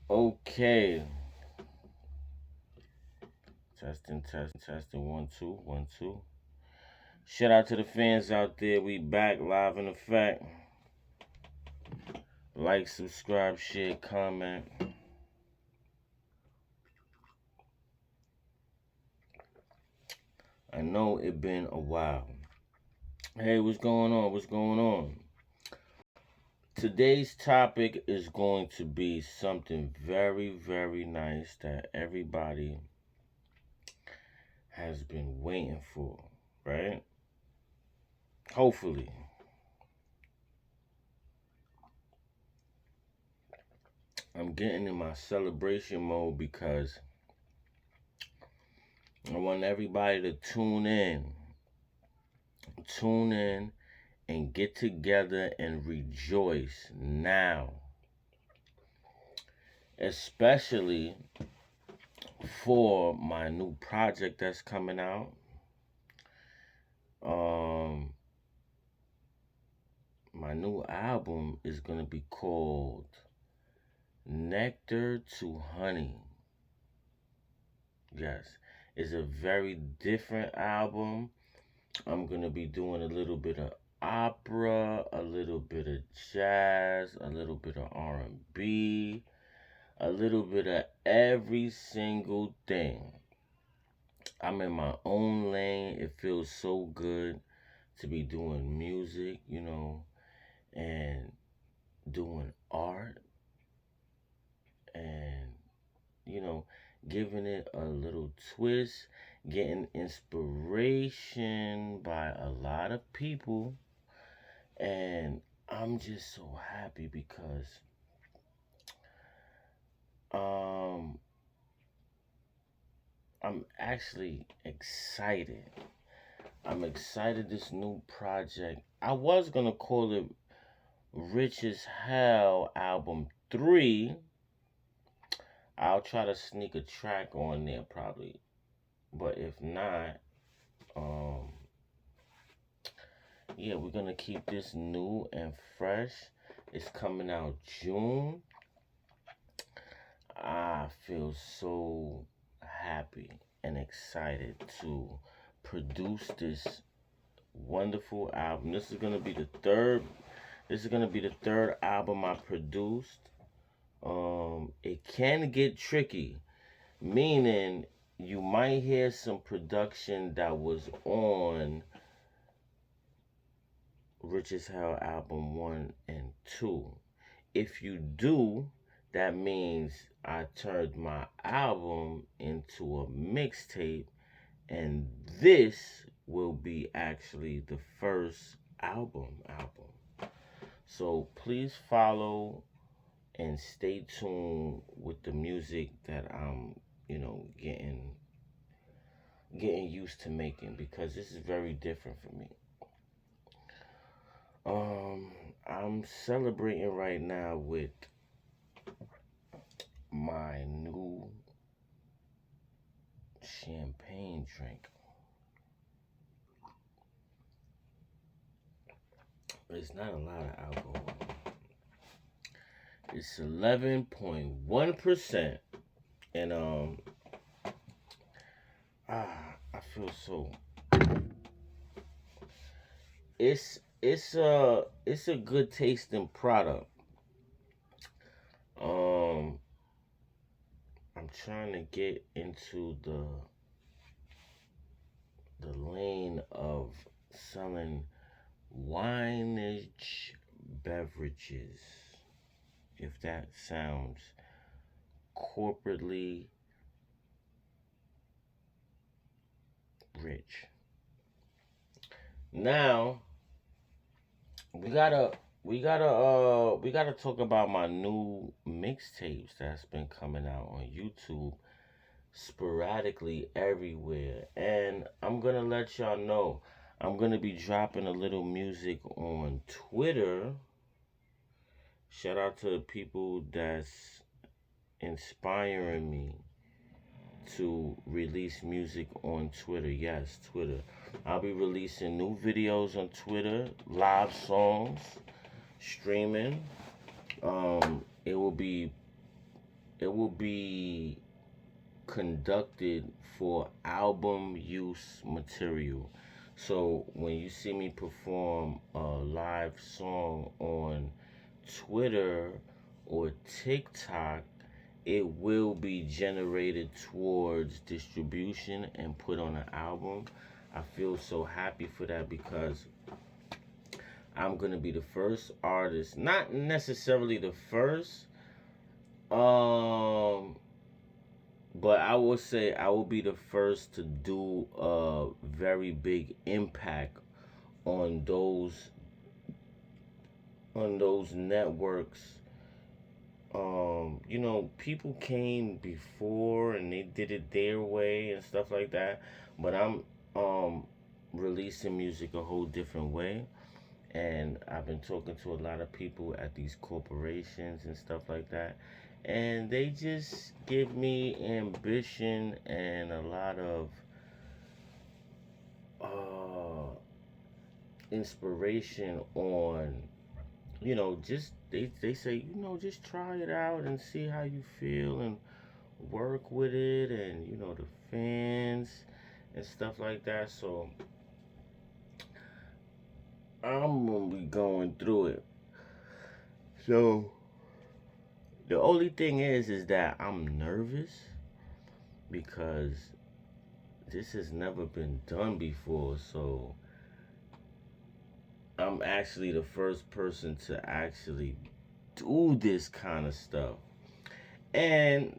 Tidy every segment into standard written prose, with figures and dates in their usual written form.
Okay. Testing. 1, 2, 1, 2. Shout out to the fans out there. We back live in effect. Like, subscribe, share, comment. I know it been a while. Hey, what's going on? What's going on? Today's topic is going to be something very, very nice that everybody has been waiting for, right? Hopefully. I'm getting in my celebration mode because I want everybody to tune in and get together and rejoice now. Especially for my new project that's coming out. My new album is going to be called Nectar to Honey. Yes, it's a very different album. I'm going to be doing a little bit of opera, a little bit of jazz, a little bit of R&B, a little bit of every single thing. I'm in my own lane. It feels so good to be doing music, and doing art and, you know, giving it a little twist, getting inspiration by a lot of people. And I'm just so happy because um I'm actually excited. I'm excited this new project. I was gonna call it Rich as Hell Album 3. I'll try to sneak a track on there probably. But if not, um yeah, we're gonna keep this new and fresh. It's coming out June. I feel so happy and excited to produce this wonderful album. This is gonna be the third. This is gonna be the third album I produced. It can get tricky, meaning you might hear some production that was on Rich as Hell album 1 and 2. If you do, that means I turned my album into a mixtape, and this will be actually the first album. So please follow and stay tuned with the music that I'm, getting used to making, because this is very different for me. Um, I'm celebrating right now with my new champagne drink. It's not a lot of alcohol. It's 11.1%, and I feel so. It's a good tasting product. Um, I'm trying to get into the lane of selling wineage beverages, if that sounds corporately rich. Now we gotta talk about my new mixtapes that's been coming out on YouTube sporadically everywhere. And I'm gonna let y'all know I'm gonna be dropping a little music on Twitter. Shout out to the people that's inspiring me to release music on Twitter. Yes, Twitter. I'll be releasing new videos on Twitter, live songs, streaming. It will be it will be conducted for album use material. So when you see me perform a live song on Twitter or TikTok, it will be generated towards distribution and put on an album. I feel so happy for that because I'm gonna be the first artist, not necessarily the first, um, but I will say I will be the first to do a very big impact on those networks. People came before and they did it their way and stuff like that, but I'm um releasing music a whole different way. And I've been talking to a lot of people at these corporations and stuff like that, and they just give me ambition and a lot of uh, inspiration on, just they say, just try it out and see how you feel and work with it, and the fans and stuff like that. So I'm gonna be going through it. So the only thing is that I'm nervous because this has never been done before. So I'm actually the first person to actually do this kind of stuff. And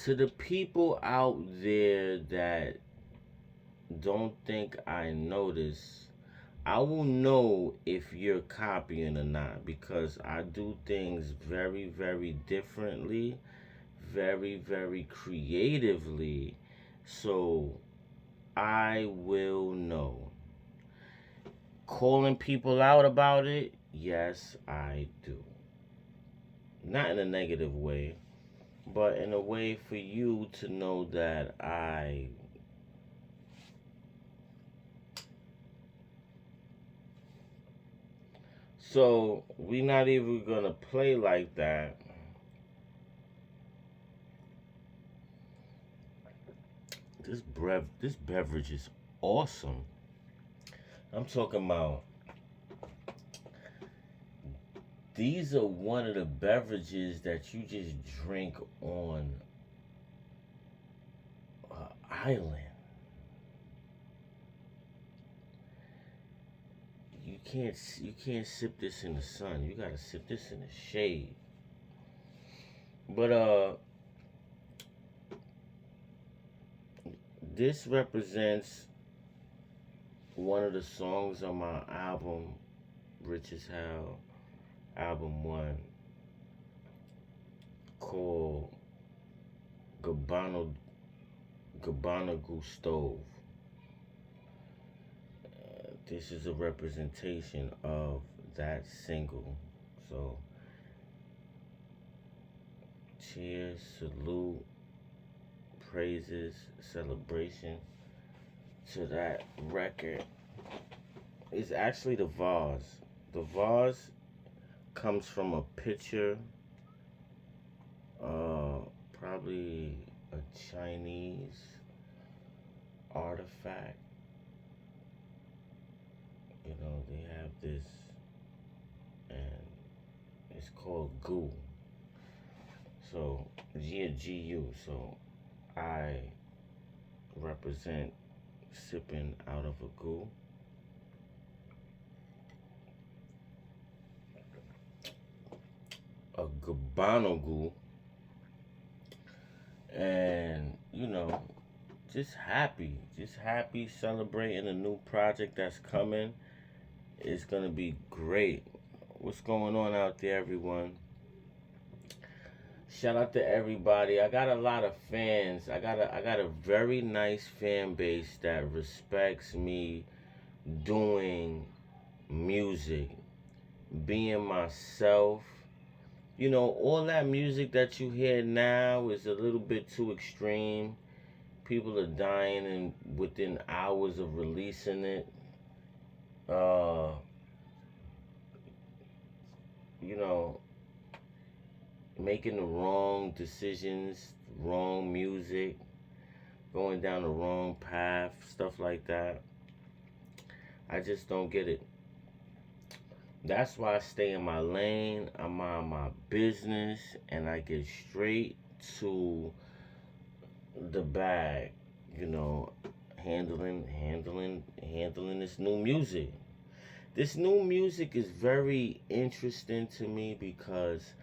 to the people out there that don't think I notice, I will know if you're copying or not because I do things very, very differently, very, very creatively. So I will know. Calling people out about it, yes, I do. Not in a negative way, but in a way for you to know that I. So we not even gonna play like that. This beverage is awesome. I'm talking about these are one of the beverages that you just drink on an island. You can't sip this in the sun. You gotta sip this in the shade. But this represents one of the songs on my album, Rich as Hell, album one, called Gabbana Stove. This is a representation of that single. So, cheers, salute, praises, celebration to that record. It's actually the vase. The vase comes from a picture, probably a Chinese artifact. They have this, and it's called goo. So, GU. So, I represent sipping out of a goo. A Gabbana goo. And, just happy celebrating a new project that's coming. It's gonna be great. What's going on out there, everyone? Shout out to everybody. I got a lot of fans. I got a very nice fan base that respects me doing music, being myself. All that music that you hear now is a little bit too extreme. People are dying and within hours of releasing it. Uh, you know, making the wrong decisions, wrong music, going down the wrong path, stuff like that. I just don't get it. That's why I stay in my lane, I mind my business, and I get straight to the bag, you know, handling this new music. This new music is very interesting to me because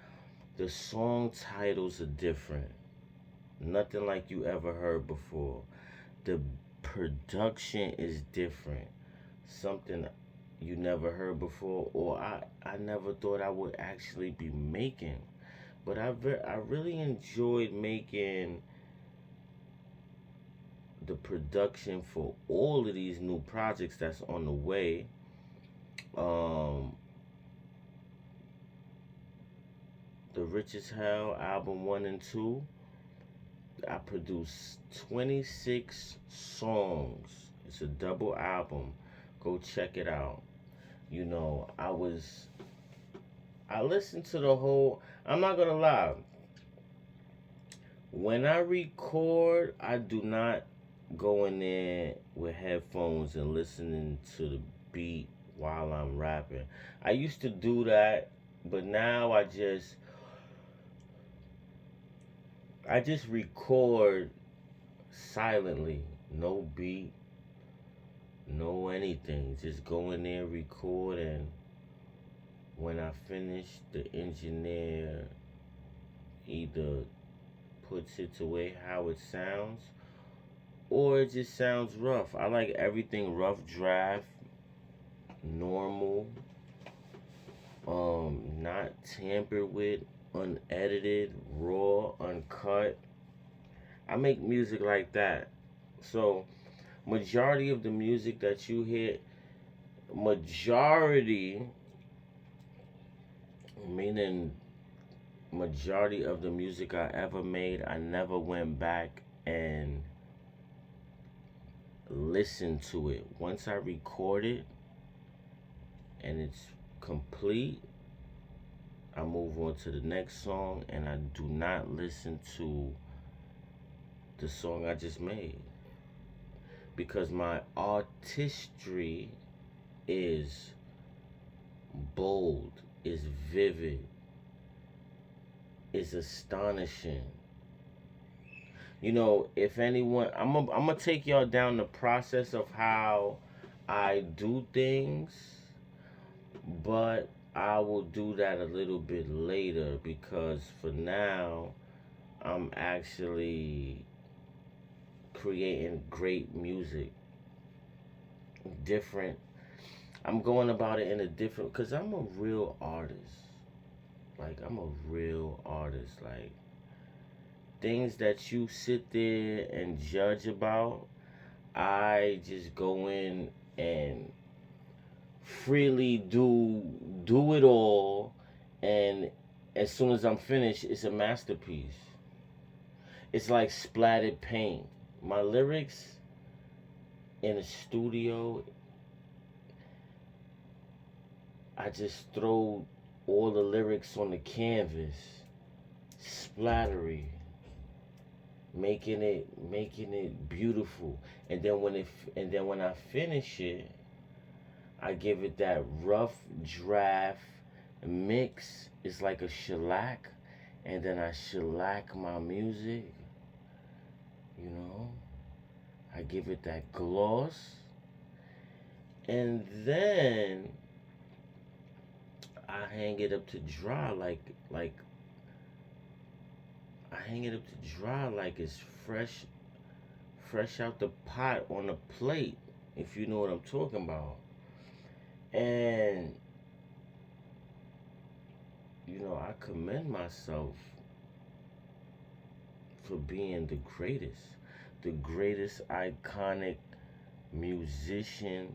the song titles are different. Nothing like you ever heard before. The production is different. Something you never heard before, or I never thought I would actually be making. But I really enjoyed making the production for all of these new projects that's on the way. Um, the Rich as Hell album 1 and 2. I produced 26 songs. It's a double album. Go check it out. You know, I listened to the whole. I'm not gonna lie. When I record, I do not go in there with headphones and listening to the beat while I'm rapping. I used to do that, but now I just record silently. No beat, no anything. Just go in there, record, and when I finish, the engineer either puts it the way how it sounds, or it just sounds rough. I like everything rough draft, normal, not tampered with, unedited, raw, uncut. I make music like that. So majority of the music that you hear, majority meaning majority of the music I ever made, I never went back and listened to it. Once I record it and it's complete, I move on to the next song and I do not listen to the song I just made. Because my artistry is bold, is vivid, is astonishing. You know, if anyone, I'm gonna take y'all down the process of how I do things, but I will do that a little bit later because for now, I'm actually creating great music. Different. I'm going about it in a different, because I'm a real artist. Like, I'm a real artist. Like, things that you sit there and judge about, I just go in and freely do it all, and as soon as I'm finished, it's a masterpiece. It's like splattered paint. My lyrics in a studio, I just throw all the lyrics on the canvas, splattery, making it beautiful. And then when I finish it, I give it that rough draft mix. It's like a shellac, and then I shellac my music. You know, I give it that gloss, and then I hang it up to dry like I hang it up to dry like it's fresh out the pot on a plate, if you know what I'm talking about. And you know, I commend myself for being the greatest iconic musician,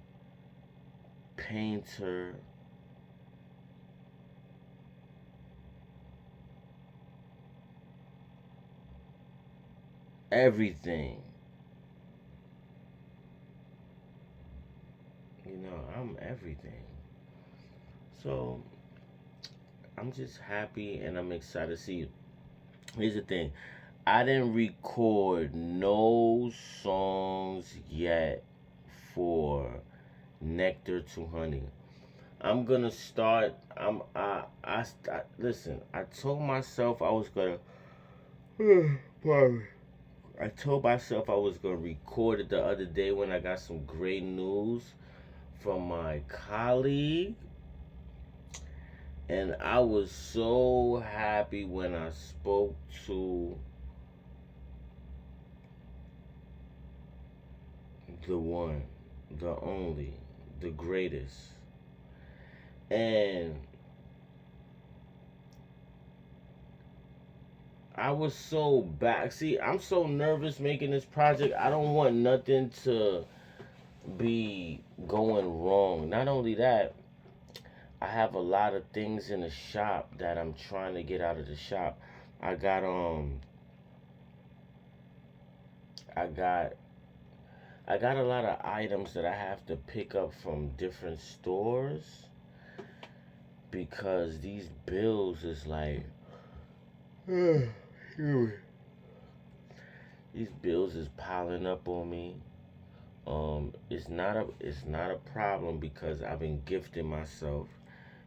painter, everything. You know, I'm everything. So I'm just happy and I'm excited to see you. Here's the thing. I didn't record no songs yet for Nectar to Honey. I'm gonna start. Listen. I told myself I was gonna. Pardon. I told myself I was gonna record it the other day when I got some great news from my colleague, and I was so happy when I spoke to the one, the only, the greatest. And I was so back. See, I'm so nervous making this project. I don't want nothing to be going wrong. Not only that, I have a lot of things in the shop that I'm trying to get out of the shop. I got I got I got a lot of items that I have to pick up from different stores because these bills is like these bills is piling up on me. It's not a problem because I've been gifting myself.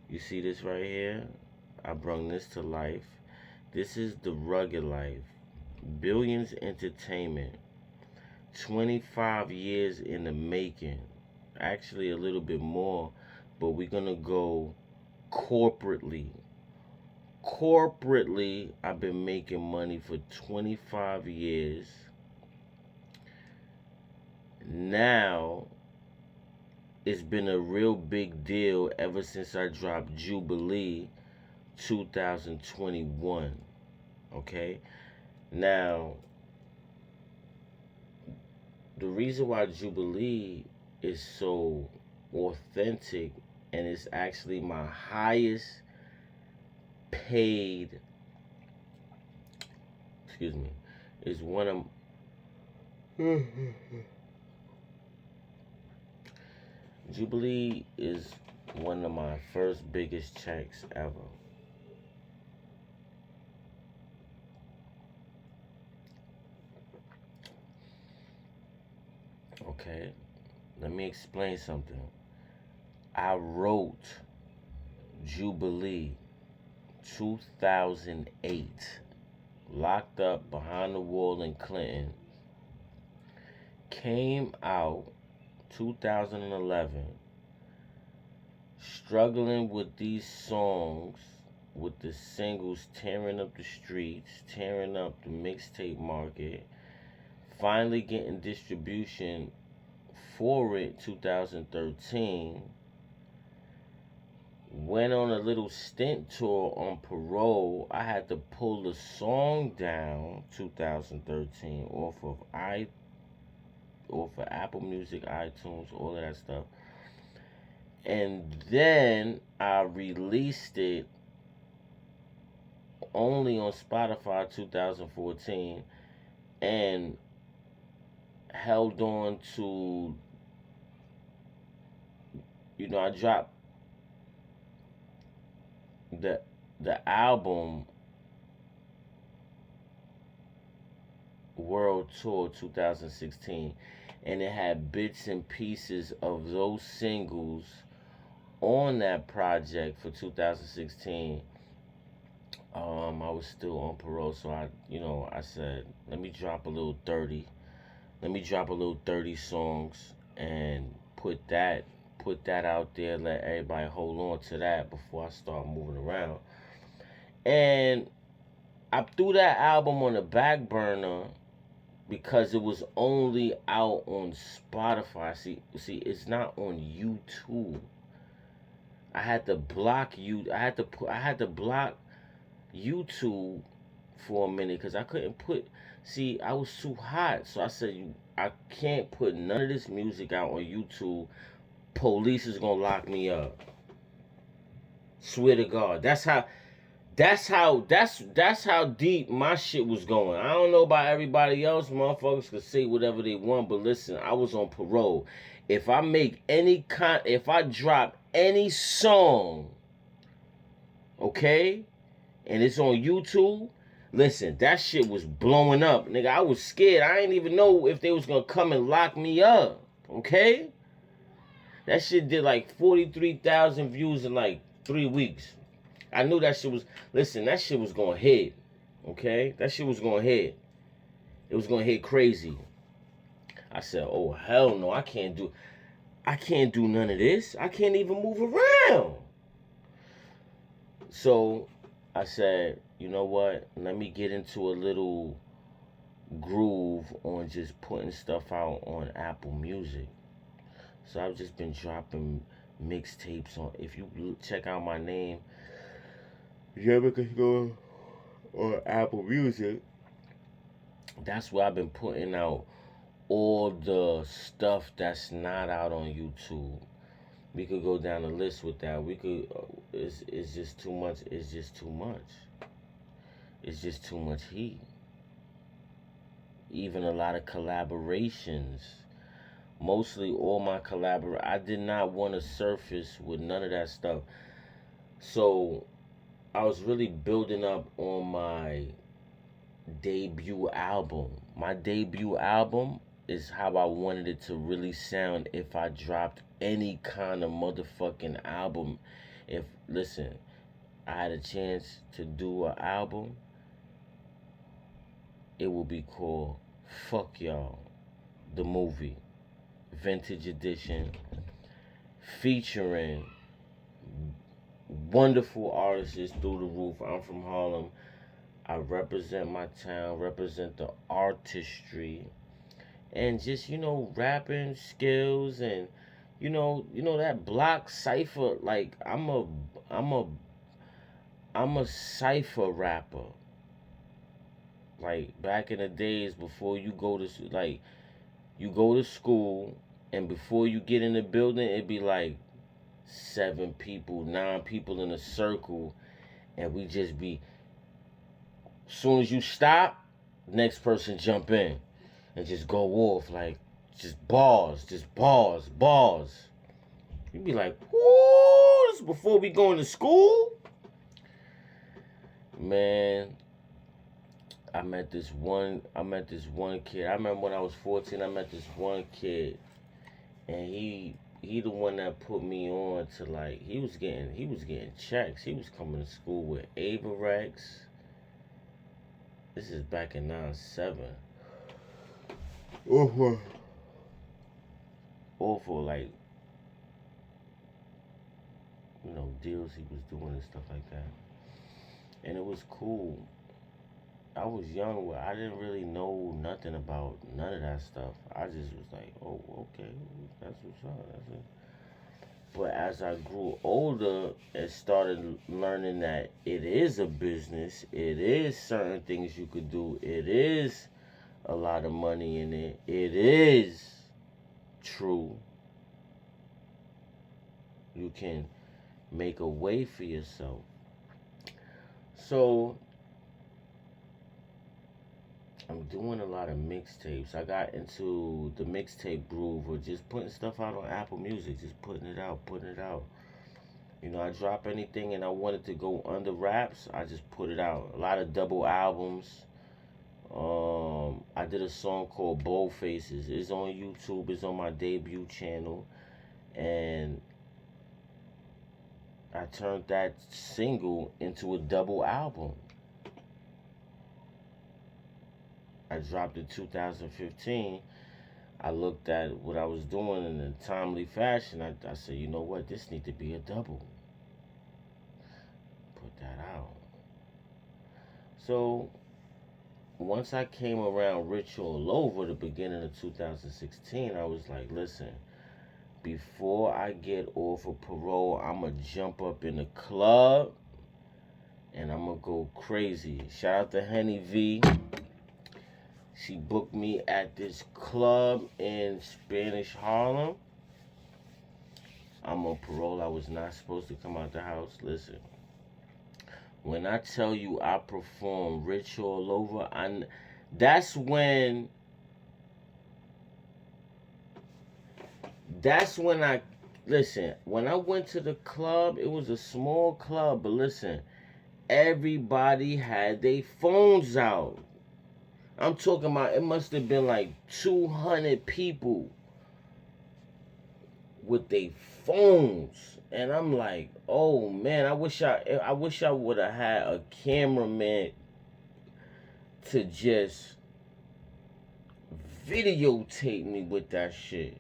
You see this right here? I brung this to life. This is the rugged life. Billions Entertainment. 25 years in the making. Actually a little bit more, but we're gonna go corporately. Corporately, I've been making money for 25 years. Now, it's been a real big deal ever since I dropped Jubilee 2021. Okay? Now, the reason why Jubilee is so authentic and it's actually my highest paid, excuse me, is one of Jubilee is one of my first biggest checks ever. Okay, let me explain something. I wrote Jubilee 2008, locked up behind the wall in Clinton. Came out 2011, struggling with these songs, with the singles tearing up the streets, tearing up the mixtape market. Finally getting distribution for it 2013. Went on a little stint tour on parole. I had to pull the song down 2013 off of AppleMusic, iTunes, all of that stuff. And then I released it only on Spotify 2014 and held on to, I dropped the album World Tour 2016, and it had bits and pieces of those singles on that project for 2016. I was still on parole, so I said, let me drop a little 30. Let me drop a little 30 songs and put that out there, let everybody hold on to that before I start moving around. And I threw that album on the back burner because it was only out on Spotify. See, it's not on YouTube. I had to block block YouTube for a minute because I couldn't put. See, I was too hot, so I said I can't put none of this music out on YouTube. Police is gonna lock me up. Swear to God, that's how deep my shit was going. I don't know about everybody else. Motherfuckers could say whatever they want, but listen, I was on parole. If I drop any song okay? And it's on YouTube. Listen, that shit was blowing up. Nigga, I was scared. I didn't even know if they was gonna come and lock me up, okay? That shit did like 43,000 views in like 3 weeks. I knew that shit was, listen, that shit was gonna hit, okay? That shit was gonna hit. It was gonna hit crazy. I said, oh, hell no, I can't do none of this. I can't even move around. So I said, you know what? Let me get into a little groove on just putting stuff out on AppleMusic. So I've just been dropping mixtapes on. If you check out my name, you ever can go on AppleMusic. That's where I've been putting out all the stuff that's not out on YouTube. We could go down the list with that. We could. It's just too much. It's just too much. It's just too much heat. Even a lot of collaborations. Mostly all my I did not want to surface with none of that stuff. So I was really building up on my debut album. My debut album is how I wanted it to really sound if I dropped any kind of motherfucking album. If, listen, I had a chance to do an album, it will be called Fuck Y'all, the movie, vintage edition, featuring wonderful artists through the roof. I'm from Harlem. I represent my town, represent the artistry, and just, rapping skills, and that block cipher. Like I'm a cipher rapper. Like back in the days before you go to school, and before you get in the building, it'd be like 7 people, 9 people in a circle, and we just be. Soon as you stop, next person jump in and just go off like just bars. You'd be like, "Whoa!" This is before we going to school, man. I met this one kid. I remember when I was 14, I met this one kid, and he the one that put me on to, like, he was getting checks. He was coming to school with Avarex. This is back in 97. Awful, like, deals he was doing and stuff like that. And it was cool. I was young, where I didn't really know nothing about none of that stuff. I just was like, oh, okay, that's what's up. That's it. But as I grew older and started learning that it is a business, it is certain things you could do, it is a lot of money in it, it is true. You can make a way for yourself. So I'm doing a lot of mixtapes. I got into the mixtape groove of just putting stuff out on AppleMusic, just putting it out. I drop anything and I want it to go under wraps, I just put it out. A lot of double albums. I did a song called Bold Faces. It's on YouTube. It's on my debut channel. And I turned that single into a double album. I dropped in 2015. I looked at what I was doing in a timely fashion. I said, you know what? This need to be a double. Put that out. So once I came around Rich All Over the beginning of 2016, I was like, listen, before I get off of parole, I'm going to jump up in the club and I'm going to go crazy. Shout out to Henny V. She booked me at this club in Spanish Harlem. I'm on parole. I was not supposed to come out the house. Listen, when I tell you I perform Rich All Over, that's when I, listen, when I went to the club, it was a small club, but listen, everybody had their phones out. I'm talking about, it must have been like 200 people with their phones. And I'm like, oh man, I wish I would have had a cameraman to just videotape me with that shit.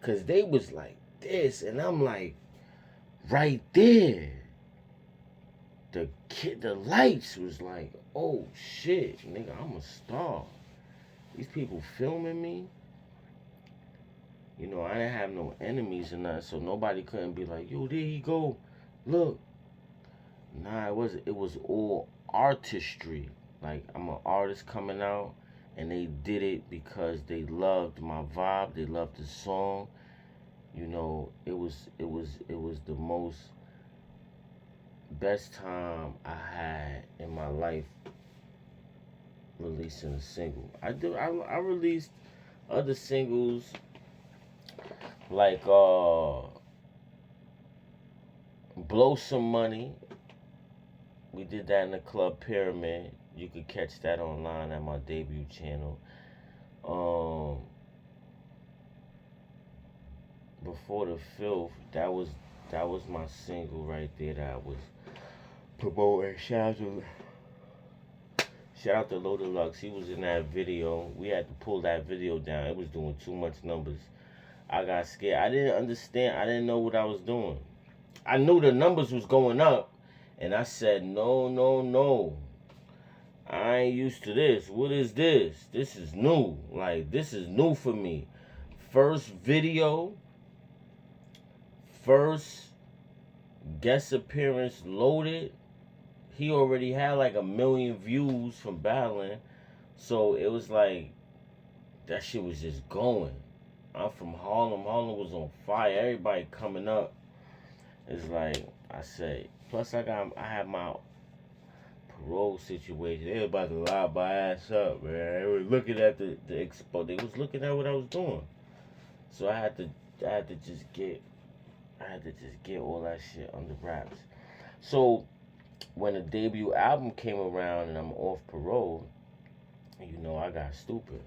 Cause they was like this, and I'm like, right there. The lights was like, oh shit, nigga, I'm a star. These people filming me. You know, I didn't have no enemies or nothing, so nobody couldn't be like, yo, there he go. Look. Nah, it was all artistry. Like, I'm an artist coming out, and they did it because they loved my vibe, they loved the song. You know, it was the most best time I had in my life releasing a single. I released other singles like Blow Some Money. We did that in the Club Pyramid. You could catch that online at my debut channel. Before the Filth, that was my single right there that I was promoting. Shout out to Low Deluxe. He was in that video. We had to pull that video down. It was doing too much numbers. I got scared. I didn't understand. I didn't know what I was doing. I knew the numbers was going up, and I said, no. I ain't used to this. What is this? This is new. Like, this is new for me. First video, first guest appearance loaded. He already had like 1 million views from battling. So it was like, that shit was just going. I'm from Harlem. Harlem was on fire. Everybody coming up. It's like, I say, plus I had my parole situation. They was about to lock my ass up, man. They were looking at the expo. They was looking at what I was doing. So I had to just get all that shit under wraps. So when the debut album came around and I'm off parole, you know, I got stupid.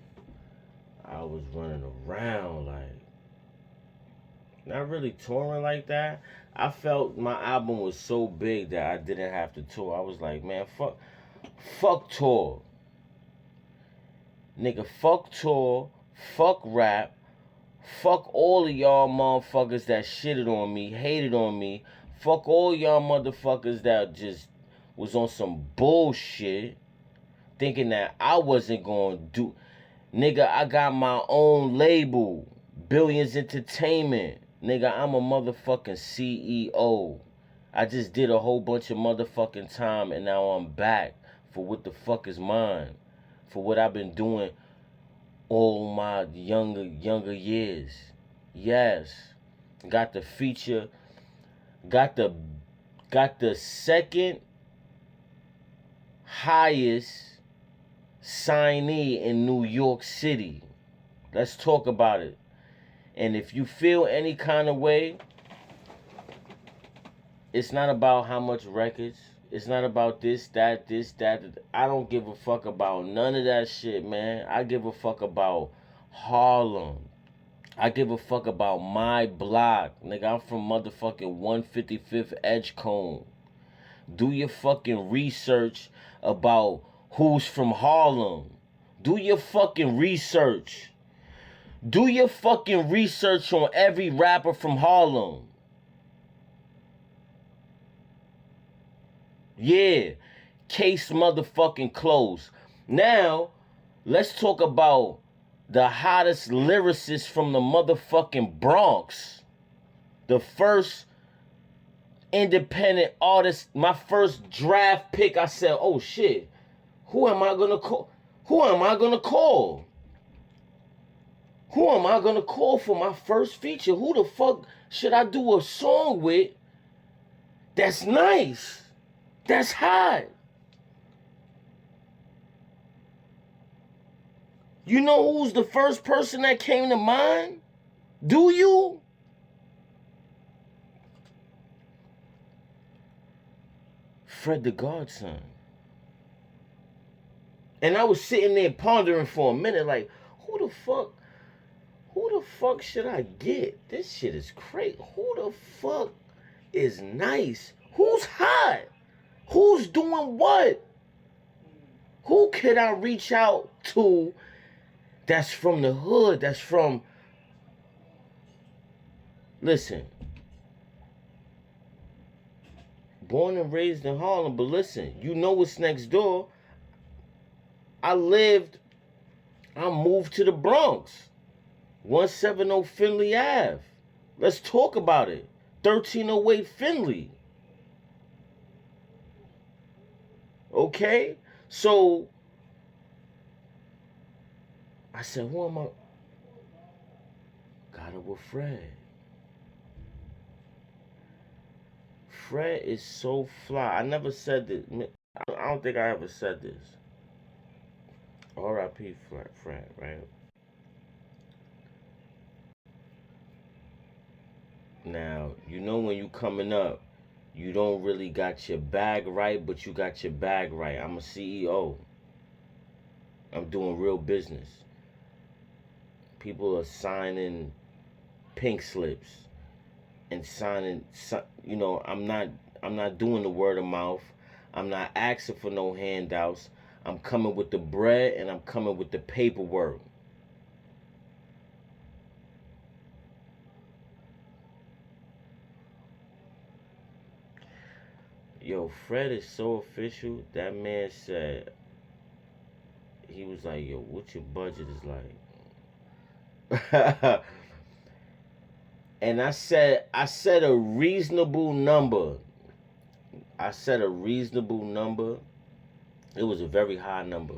I was running around like, not really touring like that. I felt my album was so big that I didn't have to tour. I was like, man, fuck tour. Nigga, fuck tour, fuck rap, fuck all of y'all motherfuckers that shitted on me, hated on me. Fuck all y'all motherfuckers that just was on some bullshit, thinking that I wasn't gonna do. Nigga, I got my own label, Billions Entertainment. Nigga, I'm a motherfucking CEO. I just did a whole bunch of motherfucking time, and now I'm back for what the fuck is mine. For what I've been doing all my younger years. Yes. Got the feature. Got the second highest signee in New York City. Let's talk about it. And if you feel any kind of way, it's not about how much records. It's not about this, that. I don't give a fuck about none of that shit, man. I give a fuck about Harlem. I give a fuck about my block. Nigga, I'm from motherfucking 155th Edgecombe. Do your fucking research about who's from Harlem. Do your fucking research. Do your fucking research on every rapper from Harlem. Yeah. Case motherfucking closed. Now, let's talk about the hottest lyricist from the motherfucking Bronx. The first independent artist, my first draft pick, I said, oh shit, who am I gonna call? Who am I gonna call? Who am I gonna call for my first feature? Who the fuck should I do a song with that's nice? That's hot. You know who's the first person that came to mind? Do you? Fred the Godson. And I was sitting there pondering for a minute, like, who the fuck should I get? This shit is crazy. Who the fuck is nice? Who's hot? Who's doing what? Who could I reach out to that's from the hood, that's from... Listen, born and raised in Harlem, but listen, you know what's next door. I moved to the Bronx. 170 Finley Ave. Let's talk about it. 1308 Finley. Okay? So, I said, who am I? Got it with Fred. Fred is so fly. I never said this. I don't think I ever said this. R.I.P. Fred, right? Now, you know when you coming up, you don't really got your bag right, but you got your bag right. I'm a CEO. I'm doing real business. People are signing pink slips and signing, you know, I'm not doing the word of mouth. I'm not asking for no handouts. I'm coming with the bread and I'm coming with the paperwork. Yo, Fred is so official. That man said, he was like, yo, what your budget is like? And I said a reasonable number. I said a reasonable number. It was a very high number.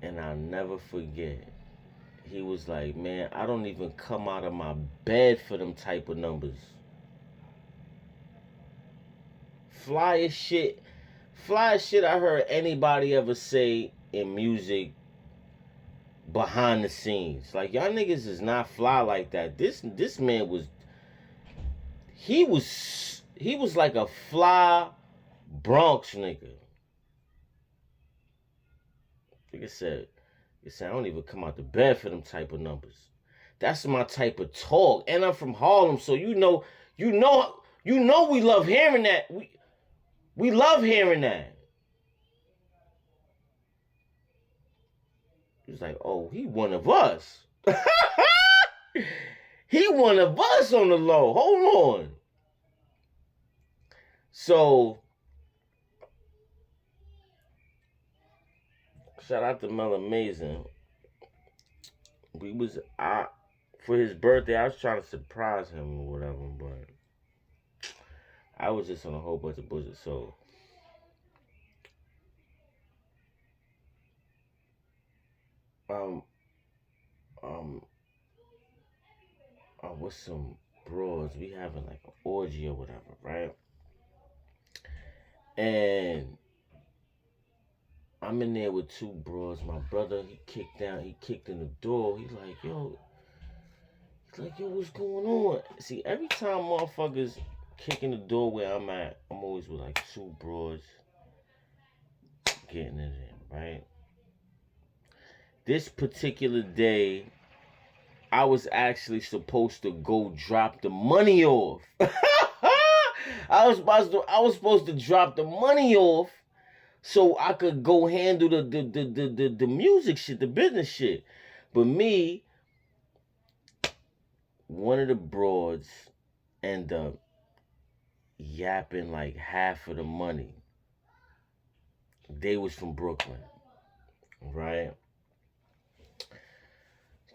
And I'll never forget. He was like, man, I don't even come out of my bed for them type of numbers. Fly shit I heard anybody ever say in music behind the scenes. Like, y'all niggas is not fly like that. This man was, he was like a fly Bronx nigga. Like I said, I don't even come out the bed for them type of numbers. That's my type of talk. And I'm from Harlem, so you know we love hearing that. We love hearing that. He's like, oh, he one of us. He one of us on the low. Hold on. So, shout out to Mel Amazing. For his birthday, I was trying to surprise him or whatever, but I was just on a whole bunch of bullshit. So, with some broads, we having like an orgy or whatever, right? And I'm in there with two broads. My brother, he kicked in the door. He's like, yo, what's going on? See, every time motherfuckers kick in the door where I'm at, I'm always with like two broads getting it in, right? This particular day, I was actually supposed to go drop the money off. I was supposed to drop the money off so I could go handle the music shit, the business shit. But me, one of the broads end up yapping like half of the money. They was from Brooklyn, right?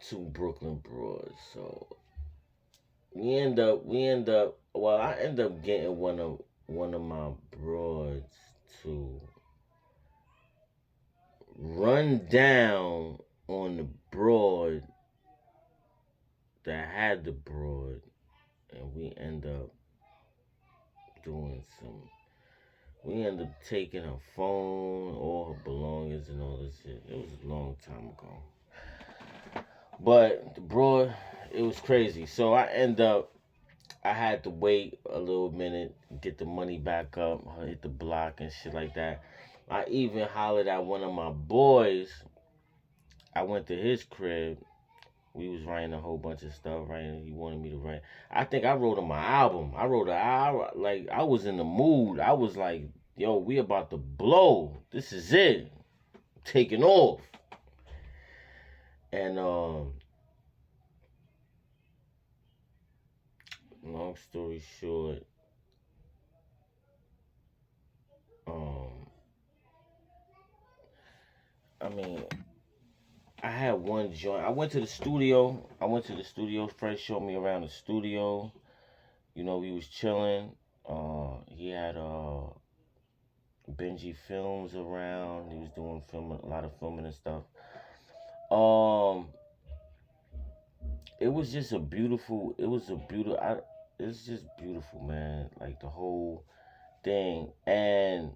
Two Brooklyn broads. So I end up getting one of my broads to run down on the broad that had the broad, and we end up taking her phone, all her belongings and all this shit. It was a long time ago. But the broad, it was crazy. So I end up I had to wait a little minute, get the money back up, hit the block and shit like that. I even hollered at one of my boys. I went to his crib. We was writing a whole bunch of stuff, right? He wanted me to write. I think I wrote on my album. I wrote like I was in the mood. I was like, yo, we about to blow. This is it. Taking off. And long story short, um I mean, I had one joint. I went to the studio. Fresh showed me around the studio. You know, we was chilling. He had Benji Films around. He was doing filming, a lot of filming and stuff. Um, it was just a beautiful. It was a beautiful. It's just beautiful, man. Like the whole thing, and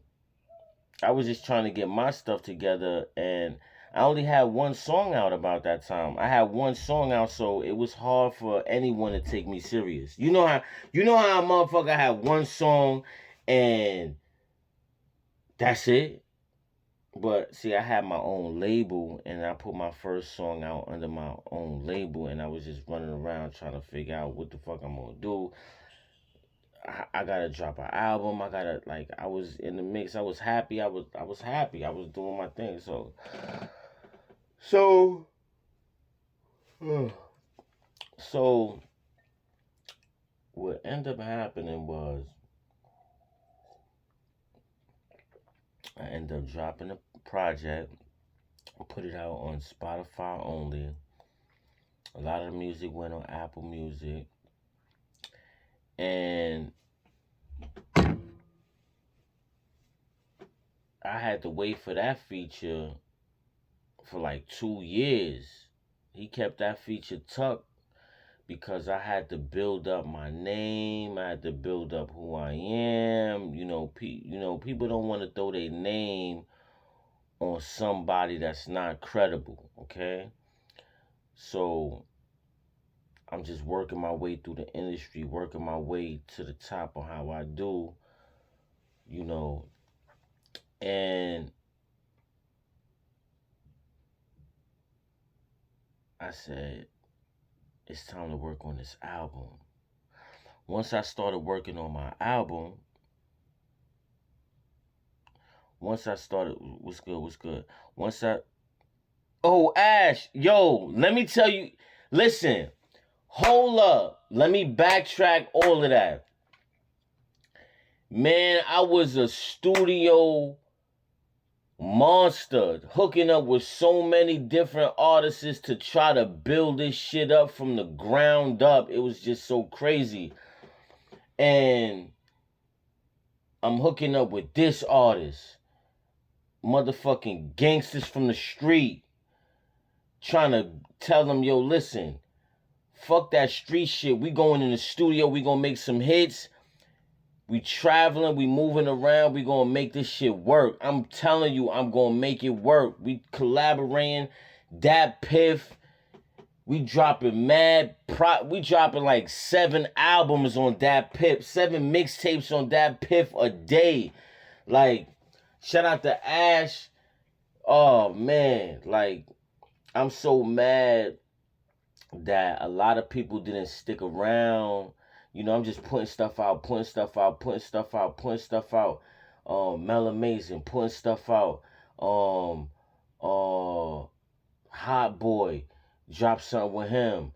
I was just trying to get my stuff together, and I only had one song out about that time. I had one song out, so it was hard for anyone to take me serious. You know how a motherfucker had one song, and that's it. But see, I had my own label, and I put my first song out under my own label, and I was just running around trying to figure out what the fuck I'm gonna do. I gotta drop an album. I gotta like. I was in the mix. I was happy. I was happy. I was doing my thing. So so what ended up happening was I ended up dropping a project, put it out on Spotify only. A lot of the music went on AppleMusic, and I had to wait for that feature for like 2 years. He kept that feature tucked because I had to build up my name. I had to build up who I am. People don't want to throw their name on somebody that's not credible. Okay, so I'm just working my way through the industry, working my way to the top on how I do. You know, and I said, it's time to work on this album. Once I started working on my album, what's good? Once I, oh, Ash, yo, let me tell you, listen, hold up. Let me backtrack all of that. Man, I was a studio monster, hooking up with so many different artists to try to build this shit up from the ground up. It was just so crazy. And I'm hooking up with this artist, motherfucking gangsters from the street, trying to tell them, yo, listen, fuck that street shit. We going in the studio, we gonna make some hits. We traveling, we moving around, we gonna make this shit work. I'm telling you, I'm gonna make it work. We collaborating, that Piff. We dropping we dropping like 7 albums on that Piff, 7 mixtapes on that Piff a day. Like, shout out to Ash. Oh man, like, I'm so mad that a lot of people didn't stick around. I'm just putting stuff out. Mel Amazing, putting stuff out. Hot Boy, drop something with him.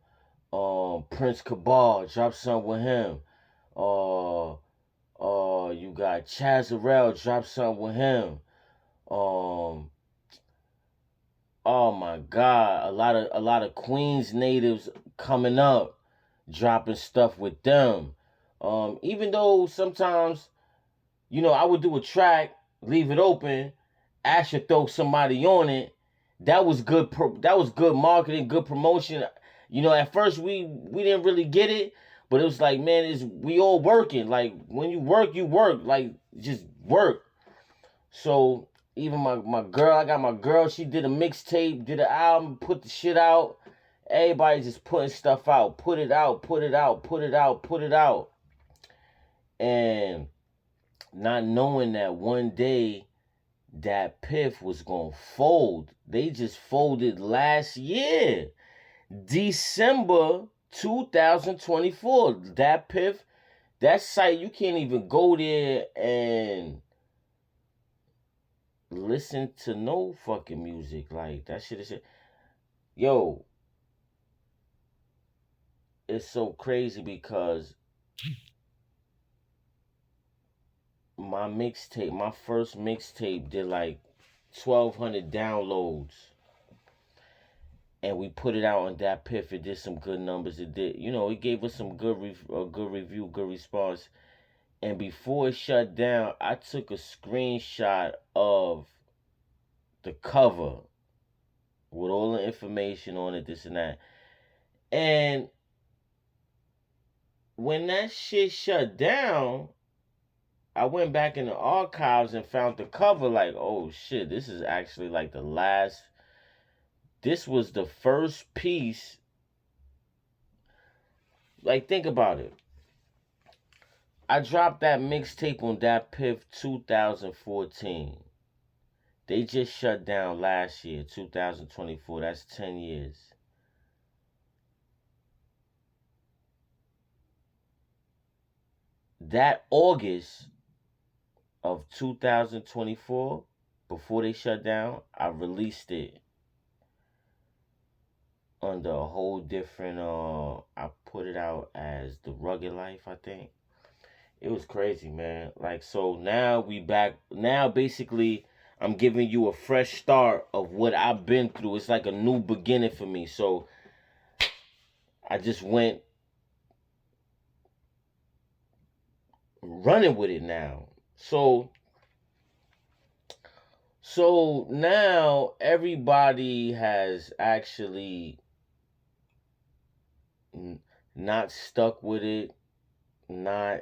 Prince Cabal, drop something with him. You got Chazarel, drop something with him. Oh my God, a lot of Queens natives coming up, dropping stuff with them. Even though sometimes, I would do a track, leave it open, Ash should throw somebody on it. That was good. That was good marketing, good promotion. At first we didn't really get it, but it was like, man, we all working. Like, when you work, you work. Like, just work. So even my girl, I got my girl. She did a mixtape, did an album, put the shit out, Everybody just putting stuff out, put it out, put it out, put it out, put it out. And not knowing that one day that Piff was going to fold. They just folded last year. December 2024. That Piff, that site, you can't even go there and listen to no fucking music. Like, that shit is shit. Yo, it's so crazy because my mixtape, my first mixtape did like 1,200 downloads. And we put it out on that Piff. It did some good numbers. It did, it gave us some good review, good response. And before it shut down, I took a screenshot of the cover with all the information on it, this and that. And when that shit shut down, I went back in the archives and found the cover. Like, oh shit, this is actually like the last. This was the first piece. Like, think about it. I dropped that mixtape on that Piff 2014. They just shut down last year, 2024. That's 10 years. That August of 2024, before they shut down, I released it under a whole different, I put it out as The Rugged Life, I think. It was crazy, man. Like, so now we back. Now, basically, I'm giving you a fresh start of what I've been through. It's like a new beginning for me. So I just went running with it now. So now everybody has actually not stuck with it, not,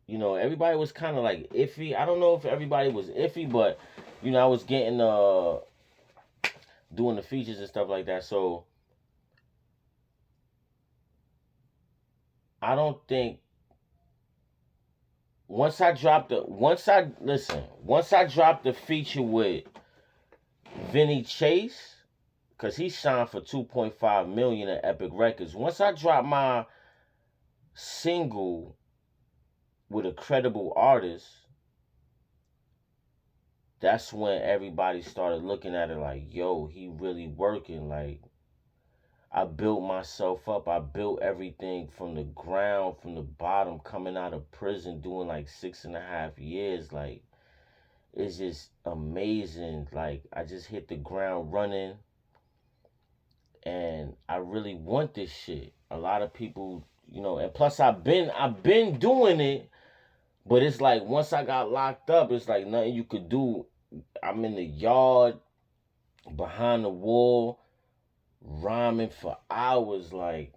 everybody was kind of like iffy. I don't know if everybody was iffy, but I was getting doing the features and stuff like that. So I don't think once I dropped the feature with Vinny Chase, because he signed for 2.5 million at Epic Records. Once I dropped my single with a credible artist, that's when everybody started looking at it like, yo, he really working. Like, I built myself up. I built everything from the ground, from the bottom, coming out of prison, doing like 6.5 years. Like, it's just amazing. Like, I just hit the ground running, and I really want this shit. A lot of people, and plus I've been doing it, but it's like once I got locked up, it's like nothing you could do. I'm in the yard, behind the wall, rhyming for hours. Like,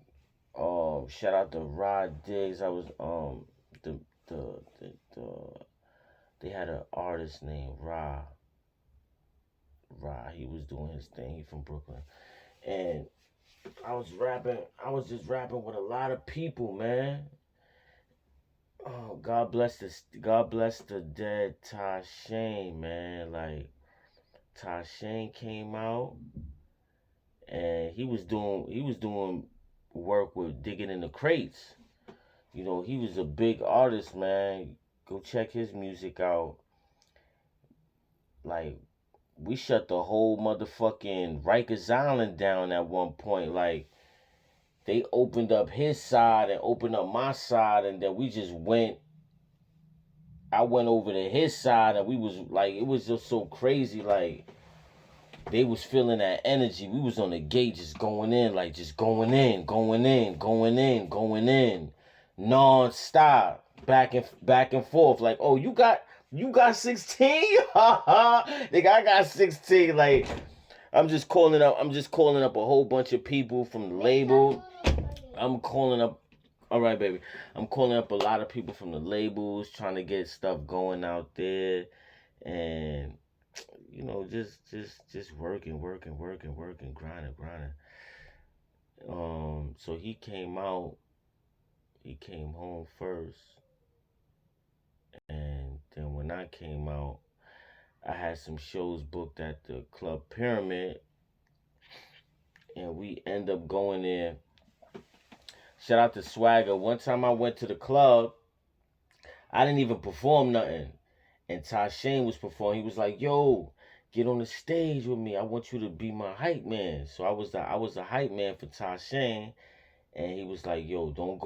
shout out to Rod Diggs. I was the the the, the they had an artist named Ra. He was doing his thing. He from Brooklyn, and I was rapping. I was just rapping with a lot of people, man. Oh, God bless the dead Ty Shane, man. Like, Ty Shane came out and he was doing work with Digging in the Crates. He was a big artist, man. Go check his music out. Like, we shut the whole motherfucking Rikers Island down at one point. Like, they opened up his side and opened up my side, and then we just went. I went over to his side, and we was like, it was just so crazy. Like, they was feeling that energy. We was on the gate, just going in, like just going in, going in, going in, going in, non-stop, back and forth. Like, oh, you got 16? Nigga, I got 16. Like, I'm just calling up a whole bunch of people from the label. I'm calling up All right, baby. I'm calling up a lot of people from the labels, trying to get stuff going out there, and just working, grinding. So he came out. He came home first, and then when I came out, I had some shows booked at the Club Pyramid, and we end up going there. Shout out to Swagger. One time I went to the club, I didn't even perform nothing. And Ty Shane was performing. He was like, "Yo, get on the stage with me. I want you to be my hype man." So I was the hype man for Ty Shane, and he was like, "Yo, don't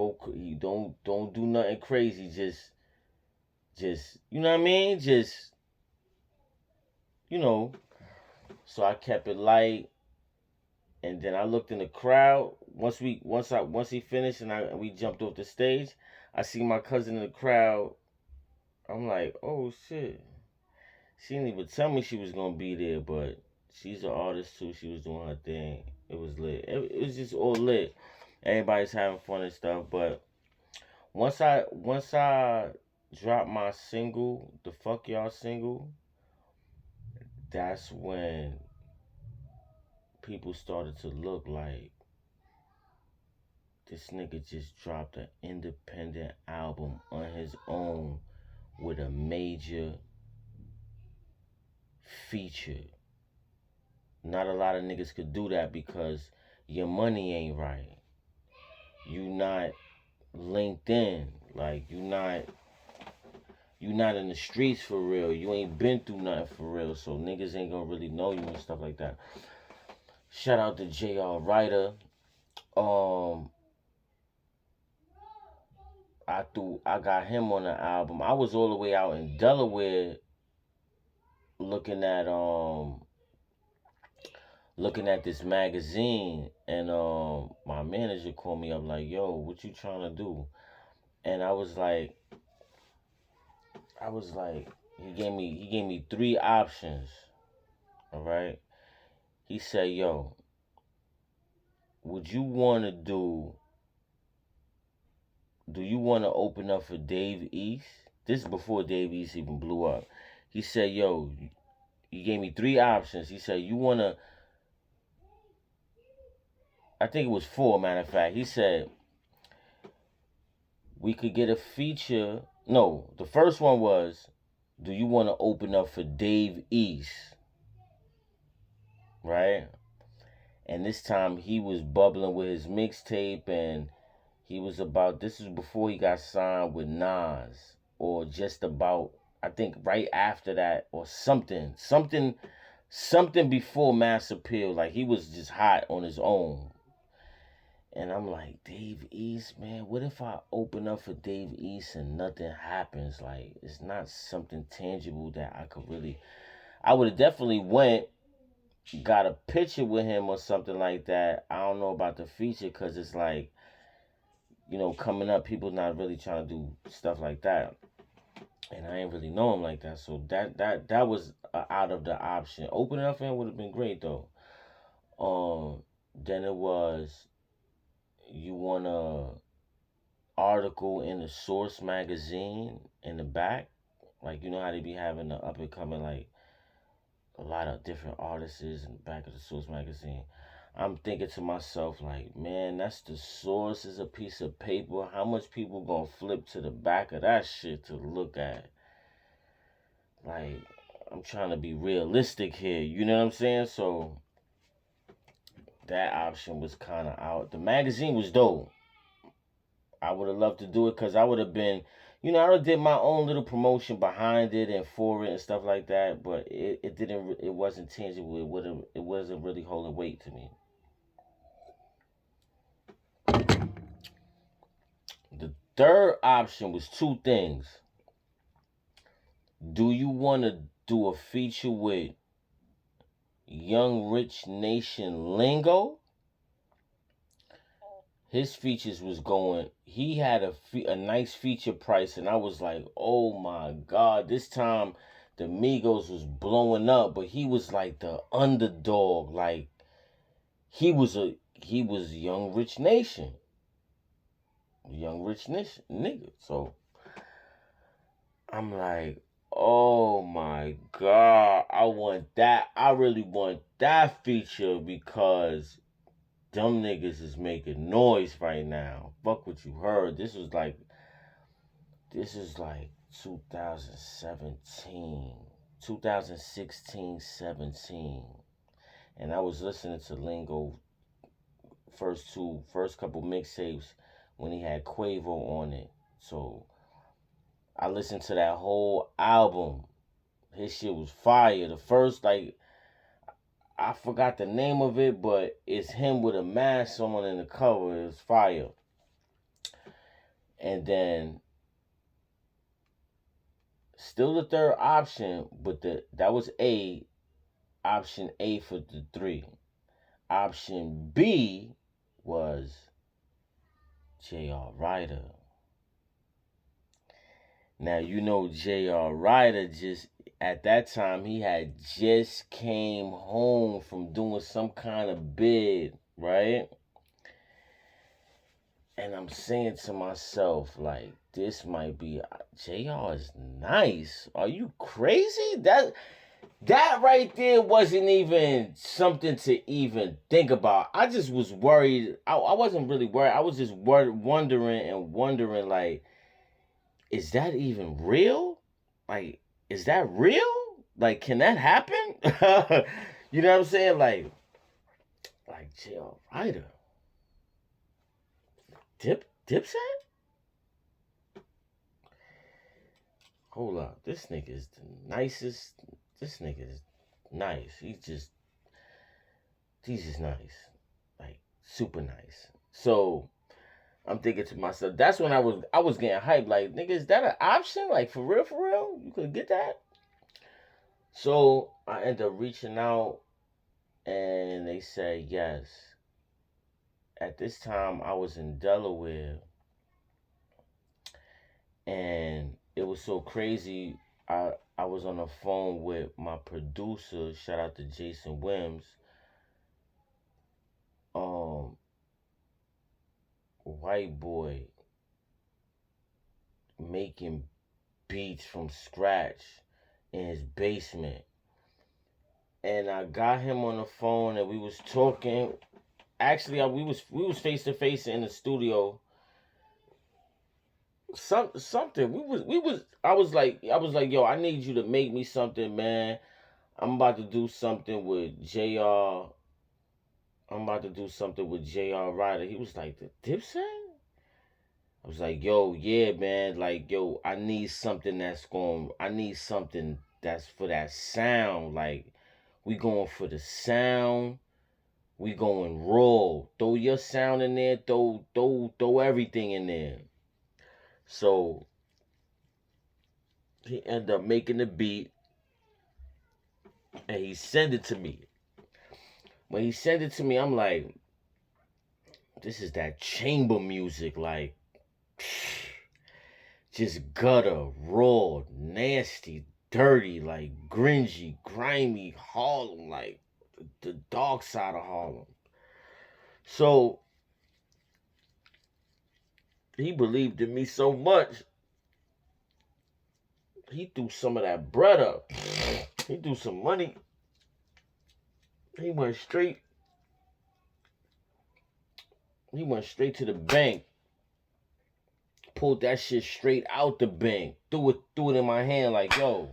do nothing crazy. Just you know what I mean? Just you know." So I kept it light, and then I looked in the crowd. Once he finished and we jumped off the stage, I see my cousin in the crowd. I'm like, "Oh shit." She didn't even tell me she was gonna be there, but she's an artist too. She was doing her thing. It was lit. It was just all lit. Everybody's having fun and stuff. But once I dropped my single, the Fuck Y'all single, that's when people started to look like this nigga just dropped an independent album on his own with a major feature. Not a lot of niggas could do that because your money ain't right. You not linked in. Like you not in the streets for real. You ain't been through nothing for real. So niggas ain't gonna really know you and stuff like that. Shout out to JR Writer. Um I got him on the album. I was all the way out in Delaware looking at this magazine, and my manager called me up like, "Yo, what you trying to do?" And I was like, he gave me three options. All right. He said, "Yo, would you want to do you want to open up for Dave East?" This is before Dave East even blew up. He said, "Yo," he gave me three options. He said, "You want to," I think it was four, matter of fact. He said, "We could get a feature." No, the first one was, "Do you want to open up for Dave East?" Right? And this time he was bubbling with his mixtape, and he was about, this is before he got signed with Nas, or just about, I think right after that, or something before Mass Appeal. Like he was just hot on his own. And I'm like, Dave East, man, what if I open up for Dave East and nothing happens? Like, it's not something tangible that I could really. I would have definitely went, got a picture with him or something like that. I don't know about the feature because it's like, coming up, people not really trying to do stuff like that, and I ain't really know him like that. So that was out of the option. Opening up for him would have been great though. Then it was, you want a article in the Source magazine in the back, like how they be having the up and coming, like a lot of different artists in the back of the Source magazine. I'm thinking to myself, like, man, that's the Source, is a piece of paper. How much people gonna flip to the back of that shit to look at? Like, I'm trying to be realistic here. You know what I'm saying? So that option was kind of out. The magazine was dope. I would have loved to do it because I would have been, I would have did my own little promotion behind it and for it and stuff like that. But it wasn't tangible. It wasn't really holding weight to me. The third option was two things. Do you want to do a feature with Young Rich Nation Lingo? His features was going. He had a nice feature price, and I was like, oh my god! This time, the Migos was blowing up, but he was like the underdog. Like he was Young Rich Nation, Young Rich Nation nigga. So I'm like, oh my god! I want that. I really want that feature because Dumb niggas is making noise right now. Fuck what you heard. This is like 2017, 2016, 17. And I was listening to Lingo first couple mixtapes when he had Quavo on it. So I listened to that whole album. His shit was fire. The first, like, I forgot the name of it, but it's him with a mask on in the cover. It's fire. And then still the third option, but that was option A for the 3. Option B was J.R. Writer. Now, you know, J.R. Writer just, at that time, he had just came home from doing some kind of bid, right? And I'm saying to myself, like, this might be, J.R. is nice. Are you crazy? That right there wasn't even something to even think about. I just was worried. I wasn't really worried. I was just wondering, like, is that even real? Like, is that real? Like, can that happen? You know what I'm saying? Like J.R. Writer. Dipset? Hold up. This nigga is the nicest. This nigga is nice. He's just nice. Like, super nice. So I'm thinking to myself, that's when I was getting hyped. Like, nigga, is that an option? Like, for real? You could get that? So I end up reaching out, and they said yes. At this time, I was in Delaware, and it was so crazy. I was on the phone with my producer. Shout out to Jason Wims. White boy making beats from scratch in his basement. And I got him on the phone, and we was talking. Actually, we was face to face in the studio. Something. I was like, yo, I need you to make me something, man. I'm about to do something with JR. I'm about to do something with JR Ryder. He was like, the Dipset? I was like, yo, yeah, man. Like, yo, I need something that's for that sound. Like, we going for the sound. We going raw. Throw your sound in there. Throw everything in there. So he ended up making the beat, and he sent it to me. When he sent it to me, I'm like, this is that chamber music, like, just gutter, raw, nasty, dirty, like grungy, grimy, Harlem, like the dark side of Harlem. So he believed in me so much, he threw some of that bread up. He threw some money. He went straight to the bank. Pulled that shit straight out the bank. Threw it in my hand like, yo,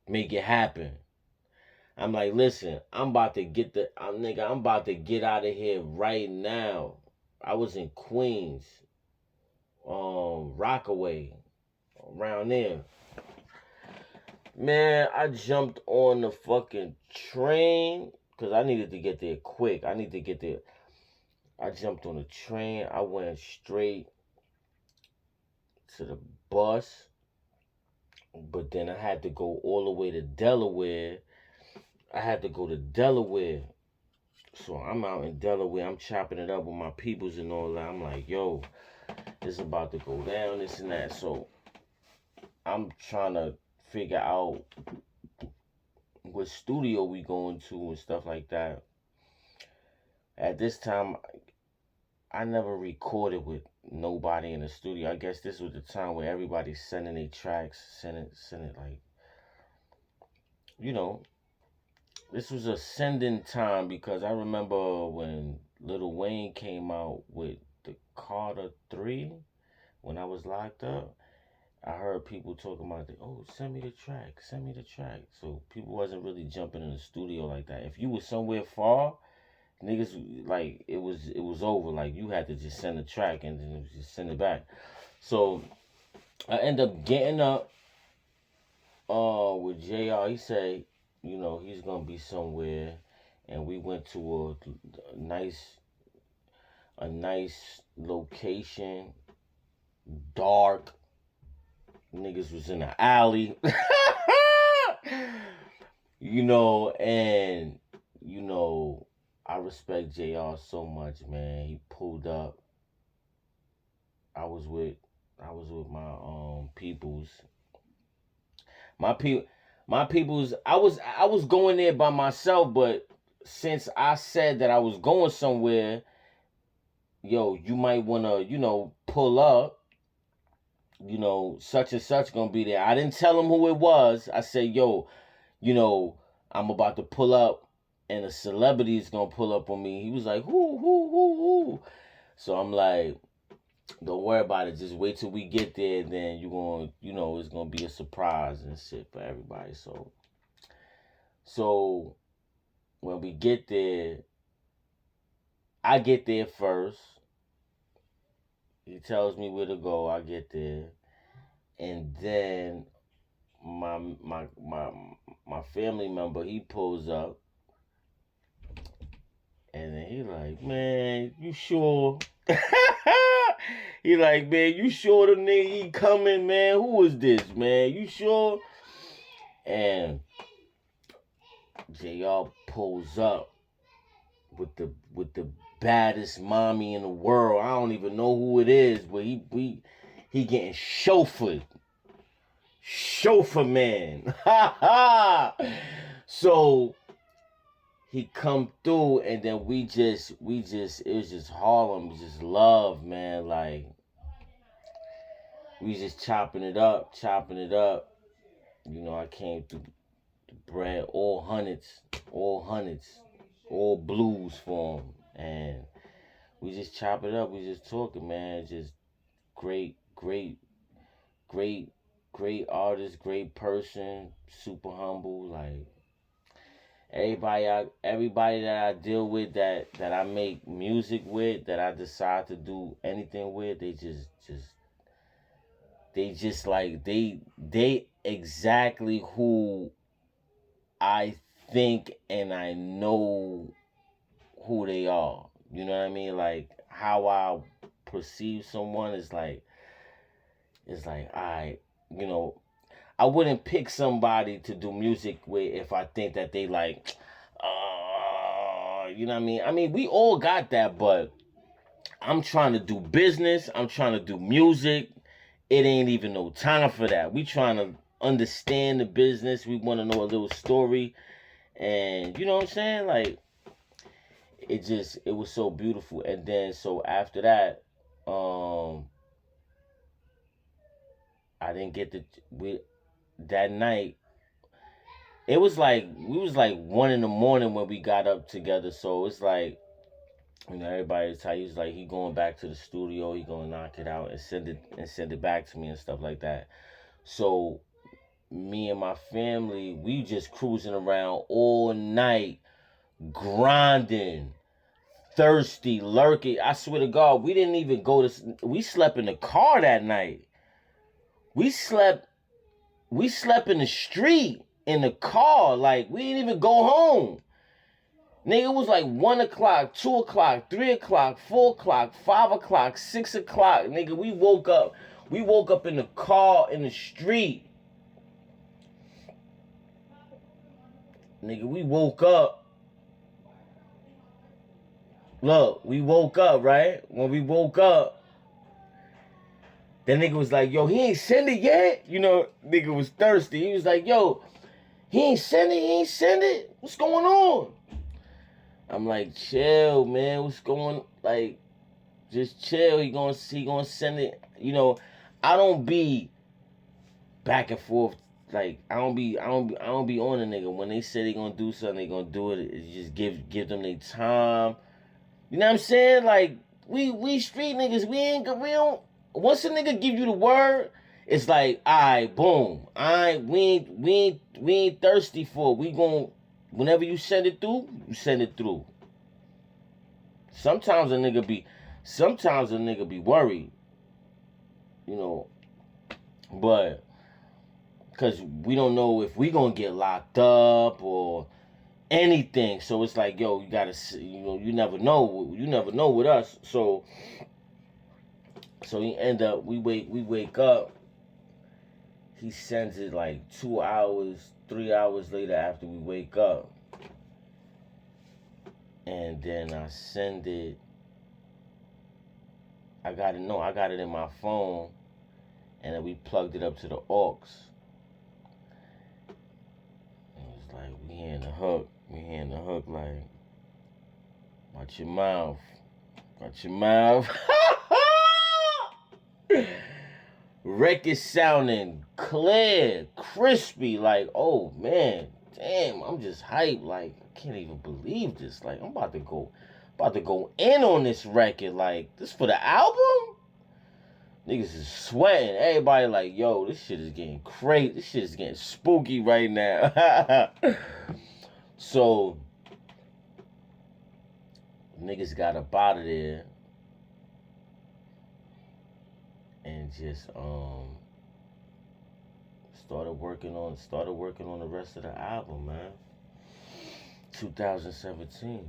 make it happen. I'm like, listen, I'm about to get out of here right now. I was in Queens, Rockaway, around there. Man, I jumped on the fucking train because I needed to get there quick. I jumped on the train. I went straight to the bus, but then I had to go all the way to Delaware. So I'm out in Delaware. I'm chopping it up with my peoples and all that. I'm like, yo, this is about to go down, this and that. So I'm trying to figure out what studio we going to and stuff like that. At this time, I never recorded with nobody in the studio. I guess this was the time where everybody's sending their tracks, send it like, you know. this was a sending time because I remember when Lil Wayne came out with the Carter 3 when I was locked up. I heard people talking about oh, send me the track, send me the track. So people wasn't really jumping in the studio like that. If you was somewhere far, niggas like it was over. Like you had to just send the track and then just send it back. So I end up getting up with JR. He said, he's gonna be somewhere, and we went to a nice location, dark. Niggas was in the alley. And I respect JR so much, man. He pulled up. I was with my peoples. My peoples, I was going there by myself, but since I said that I was going somewhere, yo, you might wanna, pull up. Such and such gonna be there. I didn't tell him who it was. I said, yo, I'm about to pull up and a celebrity is gonna pull up on me. He was like, who? So I'm like, don't worry about it. Just wait till we get there. Then you're going, it's gonna be a surprise and shit for everybody. So when we get there, I get there first. He tells me where to go. I get there, and then my family member, he pulls up, and then he like, man, you sure? He like, man, you sure the nigga he coming, man? Who is this, man? You sure? And JR pulls up with the baddest mommy in the world. I don't even know who it is, but he getting chauffeured. Chauffeur man. So he come through, and then we just it was just Harlem, just love, man. Like we just chopping it up. I came through the bread, all hundreds, all blues for him, and we just chop it up. We just talking, man. Just great, great, great, great artist, great person, super humble. Like everybody that I deal with, that I make music with, that I decide to do anything with, they just like they exactly who I think and I know who they are. You know what I mean? Like how I perceive someone is like, I, I wouldn't pick somebody to do music with if I think that they like, you know what I mean? I mean, we all got that, but I'm trying to do business. I'm trying to do music. It ain't even no time for that. We trying to understand the business. We want to know a little story. And you know what I'm saying? Like, it was so beautiful. And then, so after that, I didn't get that night. It was like, we was like 1 a.m. when we got up together. So it's like, everybody's tired. He was like, he going back to the studio. He gonna knock it out and send it back to me and stuff like that. So me and my family, we just cruising around all night, grinding, thirsty, lurking. I swear to God, we didn't even we slept in the car that night. We slept in the street, in the car. Like, we didn't even go home. Nigga, it was like 1 o'clock, 2 o'clock, 3 o'clock, 4 o'clock, 5 o'clock, 6 o'clock. Nigga, we woke up in the car, in the street. Nigga, we woke up. Look, we woke up, right? When we woke up, that nigga was like, yo, he ain't send it yet? Nigga was thirsty. He was like, yo, he ain't send it? What's going on? I'm like, chill, man. What's going, like, just chill. He gonna send it. I don't be back and forth like I don't be on a nigga. When they say they gonna do something, they gonna do it. It's just give them their time. You know what I'm saying? Like we street niggas, we don't. Once a nigga give you the word, it's like, alright, boom. Alright, we ain't thirsty for it. We gon' whenever you send it through, you send it through. Sometimes a nigga be worried, you know, but because we don't know if we gonna get locked up or anything. So it's like, yo, you gotta, you never know. You never know with us. So we end up, we wake up. He sends it like 2 hours, 3 hours later after we wake up. And then I send it. I got it in my phone. And then we plugged it up to the aux. And it was like, we hearing the hook. Like, watch your mouth. Watch your mouth. Record sounding clear, crispy, like, oh man, damn, I'm just hyped, like, I can't even believe this. Like, I'm about to go in on this record, like, this for the album? Niggas is sweating. Everybody like, yo, this shit is getting crazy. This shit is getting spooky right now. So, niggas got up out of there and just started working on the rest of the album, man. 2017.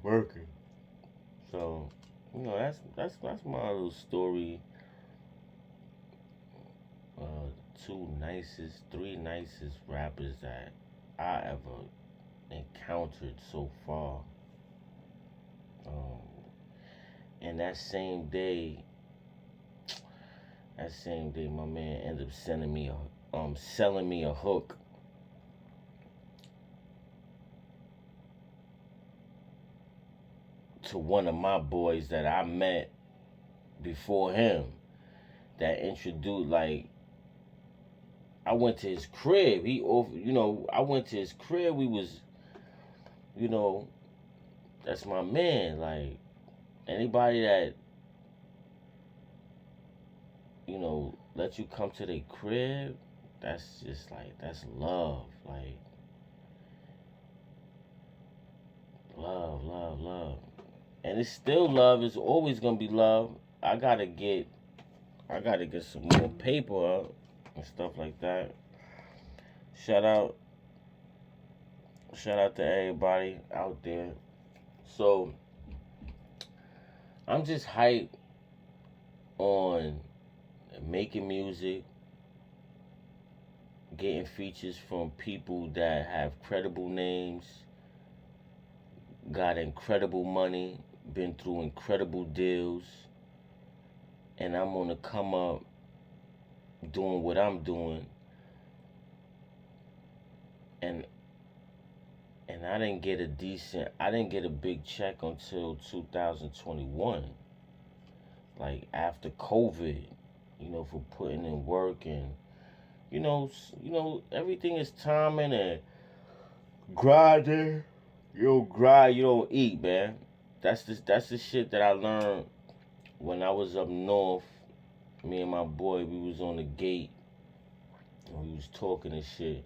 Working. So, you know, that's my little story. Three nicest rappers that I ever encountered so far. And that same day, my man ended up selling me a hook. To one of my boys that I met before him, that introduced, like, I went to his crib. I went to his crib. We was, that's my man. Like, anybody that, let you come to their crib, that's just like, that's love. Like, love. And it's still love. It's always gonna be love. I gotta get some more paper up and stuff like that. Shout out to everybody out there. So I'm just hyped on making music, getting features from people that have credible names, got incredible money, been through incredible deals, and I'm gonna come up doing what I'm doing. And I didn't get a big check until 2021. Like, after COVID, for putting in work, and everything is timing and grinding. You don't grind, you don't eat, man. That's the shit that I learned when I was up north. Me and my boy, we was on the gate and we was talking and shit.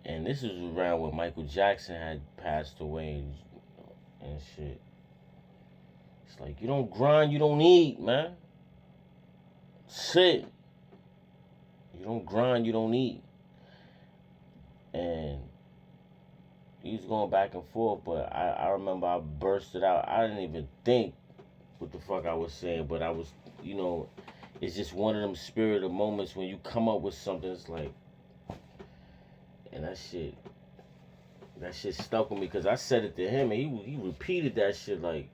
And this was around when Michael Jackson had passed away and shit. It's like, you don't grind, you don't eat, man. Sit. You don't grind, you don't eat. And he was going back and forth, but I remember I bursted out. I didn't even think what the fuck I was saying, but I was, it's just one of them spirited moments when you come up with something. It's like, and that shit stuck with me, because I said it to him and he repeated that shit like,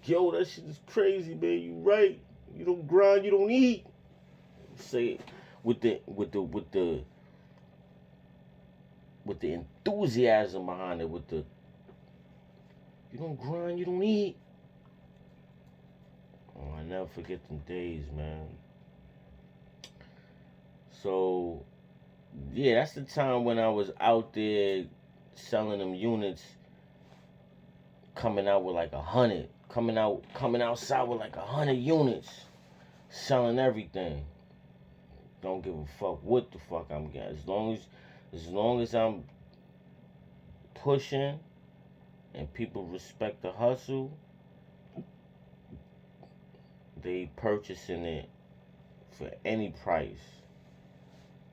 yo, that shit is crazy, man. You right. You don't grind, you don't eat. Say it with the enthusiasm behind it, with the, you don't grind, you don't eat. Oh, I never forget them days, man. So yeah, that's the time when I was out there selling them units, coming out with like 100, coming outside with like 100 units, selling everything. Don't give a fuck what the fuck I'm getting. As long as I'm pushing and people respect the hustle, they purchasing it for any price.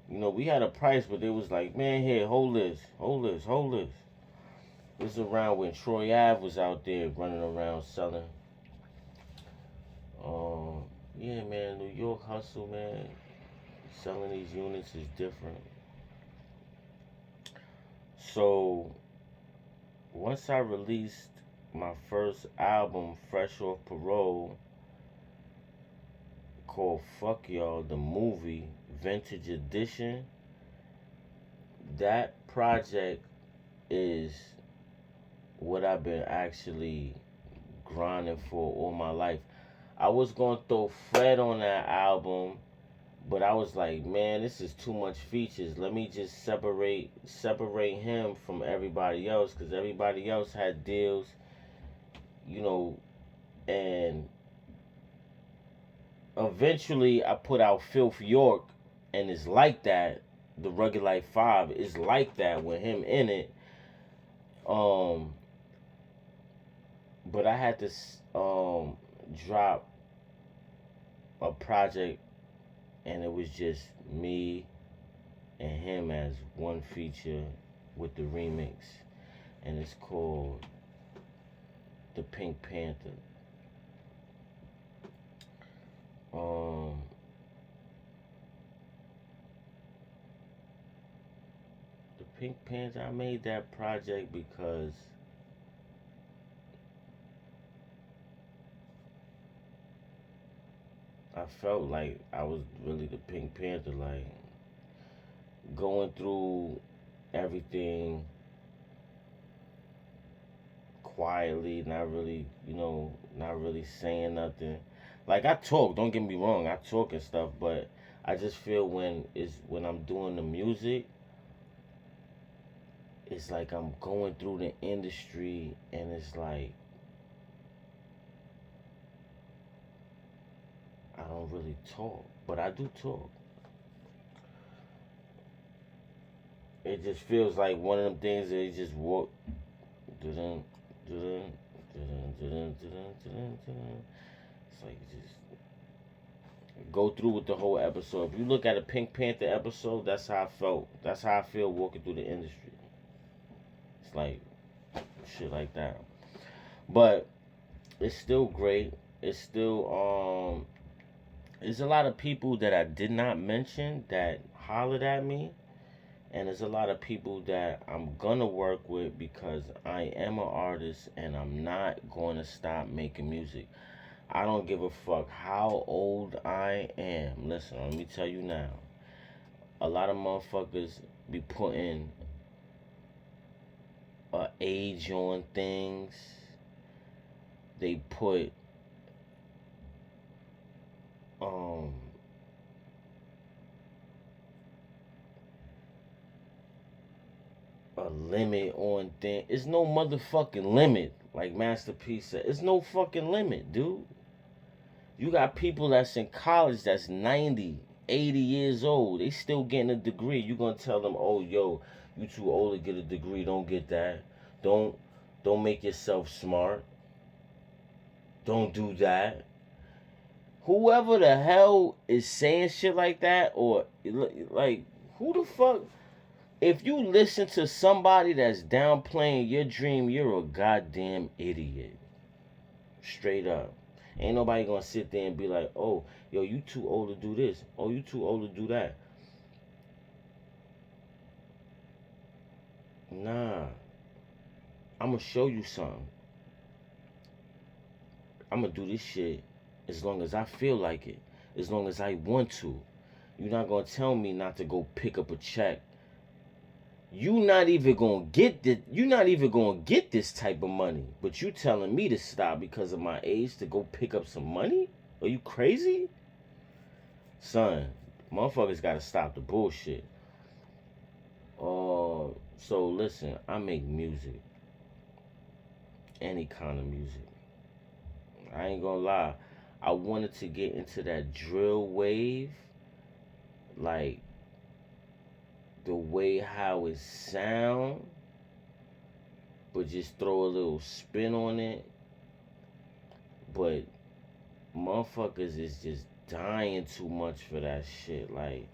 You know, we had a price, but they was like, man, here, hold this, hold this, hold this. This is around when Troy Ave was out there running around selling. Yeah, man, New York hustle, man. Selling these units is different. So, once I released my first album, Fresh Off Parole, called Fuck Y'all, the movie, Vintage Edition, that project is what I've been actually grinding for all my life. I was gonna throw Fred on that album, but I was like, man, this is too much features. Let me just separate him from everybody else, because everybody else had deals, you know. And eventually I put out Filth York, and it's like that. The Rugged Life 5 is like that with him in it. But I had to drop a project, and it was just me and him as one feature with the remix, and it's called The Pink Panther. The Pink Panther, I made that project because I felt like I was really the Pink Panther, like going through everything quietly, not really, not really saying nothing. Like I talk, don't get me wrong, I talk and stuff, but I just feel when I'm doing the music, it's like I'm going through the industry, and it's like I don't really talk, but I do talk. It just feels like one of them things that you just walk. It's like you just go through with the whole episode. If you look at a Pink Panther episode, that's how I felt. That's how I feel walking through the industry. It's like shit like that. But it's still great. It's still there's a lot of people that I did not mention that hollered at me. And there's a lot of people that I'm gonna work with, because I am an artist and I'm not going to stop making music. I don't give a fuck how old I am. Listen, let me tell you now. A lot of motherfuckers be putting a age on things. They put a limit on things. It's no motherfucking limit. Like Master P said, it's no fucking limit, dude. You got people that's in college that's 90, 80 years old. They still getting a degree. You gonna tell them, oh, yo, you too old to get a degree. Don't get that. Don't make yourself smart. Don't do that. Whoever the hell is saying shit like that, or like, who the fuck? If you listen to somebody that's downplaying your dream, you're a goddamn idiot. Straight up. Ain't nobody gonna sit there and be like, oh, yo, you too old to do this. Oh, you too old to do that. Nah. I'm gonna show you something. I'm gonna do this shit as long as I feel like it. As long as I want to. You're not gonna tell me not to go pick up a check. You're not even gonna get this type of money. But you telling me to stop because of my age to go pick up some money? Are you crazy? Son, Motherfuckers gotta stop the bullshit. So listen, I make music. Any kind of music. I ain't gonna lie. I wanted to get into that drill wave, like the way how it sound, but just throw a little spin on it. But motherfuckers is just dying too much for that shit. Like,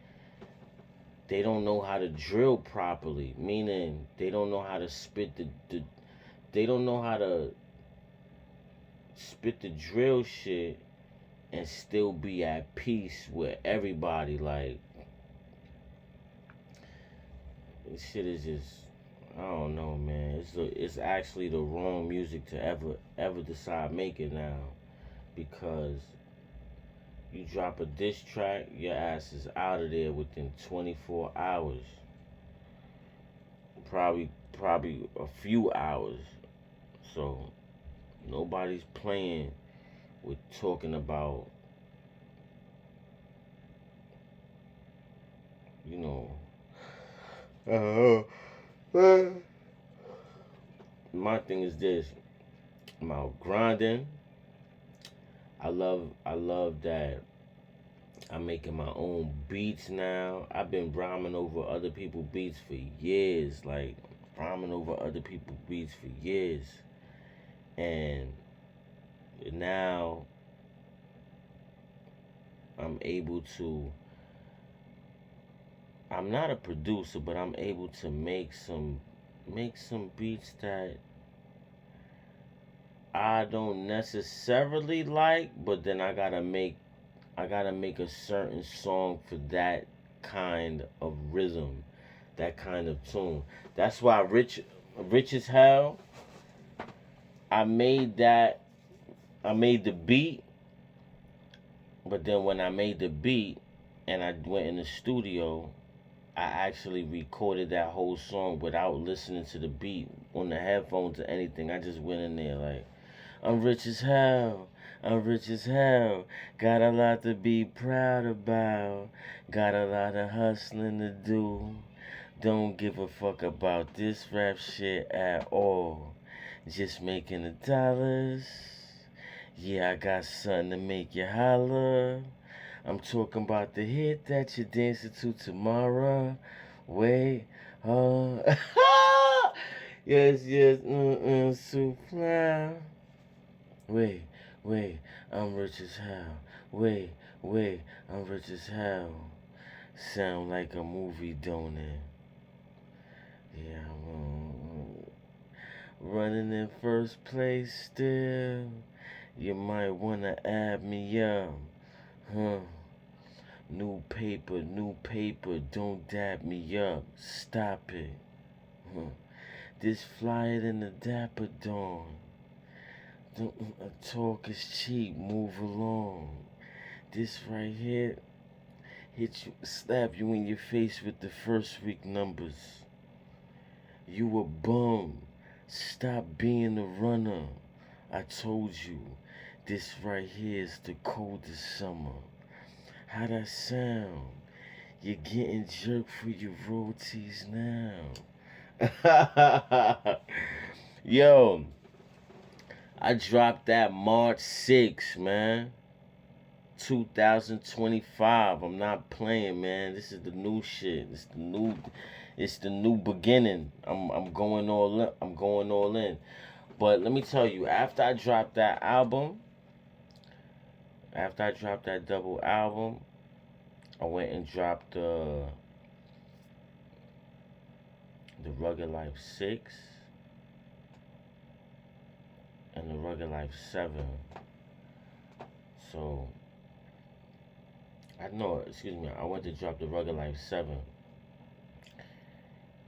they don't know how to drill properly, meaning they don't know how to spit the they don't know how to spit the drill shit and still be at peace with everybody. Like, this shit is just, I don't know, man. It's actually the wrong music to ever decide make it now, because you drop a diss track, your ass is out of there within 24 hours. Probably a few hours. So nobody's playing with talking about, you know. My thing is this: I'm out grinding. I love that I'm making my own beats now. I've been rhyming over other people's beats for years. Like, rhyming over other people's beats for years. And now I'm able to, I'm not a producer, but I'm able to make some beats that I don't necessarily like, but then I gotta make a certain song for that kind of rhythm, that kind of tune. That's why Rich as Hell, I made that I made the beat, but then when I made the beat and I went in the studio, I actually recorded that whole song without listening to the beat on the headphones or anything. I just went in there like, I'm rich as hell. I'm rich as hell. Got a lot to be proud about. Got a lot of hustling to do. Don't give a fuck about this rap shit at all. Just making the dollars. Yeah, I got something to make you holler. I'm talking about the hit that you're dancing to tomorrow. Wait, yes, yes, super. Wait, wait, I'm rich as hell. Wait, wait, I'm rich as hell. Sound like a movie, don't it? Yeah, running in first place still. You might wanna add me up, huh? New paper, don't dap me up. Stop it, huh? This flyer than the dapper dawn. Talk is cheap, move along. This right here, hit you, slap you in your face with the first week numbers. You a bum. Stop being a runner. I told you, this right here is the coldest summer. How that sound? You're getting jerked for your royalties now. Yo, I dropped that March 6th, man. 2025. I'm not playing, man. This is the new shit. It's the new beginning. I'm going all in. I'm going all in. But let me tell you, after I dropped that double album, I went and dropped the Rugged Life 6 and the Rugged Life 7. So I went to drop the Rugged Life 7,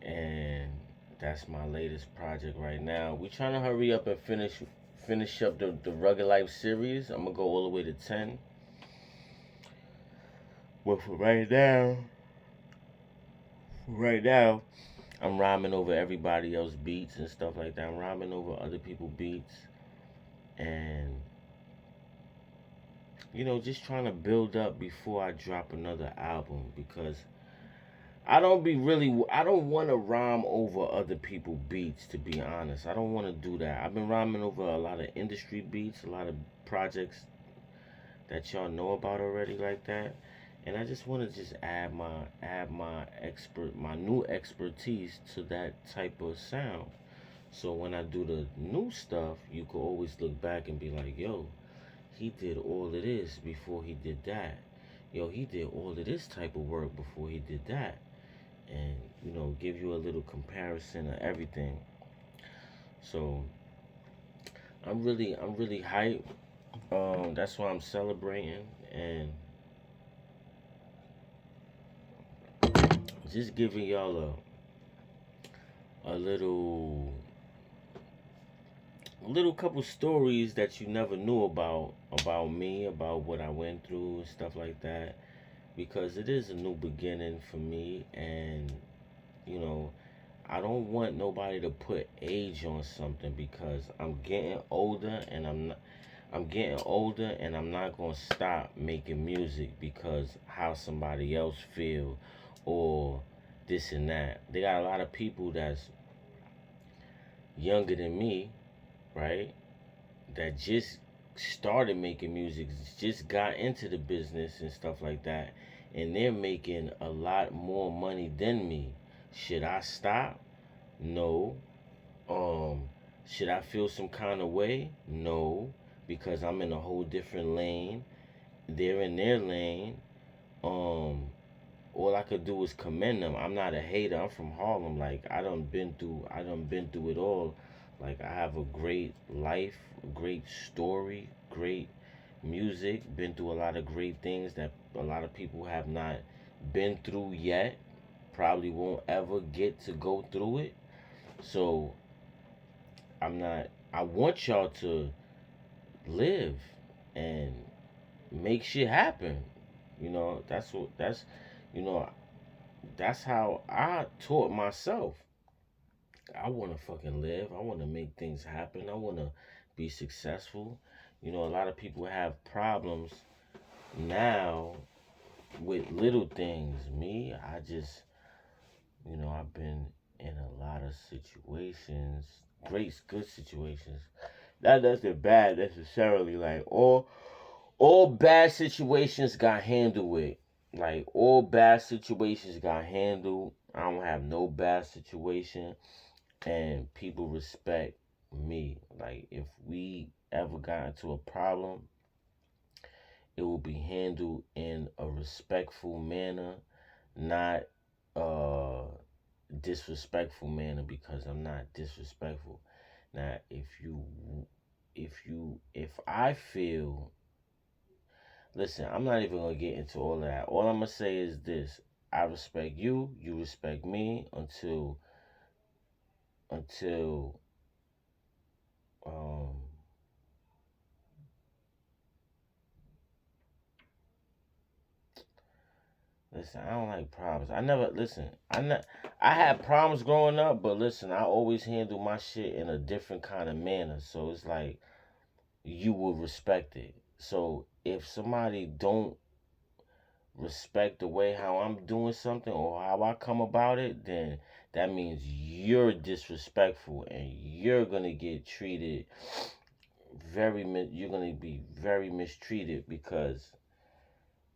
and that's my latest project right now. We trying to hurry up and finish up the Rugged Life series. I'm gonna go all the way to 10. But for right now, I'm rhyming over everybody else's beats and stuff like that. I'm rhyming over other people's beats, and just trying to build up before I drop another album, because I don't want to rhyme over other people's beats, to be honest. I don't want to do that. I've been rhyming over a lot of industry beats, a lot of projects that y'all know about already like that. And I just want to just add my new expertise to that type of sound. So when I do the new stuff, you could always look back and be like, yo, he did all of this before he did that. Yo, he did all of this type of work before he did that. And, give you a little comparison of everything. So I'm really hyped. That's why I'm celebrating and just giving y'all a little couple stories that you never knew about me, about what I went through and stuff like that, because it is a new beginning for me. And you know I don't want nobody to put age on something, because I'm getting older, and I'm not going to stop making music because how somebody else feel, or this and that. They got a lot of people that's younger than me, right? That just started making music, just got into the business and stuff like that, and they're making a lot more money than me. Should I stop? No. Um, should I feel some kind of way? No, because I'm in a whole different lane. They're in their lane. Um, all I could do is commend them. I'm not a hater. I'm from Harlem. Like I done been through it all. Like I have a great life, a great story, great music. Been through a lot of great things that a lot of people have not been through yet. Probably won't ever get to go through it. So I'm not. I want y'all to live and make shit happen. You know that's how I taught myself. I want to fucking live. I want to make things happen. I want to be successful. A lot of people have problems now with little things. Me, I've been in a lot of situations, great, good situations. That doesn't bad necessarily. Like all bad situations got handled with. Like all bad situations got handled. I don't have no bad situation, and people respect me. Like if we ever got into a problem, it will be handled in a respectful manner, not uh disrespectful manner, because I'm not disrespectful. Now, if I feel, listen, I'm not even gonna get into all of that. All I'm gonna say is this: I respect you, you respect me until um listen, I don't like problems. I never listen. I had problems growing up, but listen, I always handle my shit in a different kind of manner. So it's like you will respect it. So if somebody don't respect the way how I'm doing something or how I come about it, then that means you're disrespectful, and you're gonna get treated you're gonna be very mistreated, because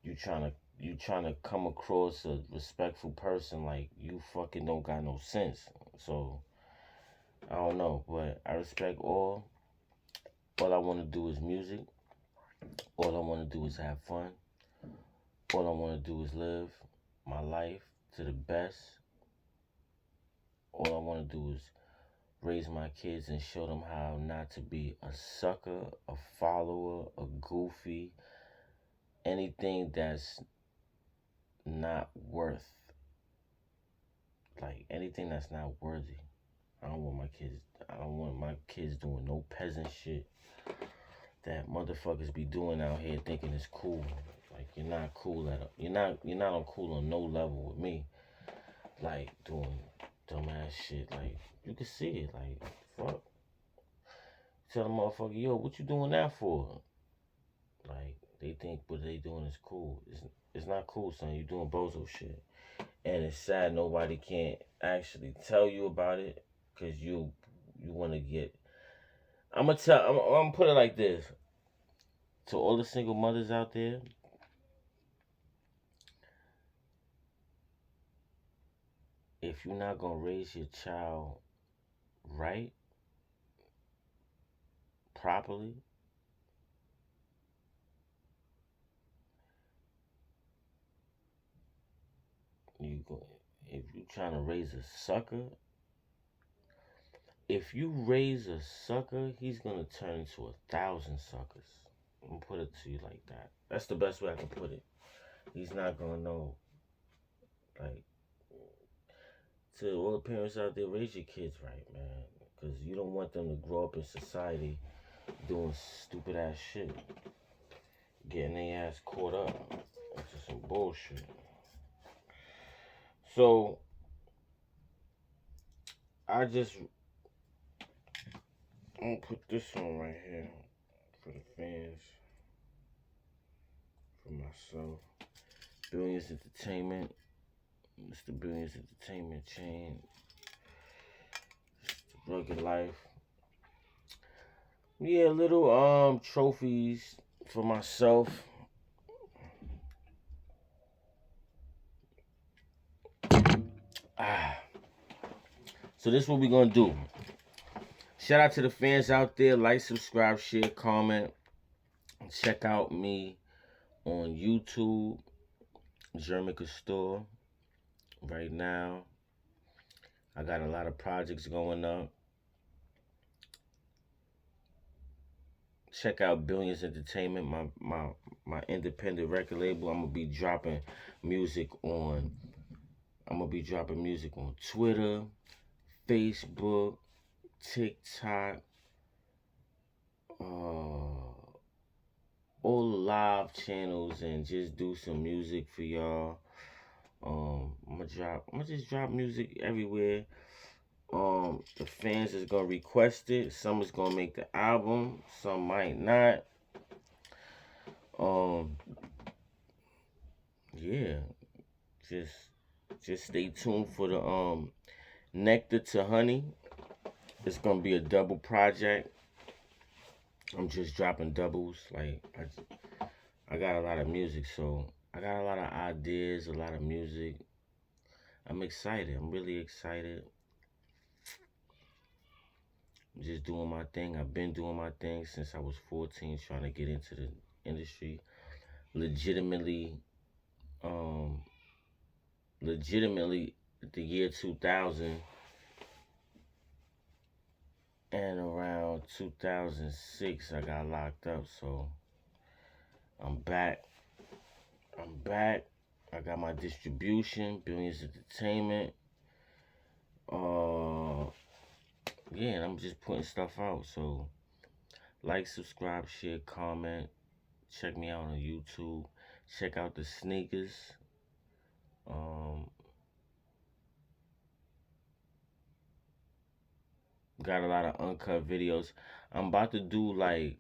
you trying to come across a respectful person like you fucking don't got no sense. So I don't know, but I respect all. All I want to do is music. All I want to do is have fun. All I want to do is live my life to the best. All I want to do is raise my kids and show them how not to be a sucker, a follower, a goofy, anything that's not worth, like anything that's not worthy. I don't want my kids doing no peasant shit that motherfuckers be doing out here thinking it's cool. Like you're not on cool on no level with me. Like doing dumbass shit. Like you can see it. Like fuck. Tell the motherfucker, yo, what you doing that for? Like They think what they doing is cool. It's not cool, son. You doing bozo shit, and it's sad nobody can't actually tell you about it because you want to get. I'm gonna put it like this to all the single mothers out there. If you're not gonna raise your child right, properly, you go. If you trying to raise a sucker, if you raise a sucker, he's gonna turn into 1,000 suckers. I'm gonna put it to you like that. That's the best way I can put it. He's not gonna know. Like, to all the parents out there, raise your kids right, man, because you don't want them to grow up in society doing stupid ass shit, getting their ass caught up into some bullshit. So I'm gonna put this on right here for the fans, for myself. Billions Entertainment. It's the Billions Entertainment chain. It's the rugged life. Yeah, little trophies for myself. Ah. So this is what we're gonna do. Shout out to the fans out there. Like, subscribe, share, comment. Check out me on YouTube, Jermin Costor. Right now, I got a lot of projects going up. Check out Billions Entertainment, my independent record label. I'm gonna be dropping music on. I'm gonna be dropping music on Twitter, Facebook, TikTok, all the live channels, and just do some music for y'all. I'm gonna just drop music everywhere. The fans is gonna request it. Some is gonna make the album, some might not. Um, yeah, just stay tuned for the Nectar to Honey. It's gonna be a double project. I'm just dropping doubles. Like I got a lot of music, so I got a lot of ideas, a lot of music. I'm excited. I'm really excited. I'm just doing my thing. I've been doing my thing since I was 14, trying to get into the industry. Legitimately, um, the year 2000 and around 2006, I got locked up. So I'm back. I got my distribution, Billions Entertainment. Yeah, and I'm just putting stuff out. So like, subscribe, share, comment. Check me out on YouTube. Check out the sneakers. Um, got a lot of uncut videos. I'm about to do like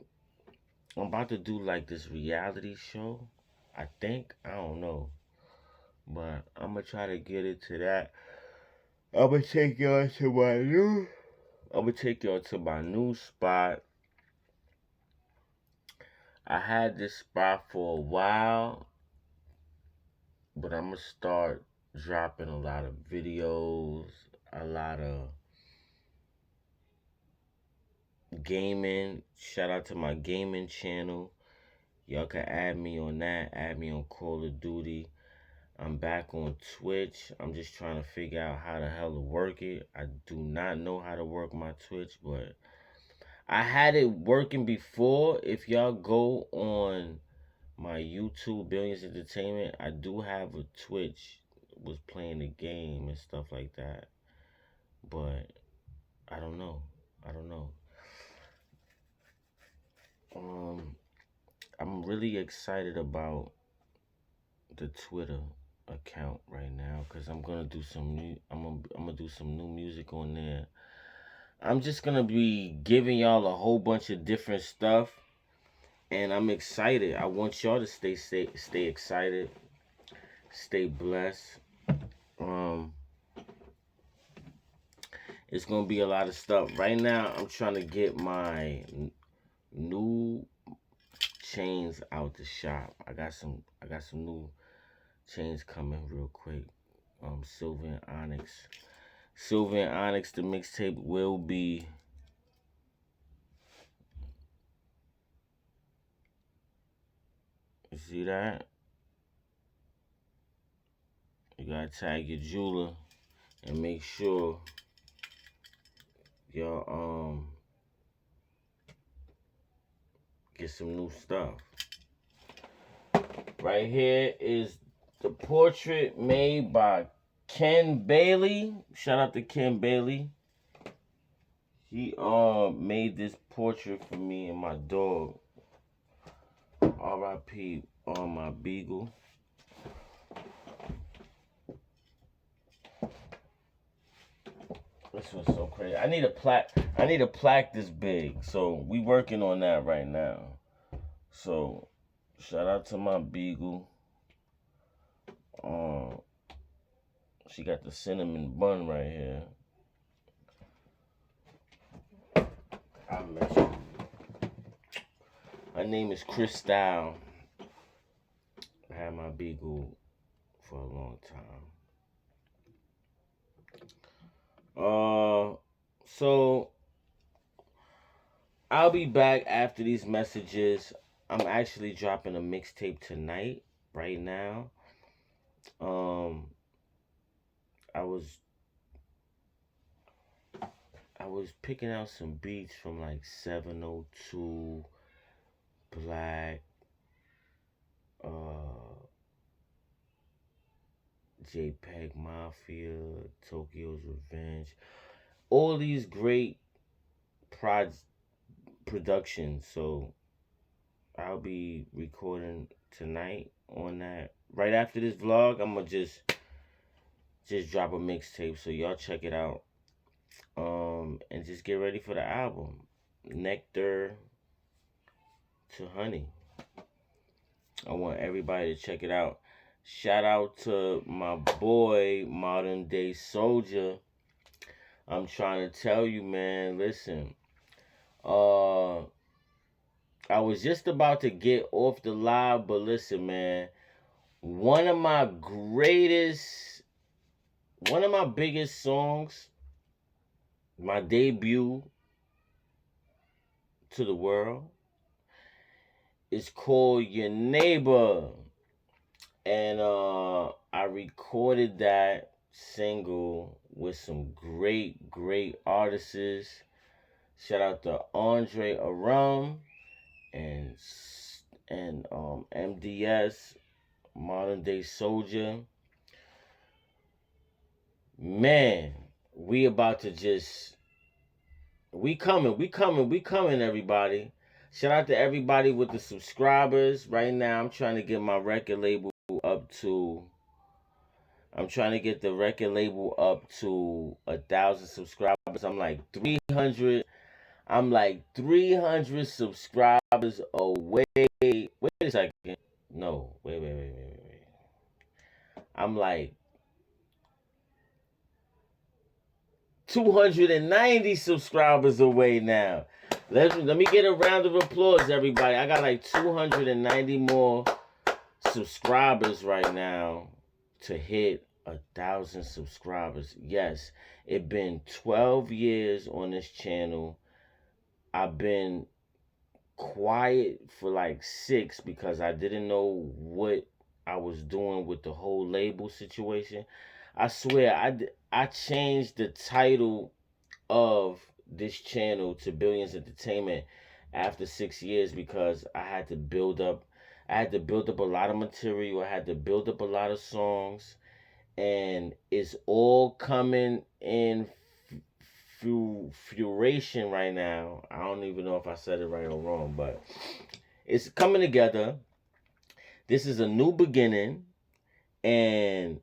this reality show. I think, I don't know, but I'm gonna try to get into that. I'm gonna take y'all to my new spot. I had this spot for a while, but I'm gonna start dropping a lot of videos, a lot of gaming. Shout out to my gaming channel. Y'all can add me on that. Add me on Call of Duty. I'm back on Twitch. I'm just trying to figure out how the hell to work it. I do not know how to work my Twitch, but I had it working before. If y'all go on my YouTube, Billions Entertainment, I do have a Twitch. Was playing the game and stuff like that. But I don't know. I'm really excited about the Twitter account right now because I'm gonna do some new. I'm gonna do some new music on there. I'm just gonna be giving y'all a whole bunch of different stuff. And I'm excited. I want y'all to stay excited, stay blessed. Um, it's gonna be a lot of stuff. Right now, I'm trying to get my new chains out the shop. I got some new chains coming real quick. Silver and Onyx. Silver and Onyx, the mixtape will be. You see that? You gotta tag your jeweler and make sure y'all get some new stuff. Right here is the portrait made by Ken Bailey. Shout out to Ken Bailey. He made this portrait for me and my dog. R.I.P. on my beagle. This was so crazy. I need a plaque this big. So we working on that right now. So shout out to my beagle. She got the cinnamon bun right here. I miss you. Her name is Crystal. I had my beagle for a long time. So I'll be back after these messages. I'm actually dropping a mixtape tonight, right now. I was picking out some beats from like 702, Black, JPEG Mafia, Tokyo's Revenge, all these great productions. So I'll be recording tonight on that. Right after this vlog, I'm gonna just drop a mixtape, so y'all check it out. And just get ready for the album. Nectar to Honey. I want everybody to check it out. Shout out to my boy, Modern Day Soldier. I'm trying to tell you, man, listen. I was just about to get off the live, but listen, man. One of my biggest songs, my debut to the world, is called Your Neighbor. And I recorded that single with some great artists. Shout out to Andre Aram and MDS, Modern Day Soldier. Man, we about to just we coming, everybody. Shout out to everybody with the subscribers. Right now, I'm trying to get my record label up to. I'm trying to get the record label up to 1,000 subscribers. I'm like 300. I'm like 300 subscribers away. Wait a second. No, wait. I'm like 290 subscribers away now. Let me get a round of applause, everybody. I got like 290 more subscribers right now to hit 1,000 subscribers. Yes, it's been 12 years on this channel. I've been quiet for like 6 because I didn't know what I was doing with the whole label situation. I swear, I changed the title of this channel to Billions Entertainment after 6 years because I had to build up a lot of material. I had to build up a lot of songs, and it's all coming in fruition right now. I don't even know if I said it right or wrong, but it's coming together. This is a new beginning, and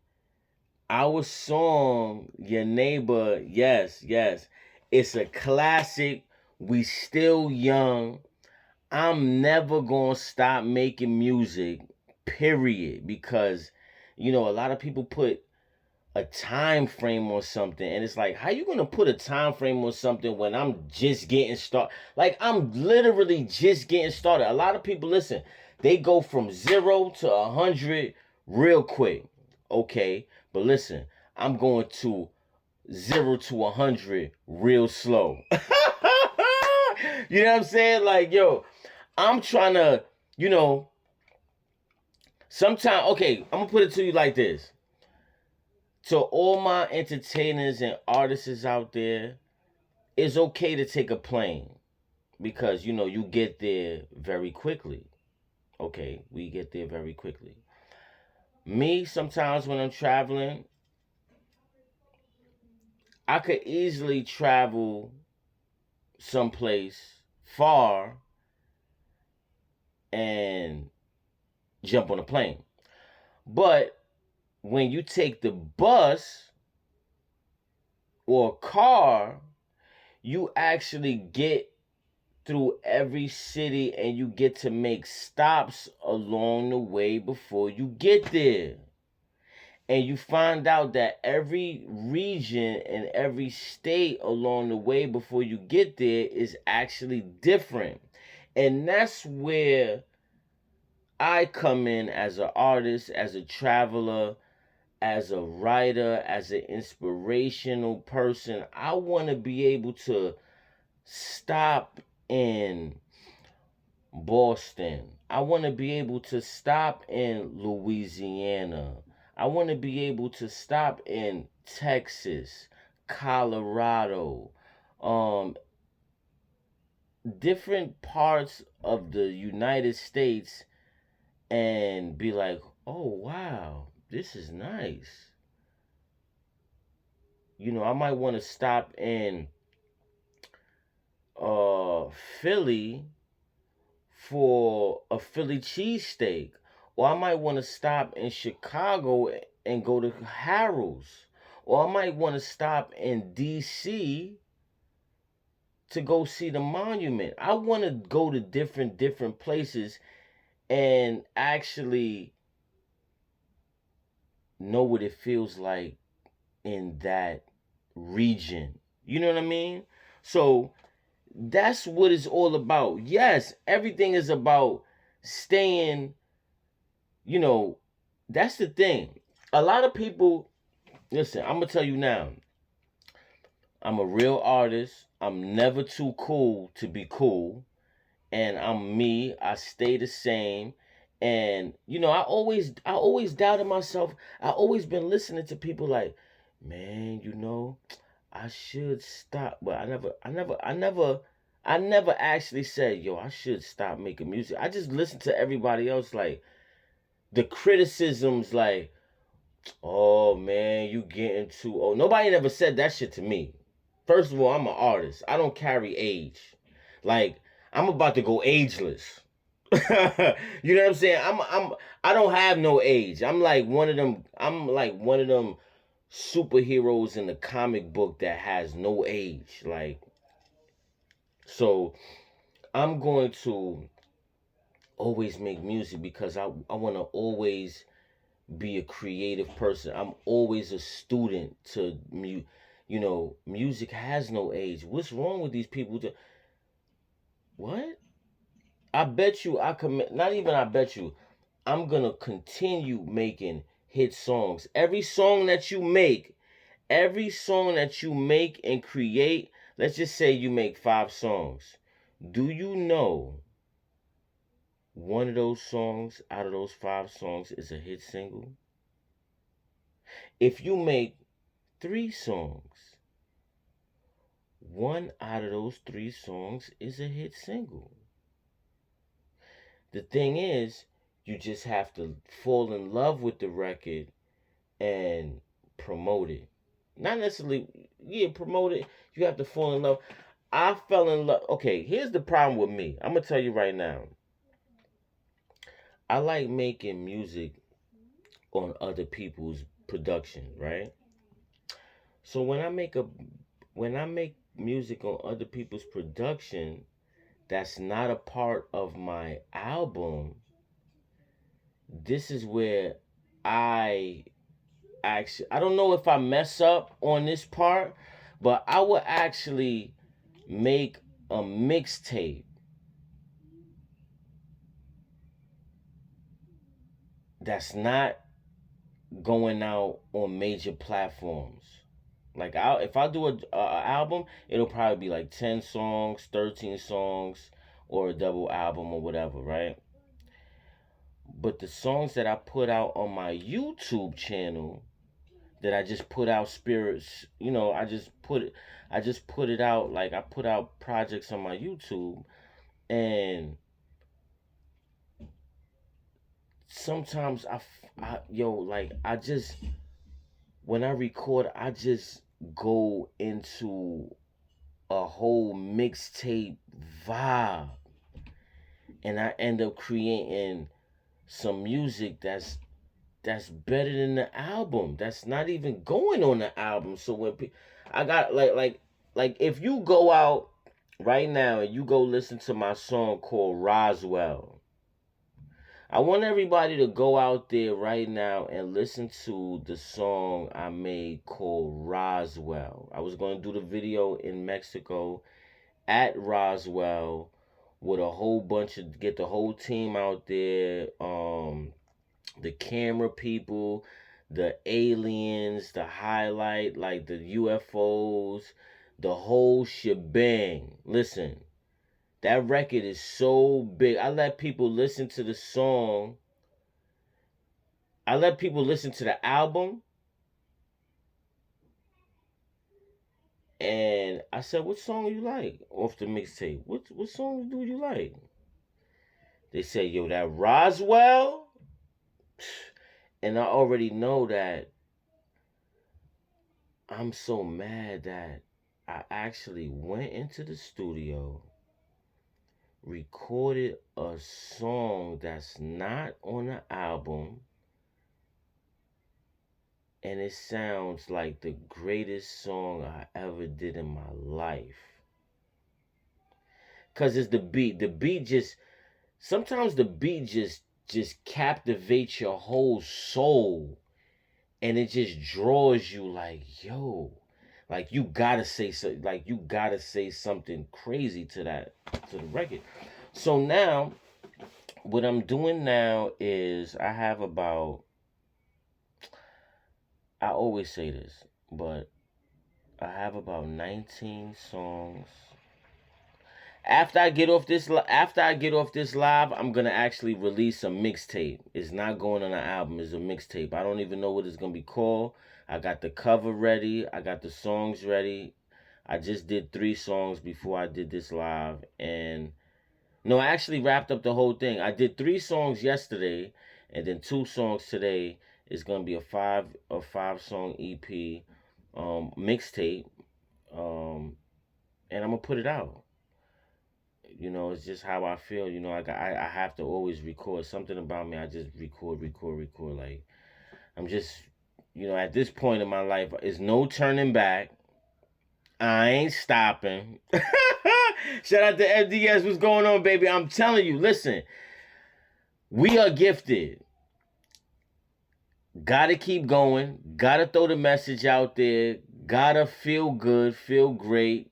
our song, Your Neighbor, yes, it's a classic. We still young. I'm never gonna stop making music, period. Because, a lot of people put a time frame on something, and it's like, how you gonna put a time frame on something when I'm just getting started? Like, I'm literally just getting started. A lot of people, listen, they go from 0 to 100 real quick. Okay, but listen, I'm going to 0 to 100 real slow. You know what I'm saying? Like, yo, I'm trying to, sometimes, okay, I'm gonna put it to you like this. To all my entertainers and artists out there, it's okay to take a plane because, you get there very quickly. Okay, we get there very quickly. Me, sometimes when I'm traveling, I could easily travel someplace far and jump on a plane. But when you take the bus or car, you actually get through every city and you get to make stops along the way before you get there. And you find out that every region and every state along the way before you get there is actually different. And that's where I come in as an artist, as a traveler, as a writer, as an inspirational person. I want to be able to stop in Boston. I want to be able to stop in Louisiana. I want to be able to stop in Texas, Colorado, um, different parts of the United States and be like, oh, wow, this is nice. I might want to stop in Philly for a Philly cheesesteak. Or I might want to stop in Chicago and go to Harold's. Or I might want to stop in DC to go see the monument. I want to go to different places and actually know what it feels like in that region. You know what I mean? So that's what it's all about. Yes, everything is about staying, that's the thing. A lot of people, listen, I'm going to tell you now, I'm a real artist. I'm never too cool to be cool. And I'm me. I stay the same. And I always doubted myself. I always been listening to people like, man, I should stop. But I never actually said, yo, I should stop making music. I just listened to everybody else, like the criticisms, like, oh man, you getting too old. Nobody never said that shit to me. First of all, I'm an artist. I don't carry age. Like, I'm about to go ageless. You know what I'm saying? I don't have no age. I'm like one of them superheroes in the comic book that has no age. Like, so I'm going to always make music because I want to always be a creative person. I'm always a student to music has no age. What's wrong with these people? What? I bet you I commit. Not even I bet you. I'm gonna continue making hit songs. Every song that you make and create. Let's just say you make 5 songs. Do you know one of those songs out of those 5 songs is a hit single? If you make 3 songs, one out of those 3 songs is a hit single. The thing is, you just have to fall in love with the record and promote it. Not necessarily, yeah, promote it. You have to fall in love. I fell in love. Okay, here's the problem with me. I'm going to tell you right now. I like making music on other people's production, right? So when I make music on other people's production, that's not a part of my album, this is where I I don't know if I mess up on this part, but I would actually make a mixtape that's not going out on major platforms. Like if I do a album, it'll probably be like 10 songs, 13 songs, or a double album or whatever, right? But the songs that I put out on my YouTube channel, that I just put out spirits, I just put it out, like I put out projects on my YouTube, and sometimes like I just, when I record, I just go into a whole mixtape vibe, and I end up creating some music that's better than the album. That's not even going on the album. So when I got like if you go out right now and you go listen to my song called Roswell, I want everybody to go out there right now and listen to the song I made called Roswell. I was going to do the video in Mexico at Roswell with a whole bunch of, get the whole team out there, the camera people, the aliens, the highlight, like the UFOs, the whole shebang. Listen, that record is so big. I let people listen to the song. I let people listen to the album. And I said, what song you like off the mixtape? What song do you like? They said, yo, that Roswell. And I already know that I'm so mad that I actually went into the studio, recorded a song that's not on the album, and it sounds like the greatest song I ever did in my life. Cause it's the beat. The beat just, sometimes the beat just captivates your whole soul, and it just draws you like, yo, like you gotta say so, like you gotta say something crazy to the record. So now, what I'm doing now is I have about, I always say this, but I have about 19 songs. After I get off this live, I'm gonna actually release a mixtape. It's not going on an album. It's a mixtape. I don't even know what it's gonna be called. I got the cover ready. I got the songs ready. I just did 3 songs before I did this live, and no, I actually wrapped up the whole thing. I did 3 songs yesterday, and then 2 songs today. It's gonna be a 5 song EP, mixtape, and I'm gonna put it out. It's just how I feel. I have to always record. Something about me, I just record. Like, I'm just, at this point in my life, there's no turning back. I ain't stopping. Shout out to FDS. What's going on, baby? I'm telling you, listen, we are gifted. Gotta keep going. Gotta throw the message out there. Gotta feel good, feel great.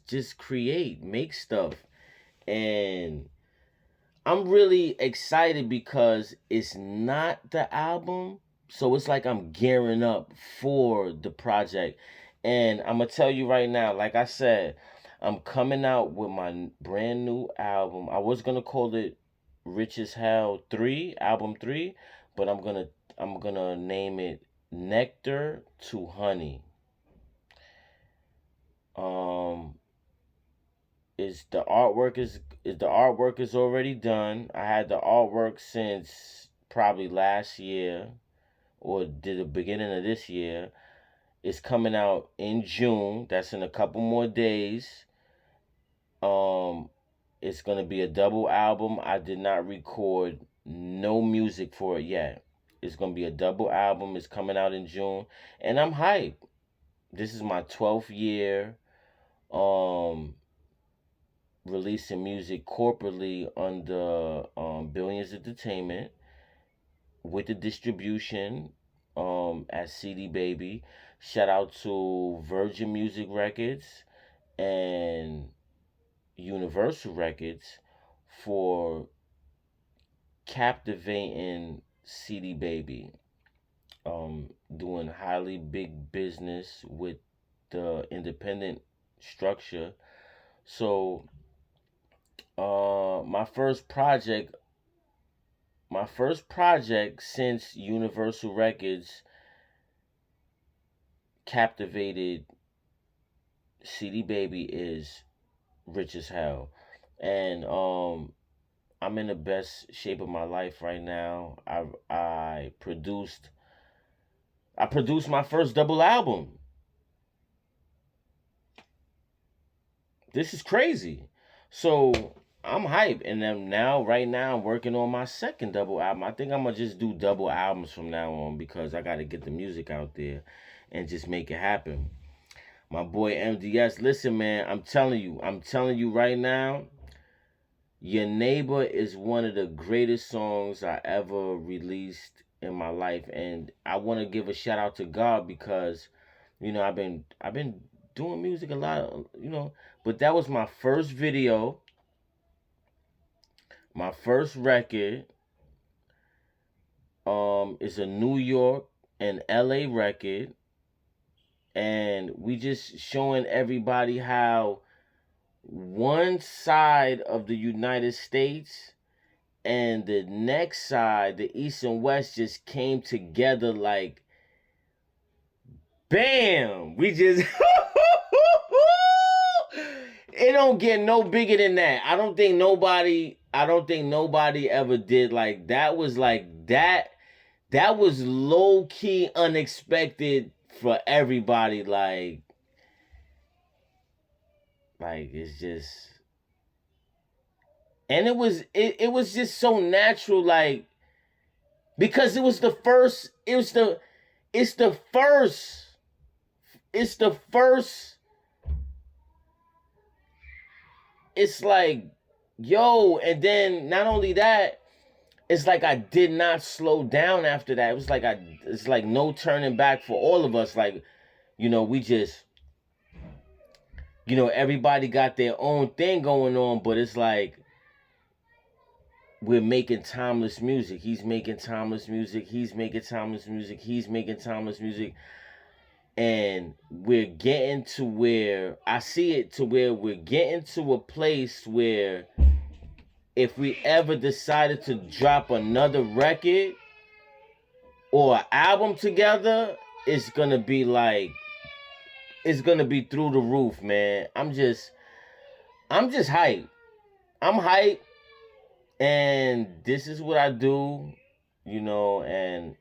Just create, make stuff. And I'm really excited because it's not the album. So it's like I'm gearing up for the project. And I'm going to tell you right now, like I said, I'm coming out with my brand new album. I was going to call it Rich as Hell 3, album 3, but I'm going to name it Nectar to Honey. Is the artwork is already done. I had the artwork since probably last year or did the beginning of this year. It's coming out in June. That's in a couple more days. It's gonna be a double album. I did not record no music for it yet. It's gonna be a double album. It's coming out in June, and I'm hyped. This is my 12th year um releasing music corporately under Billions Entertainment with the distribution at CD Baby. Shout out to Virgin Music Records and Universal Records for captivating CD Baby. Doing highly big business with the independent structure. So, my first project since Universal Records captivated CD Baby is Rich as Hell. And I'm in the best shape of my life right now. I produced my first double album. This is crazy. So I'm hyped, and then right now, I'm working on my second double album. I think I'm gonna just do double albums from now on because I gotta get the music out there and just make it happen. My boy MDS, listen, man, I'm telling you right now, Your Neighbor is one of the greatest songs I ever released in my life, and I want to give a shout out to God because, I've been doing music a lot, but that was my first video, my first record. It's a New York and LA record, and we just showing everybody how one side of the United States and the next side, the East and West, just came together like bam. We just it don't get no bigger than that. I don't think nobody ever did like that. Was like that was low key unexpected for everybody. Like it's just, and it was just so natural, like, because it was the first, it's the first, it's the first, it's like, yo, and then not only that, it's like I did not slow down after that. It was like it's like no turning back for all of us. Like, we just, everybody got their own thing going on, but it's like we're making timeless music. He's making timeless music. He's making timeless music. He's making timeless music. And we're getting to where I see it, to where we're getting to a place where if we ever decided to drop another record or an album together, it's gonna be like, it's gonna be through the roof, man. I'm just hyped. I'm hyped, and this is what I do, and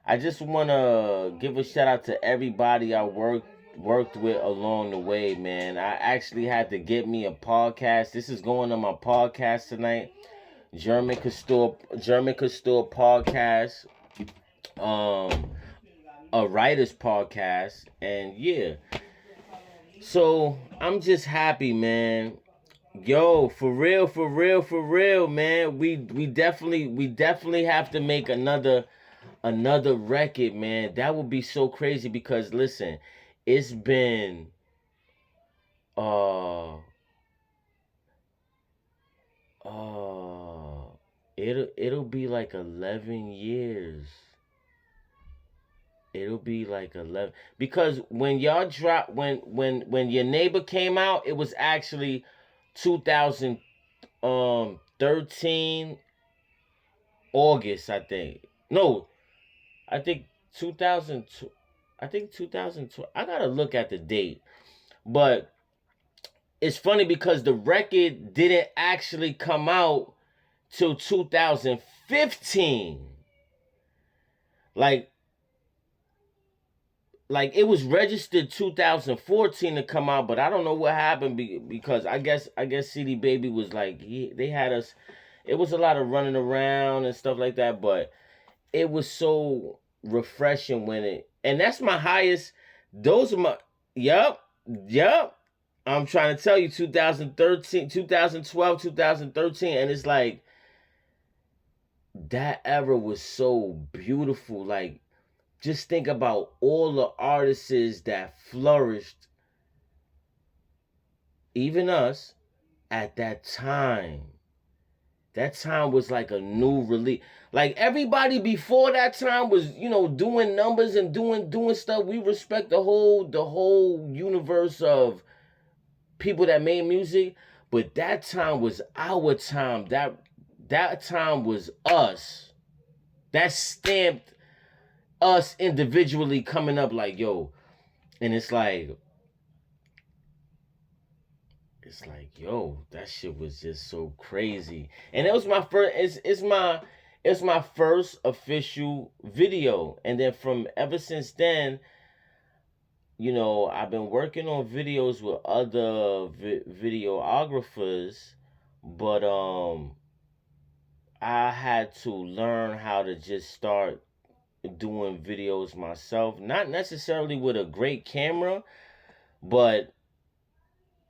I just wanna give a shout out to everybody I worked with along the way, man. I actually had to get me a podcast. This is going on my podcast tonight. Jermin Costor podcast. A writer's podcast, and yeah. So I'm just happy, man. Yo, for real, man. We definitely have to make another record, man. That would be so crazy because listen, it's been uh uh it'll be like 11 years. It'll be like 11, because when y'all drop, when Your Neighbor came out, it was actually 2013 August, I think. No, I think 2002. I think 2002. I gotta look at the date, but it's funny because the record didn't actually come out till 2015. Like it was registered 2014 to come out, but I don't know what happened because I guess CD Baby was like, they had us. It was a lot of running around and stuff like that, but it was so refreshing when it, and that's my highest. Those are my, yep. I'm trying to tell you, 2013, 2012, 2013, and it's like that era was so beautiful. Like, just think about all the artists that flourished, even us, at that time. That time was like a new release. Like everybody before that time was, doing numbers and doing stuff. We respect the whole universe of people that made music, but that time was our time. That time was us. That stamped us individually coming up like, yo, and it's like, yo, that shit was just so crazy. And it was my first it's my first official video. And then from ever since then, I've been working on videos with other videographers, but I had to learn how to just start doing videos myself, not necessarily with a great camera, but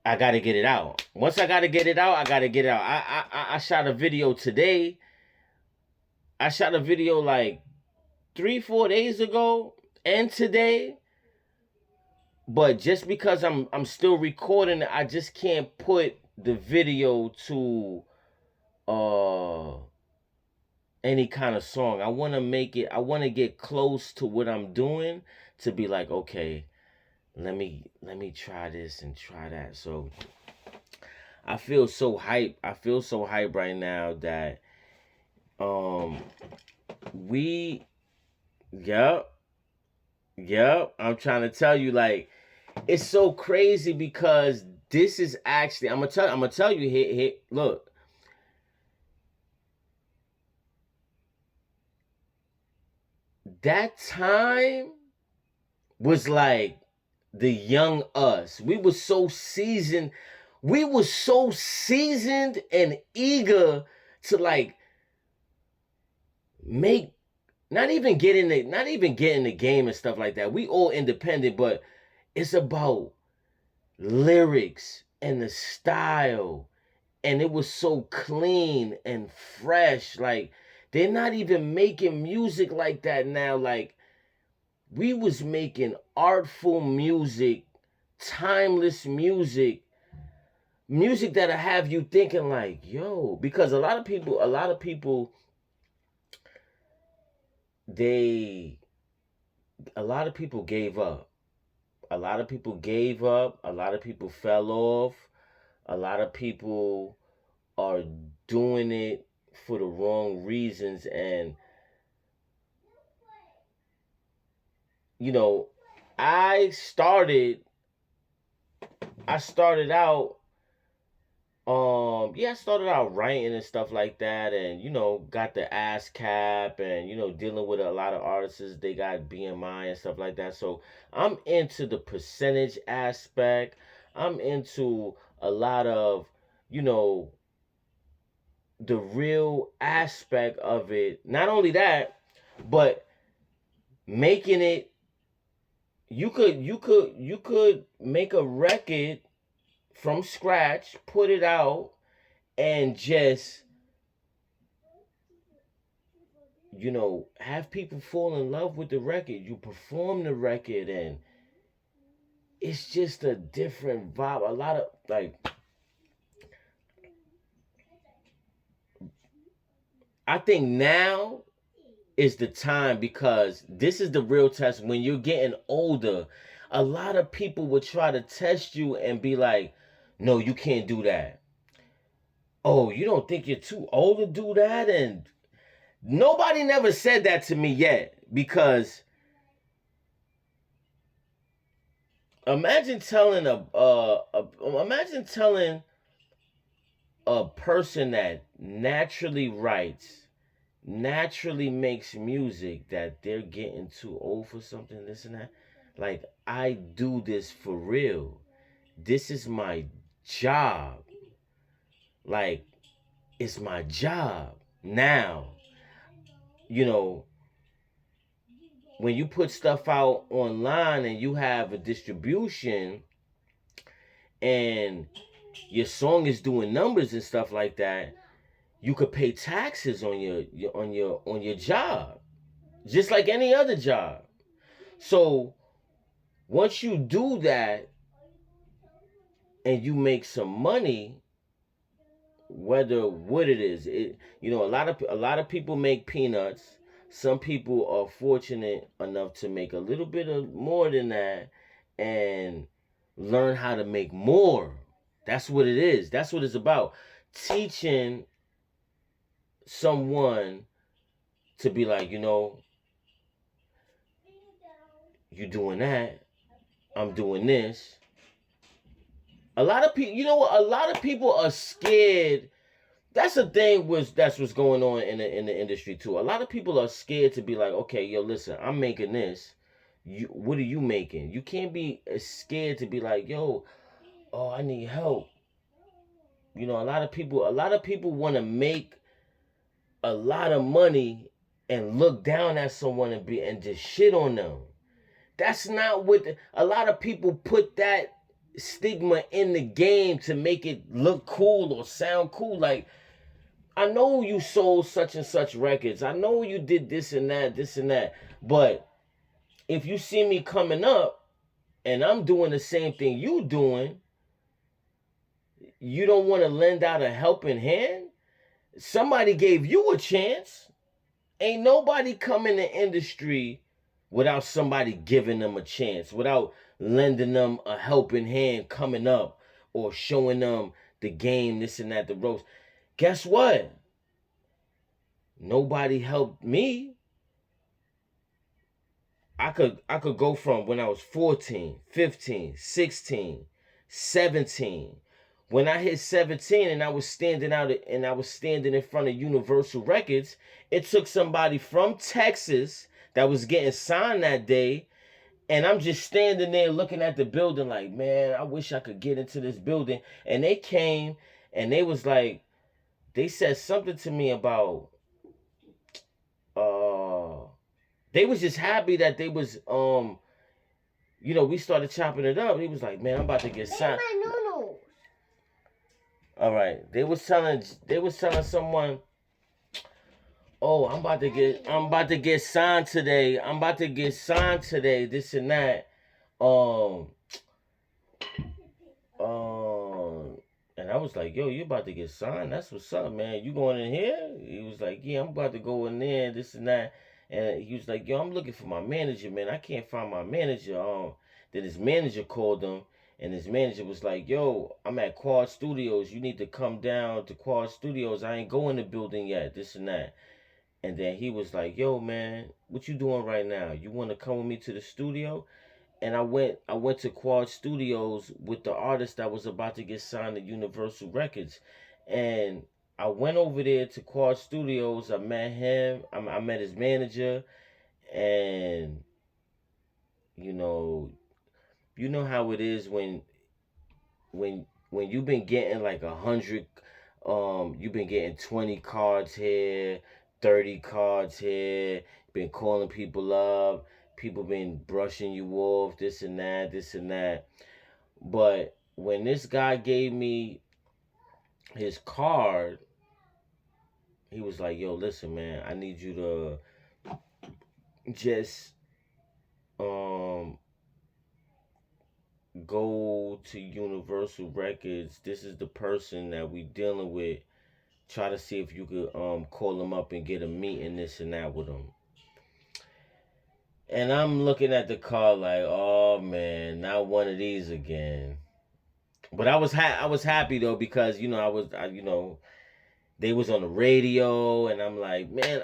I got to get it out. Once I got to get it out, I got to get it out. I shot a video today. I shot a video like 3-4 days ago and today. But just because I'm still recording it, I just can't put the video to uh any kind of song. I want to make it. I want to get close to what I'm doing to be like, okay, let me try this and try that. So I feel so hype. I feel so hype right now that um we yep, yep. I'm trying to tell you, like, it's so crazy because this is actually I'm gonna tell you here look, that time was like the young us. We were so seasoned and eager to like make not even get in the game and stuff like that. We all independent, but it's about lyrics and the style, and it was so clean and fresh. Like, they're not even making music like that now. Like, we was making artful music, timeless music that'll have you thinking like, yo, because a lot of people they a lot of people gave up. A lot of people gave up. A lot of people fell off. A lot of people are doing it for the wrong reasons. And, you know, I started I started out I started out writing and stuff like that, and got the ass cap, and dealing with a lot of artists. They got BMI and stuff like that. So I'm into the percentage aspect. I'm into a lot of you know the real aspect of it. Not only that, but making it. You could make a record from scratch, put it out, and just have people fall in love with the record. You perform the record, and it's just a different vibe. A lot of like, I think now is the time, because this is the real test. When you're getting older, a lot of people will try to test you and be like, no, you can't do that. Oh, you don't think you're too old to do that? And nobody never said that to me yet, because imagine telling imagine telling a person that naturally writes, naturally makes music, that they're getting too old for something, this and that. Like, I do this for real. This is my job. Like, it's my job. Now, you know, when you put stuff out online and you have a distribution, and your song is doing numbers and stuff like that, you could pay taxes on your job, just like any other job. So once you do that and you make some money, whether what it is, a lot of people make peanuts. Some people are fortunate enough to make a little bit of more than that and learn how to make more. That's what it is. That's what it's about. Teaching someone to be like, you doing that, I'm doing this. A lot of people, you know what? A lot of people are scared. That's the thing. That's what's going on in the industry too. A lot of people are scared to be like, okay, yo, listen, I'm making this. What are you making? You can't be scared to be like, yo, oh, I need help. A lot of people want to make a lot of money and look down at someone and just shit on them. That's not what a lot of people put that stigma in the game to make it look cool or sound cool. Like, I know you sold such and such records. I know you did this and that, this and that. But if you see me coming up and I'm doing the same thing you doing, you don't want to lend out a helping hand? Somebody gave you a chance. Ain't nobody come in the industry without somebody giving them a chance, without lending them a helping hand coming up or showing them the game, this and that, the ropes. Guess what? Nobody helped me. I could go from when I was 14, 15, 16, 17. When I hit 17 and I was standing in front of Universal Records, it took somebody from Texas that was getting signed that day, and I'm just standing there looking at the building like, man, I wish I could get into this building. And they came and they was like, they said something to me about they was just happy that they was we started chopping it up. He was like, man, I'm about to get signed. All right. They was telling someone, oh, I'm about to get signed today. I'm about to get signed today, this and that. Um and I was like, yo, you about to get signed? That's what's up, man. You going in here? He was like, yeah, I'm about to go in there, this and that. And he was like, yo, I'm looking for my manager, man. I can't find my manager. Then his manager called him, and his manager was like, yo, I'm at Quad Studios. You need to come down to Quad Studios. I ain't go in the building yet, this and that. And then he was like, yo, man, what you doing right now? You want to come with me to the studio? And I went to Quad Studios with the artist that was about to get signed to Universal Records. And I went over there to Quad Studios. I met him. I met his manager. And, you know, you know how it is when you've been getting like 100, you've been getting 20 cards here, 30 cards here, been calling people up, people been brushing you off, this and that, this and that. But when this guy gave me his card, he was like, yo, listen, man, I need you to just um go to Universal Records. This is the person that we dealing with. Try to see if you could call him up and get a meeting, this and that with him. And I'm looking at the car like, oh man, not one of these again. But I was happy though, because they was on the radio, and I'm like, man,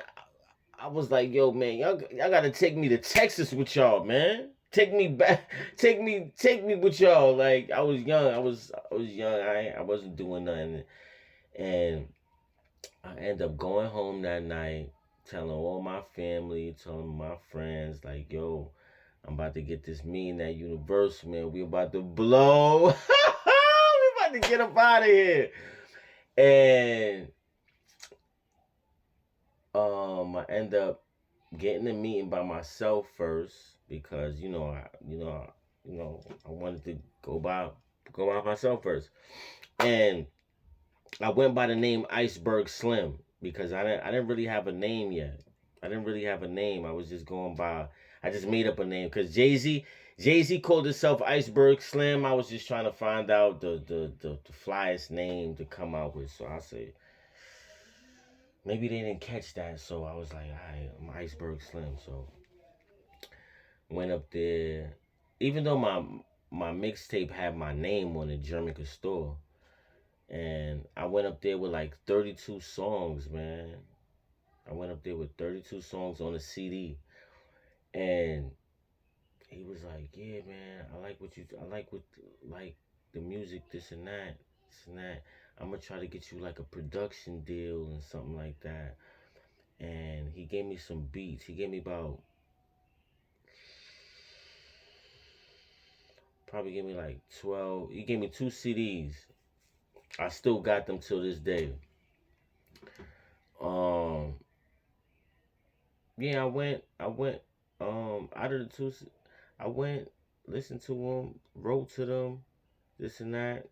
I was like, yo, man, y'all gotta take me to Texas with y'all, man. Take me back, take me with y'all. Like, I was young, I was young, I wasn't doing nothing, and I end up going home that night, telling all my family, telling my friends, like, yo, I'm about to get this meeting at Universal, man. We about to blow. We about to get up out of here. And I end up getting a meeting by myself first, because I wanted to go by go by myself first. And I went by the name Iceberg Slim because I didn't really have a name yet. I didn't really have a name. I was just going by. I just made up a name because Jay Z called himself Iceberg Slim. I was just trying to find out the flyest name to come out with. So I say maybe they didn't catch that. So I was like, all right, I'm Iceberg Slim. So went up there, even though my mixtape had my name on it, German costor. And I went up there with like 32 songs, man. I went up there with 32 songs on a CD. And he was like, yeah, man, I like the music, this and that, this and that. I'm gonna try to get you like a production deal and something like that. And he gave me some beats. He gave me about, probably gave me like 12. He gave me 2 CDs. I still got them till this day. Um, yeah, out of the two, I went, listened to them, wrote to them, this and that.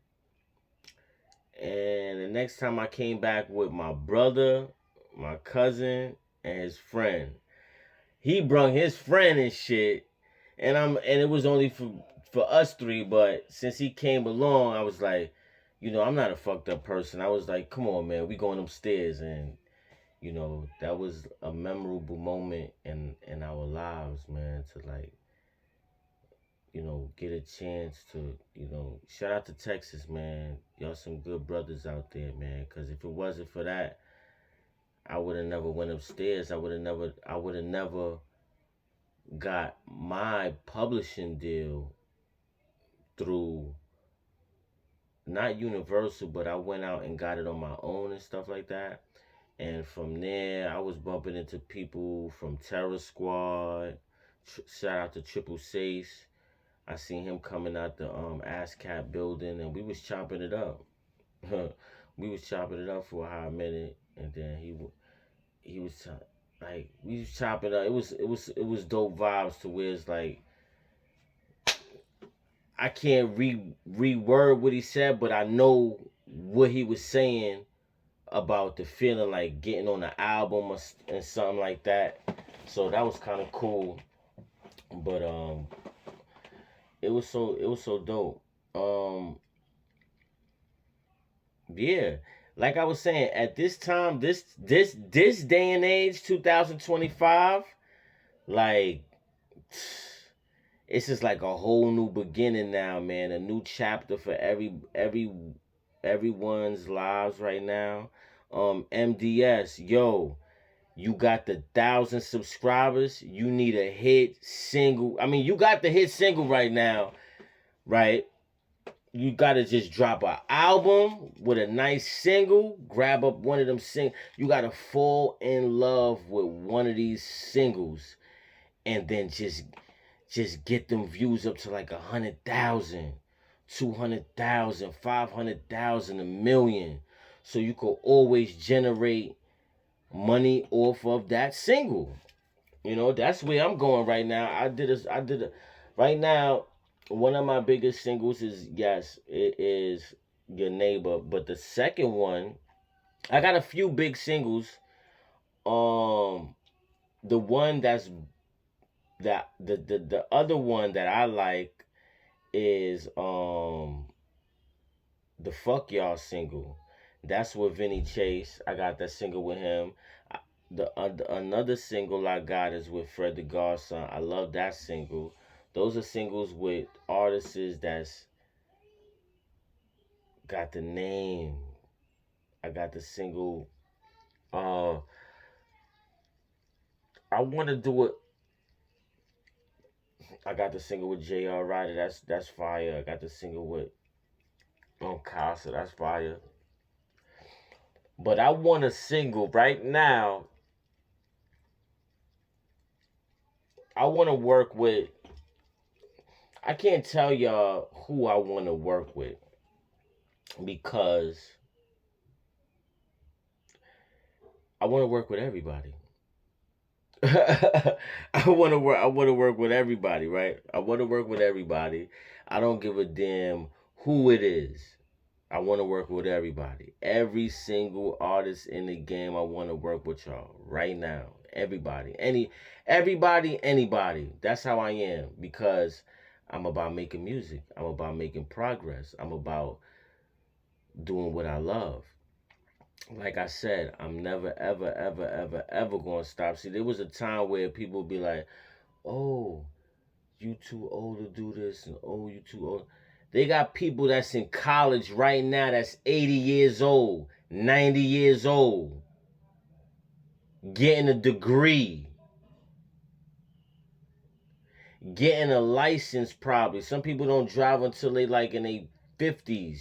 And the next time I came back with my brother, my cousin, and his friend. He brung his friend and shit. And it was only for us three, but since he came along, I was like, I'm not a fucked up person. I was like, come on, man, we going upstairs. And that was a memorable moment in our lives, man, to like, get a chance to, shout out to Texas, man. Y'all some good brothers out there, man. Cause if it wasn't for that, I would have never went upstairs. I would have never got my publishing deal through not Universal, but I went out and got it on my own and stuff like that. And from there, I was bumping into people from Terror Squad. Shout out to Triple Sace. I seen him coming out the ASCAP building, and we was chopping it up. We was chopping it up for a hot minute, and then he was like, we was chopping it up. It was dope vibes to where it's like, I can't reword what he said, but I know what he was saying about the feeling like getting on the album and something like that. So that was kind of cool. But it was so dope. Yeah, like I was saying, at this time, this day and age, 2025, like it's just like a whole new beginning now, man. A new chapter for everyone's lives right now. MDS, yo, you got the 1,000 subscribers. You need a hit single. I mean, you got the hit single right now, right? You gotta just drop an album with a nice single. Grab up one of them You gotta fall in love with one of these singles, and then just get them views up to like 100,000, 200,000, 500,000, a million, so you could always generate money off of that single. That's where I'm going right now. Right now. One of my biggest singles is, yes, it is Your Neighbor, but the second one, I got a few big singles. The one the other one that I like is the Fuck Y'all single. That's with Vinny Chase. I got that single with him. Another single I got is with Fred the Godson. I love that single. Those are singles with artists that's got the name. I got the single. I want to do it. I got the single with J.R. Ryder. That's fire. I got the single with Casa. That's fire. But I want a single right now. I want to work with. I can't tell y'all who I want to work with because I want to work with everybody. I want to work with everybody, right? I want to work with everybody. I don't give a damn who it is. I want to work with everybody. Every single artist in the game, I want to work with y'all right now. Everybody. Everybody, anybody. That's how I am because I'm about making music. I'm about making progress. I'm about doing what I love. Like I said, I'm never, ever, ever, ever, ever going to stop. See, there was a time where people would be like, oh, you too old to do this, and oh, you too old. They got people that's in college right now that's 80 years old, 90 years old, getting a degree, getting a license probably. Some people don't drive until they like in their 50s.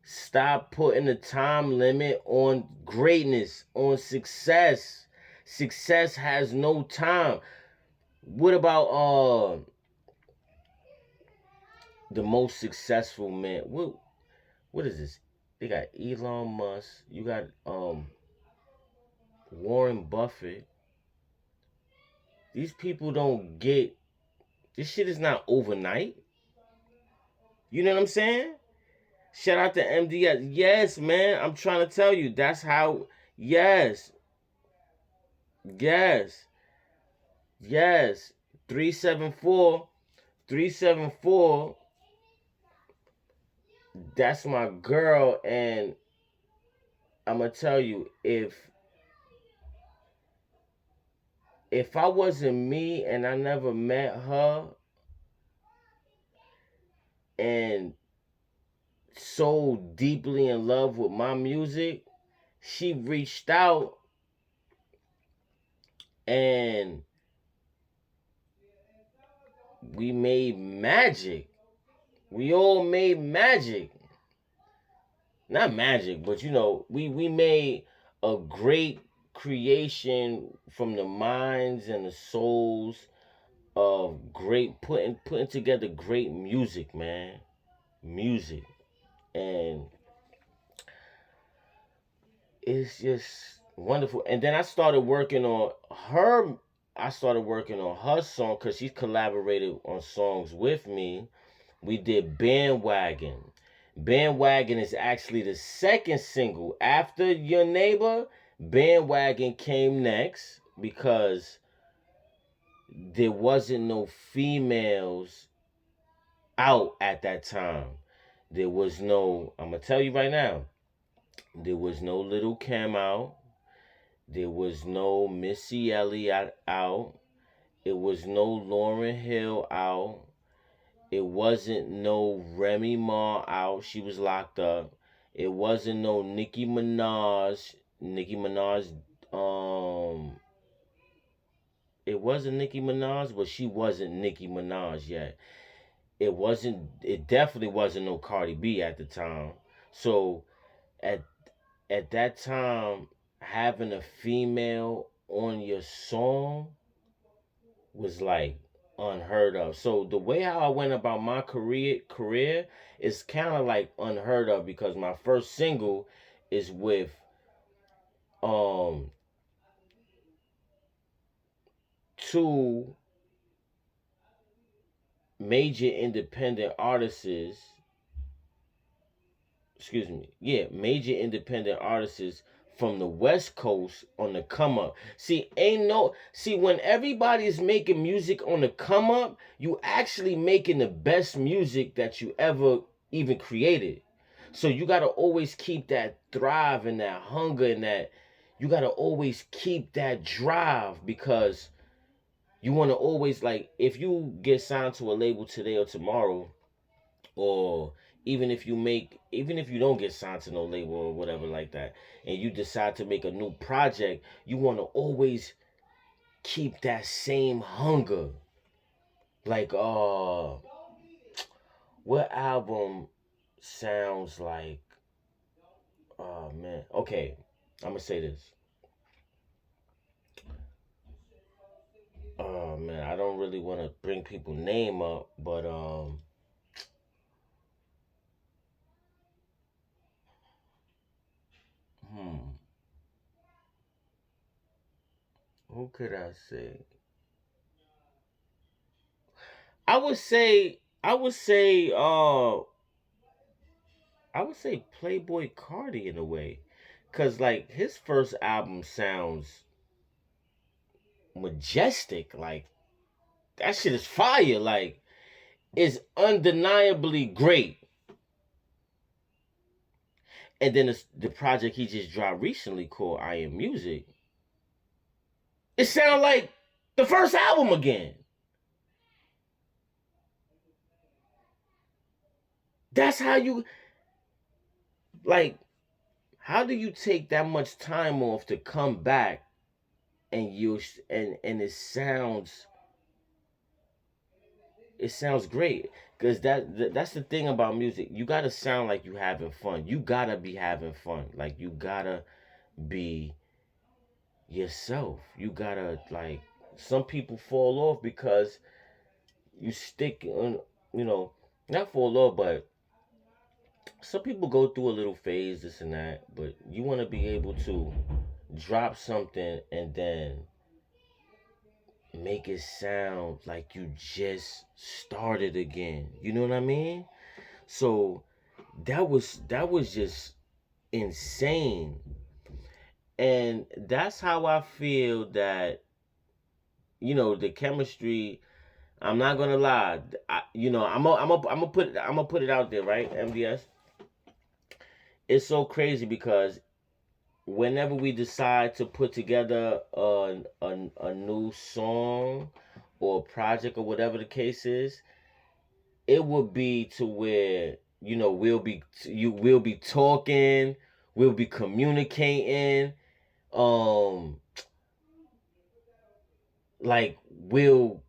Stop putting the time limit on greatness, on success. Success has no time. What about the most successful man? What is this? They got Elon Musk. You got Warren Buffett. These people don't get this shit is not overnight. You know what I'm saying? Shout out to MDS. Yes, man. I'm trying to tell you. That's how. Yes. Yes. Yes. 374. 374. That's my girl. And I'm going to tell you, if I wasn't me and I never met her and so deeply in love with my music, she reached out and we made magic. We all made magic. Not magic, but we made a great creation from the minds and the souls of great putting together great music, man. Music. And it's just wonderful. And then I started working on her. I started working on her song because she collaborated on songs with me. We did Bandwagon. Bandwagon is actually the second single after Your Neighbor. Bandwagon came next because there wasn't no females out at that time. There was no. I'm gonna tell you right now. There was no Little Kim out. There was no Missy Elliott out. It was no Lauryn Hill out. It wasn't no Remy Ma out. She was locked up. It wasn't no Nicki Minaj. Nicki Minaj, it wasn't Nicki Minaj, but she wasn't Nicki Minaj yet. It definitely wasn't no Cardi B at the time. So at at that time, having a female on your song was like unheard of. So the way how I went about my career is kind of like unheard of because my first single is with um two major independent artists. Excuse me. Yeah, major independent artists from the West Coast on the come up. See when everybody is making music on the come up, you actually making the best music that you ever even created. So you got to always keep that thrive and that hunger and that you got to always keep that drive because you want to always like if you get signed to a label today or tomorrow or even if you don't get signed to no label or whatever like that and you decide to make a new project, you want to always keep that same hunger. Like what album sounds like, oh man, okay, I'm gonna say this. Oh man, I don't really want to bring people name up, but hmm who could I say? I would say I would say Playboy Cardi in a way. Cause like his first album sounds majestic. Like that shit is fire. Like it's undeniably great. And then the project he just dropped recently called I Am Music. It sounds like the first album again. That's how you like. How do you take that much time off to come back and and it sounds great because that's the thing about music. You gotta sound like you having fun. You gotta be having fun. Like you gotta be yourself. You gotta like. Some people fall off because you stick on. You know, not fall off, but some people go through a little phase, this and that. But you want to be able to drop something and then make it sound like you just started again. You know what I mean? So that was just insane. And that's how I feel that the chemistry. I'm not gonna lie. I'm gonna put it out there, right? MDS. It's so crazy because whenever we decide to put together a new song or project or whatever the case is, it would be to where we'll be talking, we'll be communicating, um, like we'll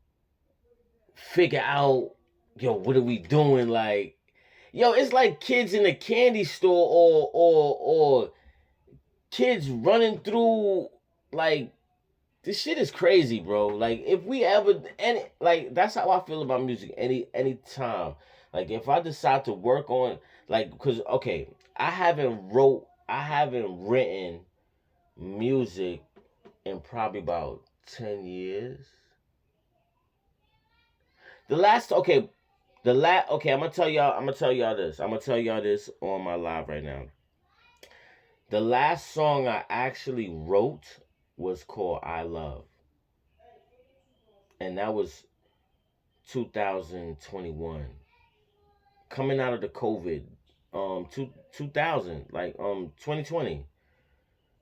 figure out, what are we doing? Like, it's like kids in a candy store or kids running through like this shit is crazy, bro. Like if we ever any like that's how I feel about music any time. Like if I decide to work on like cuz okay, I haven't written music in probably about 10 years. The last okay, I'm going to tell y'all this. I'm going to tell y'all this on my live right now. The last song I actually wrote was called I Love. And that was 2021. Coming out of the COVID, 2000, like 2020.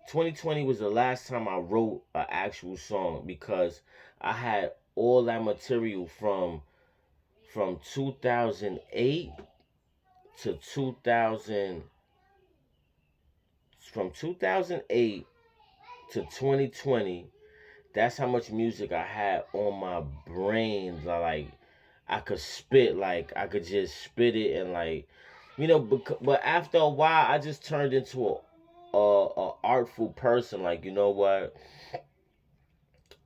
2020 was the last time I wrote an actual song because I had all that material from 2008 to 2000 from 2008 to 2020. That's how much music I had on my brain. Like I could spit, like I could just spit it and like, but after a while, I just turned into a artful person. Like you know what,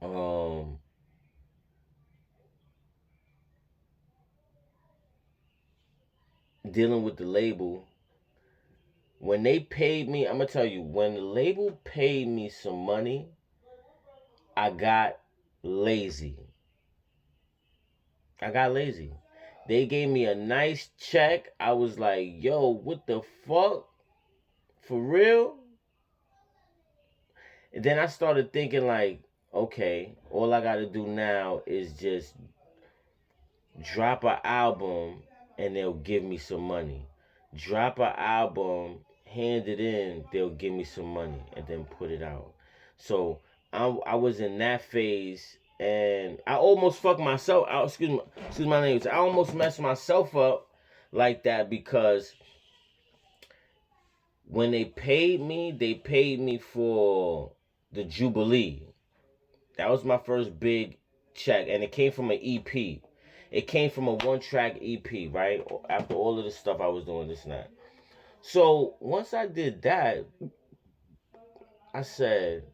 um, dealing with the label. When they paid me, I'm gonna tell you, when the label paid me some money, I got lazy. I got lazy. They gave me a nice check. I was like, yo, what the fuck? For real? And then I started thinking like, okay, all I gotta do now is just drop an album and they'll give me some money. Drop an album, hand it in, they'll give me some money and then put it out. So I was in that phase and I almost fucked myself out. Excuse my language. I almost messed myself up like that because when they paid me for the Jubilee. That was my first big check, and it came from an EP. It came from a one-track EP, right? After all of the stuff I was doing, this and that. So once I did that, I said,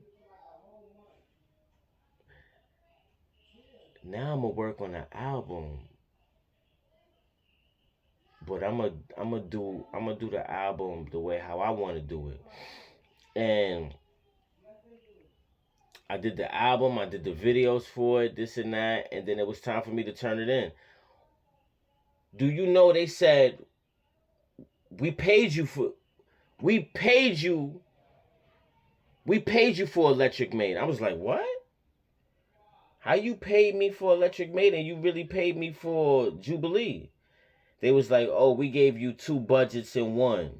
now I'm gonna work on an album, but I'm gonna do the album the way how I want to do it, and I did the album, I did the videos for it, this and that, and then it was time for me to turn it in. Do you know they said we paid you for we paid you for Electric Maid? I was like, what? How you paid me for Electric Maid and you really paid me for Jubilee? They was like, oh, we gave you two budgets in one.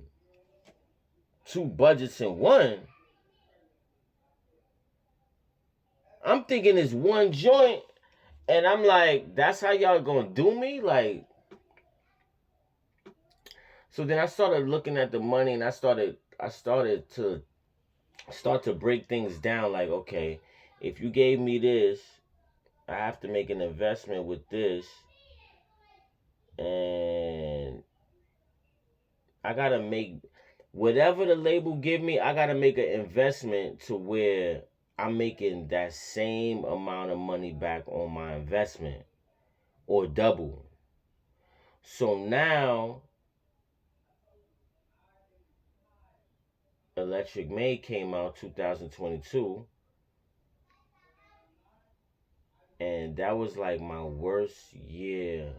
Two budgets in one? I'm thinking it's one joint, and I'm like, that's how y'all gonna do me? Like, so then I started looking at the money, and I started to break things down. Like, okay, if you gave me this, I have to make an investment with this, and I gotta make whatever the label give me. I gotta make an investment to where I'm making that same amount of money back on my investment or double. So now Electric Maid came out 2022, and that was like my worst year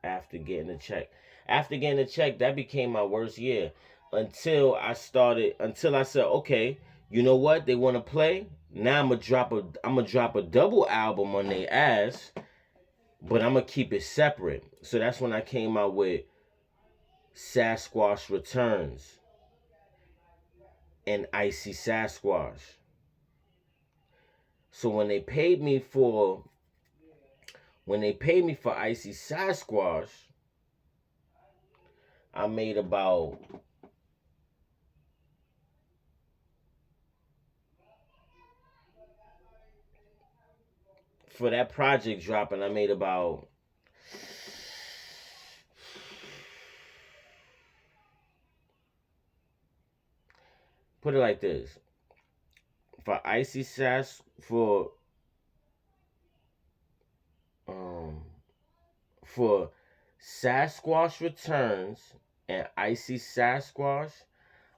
after getting a check. After getting a check, that became my worst year until I said, okay, you know what? They want to play. Now I'm gonna drop a double album on their ass, but I'm gonna keep it separate. So that's when I came out with Sasquatch Returns and Icy Sasquatch. So when they paid me for Icy Sasquatch, I made about for that project dropping, I made about put it like this. For Icy Sas for Sasquatch Returns and Icy Sasquatch,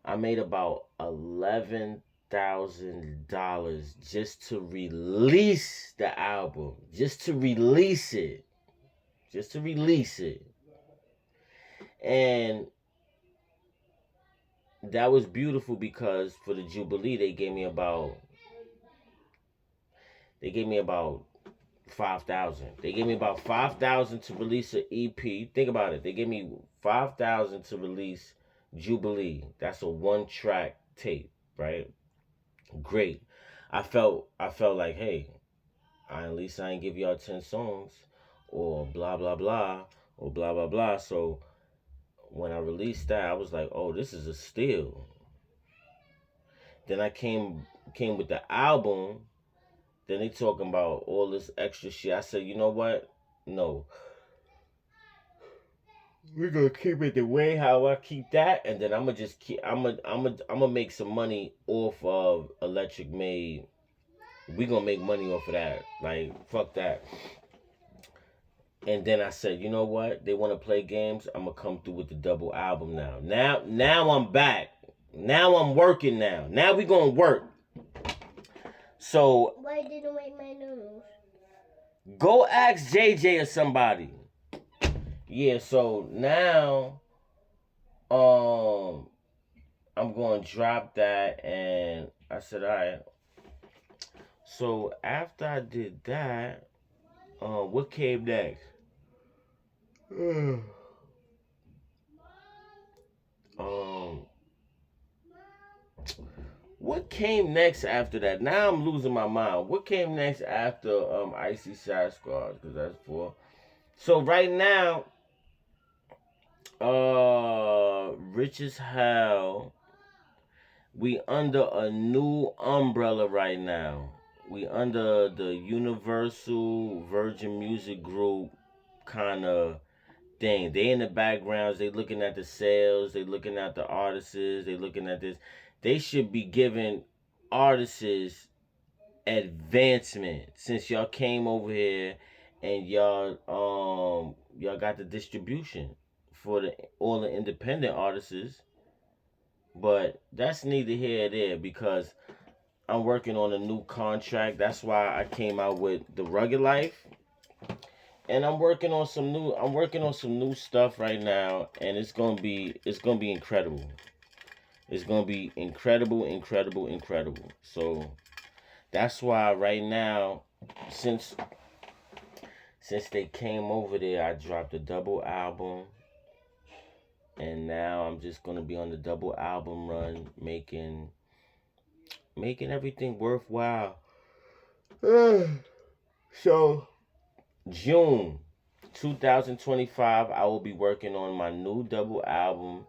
I made about $11,000 just to release the album, just to release it, and that was beautiful because for the Jubilee they gave me about 5,000. They gave me about 5,000 to release an EP. Think about it. They gave me 5,000 to release Jubilee. That's a one-track tape, right? Great. I felt like, hey, at least I ain't give y'all 10 songs or blah blah blah or blah blah blah. So when I released that, I was like, oh, this is a steal. Then I came with the album. Then they talking about all this extra shit. I said, you know what? No. We're gonna keep it the way how I keep that, and then I'm gonna make some money off of Electric Maid. We gonna make money off of that. Like, fuck that. And then I said, you know what? They want to play games. I'm gonna come through with the double album now. Now I'm back. Now I'm working. Now we gonna work. So why didn't you make my noodles? Go ask JJ or somebody. Yeah. So now, I'm gonna drop that, and I said, all right. So after I did that, what came next? What came next after that? Now I'm losing my mind. What came next after Icy Sasquatch? Because that's 4. So right now, Rich as Hell. We under a new umbrella right now. We under the Universal Virgin Music Group kind of thing. They in the backgrounds. They looking at the sales. They looking at the artists. They looking at this. They should be giving artists advancement since y'all came over here and y'all got the distribution for all the independent artists. But that's neither here nor there because I'm working on a new contract. That's why I came out with The Rugged Life. and I'm working on some new stuff right now, and it's gonna be incredible. It's gonna be incredible, incredible, incredible. So that's why right now, since since they came over there, I dropped a double album, and now I'm just gonna be on the double album run, making everything worthwhile. So June 2025, I will be working on my new double album.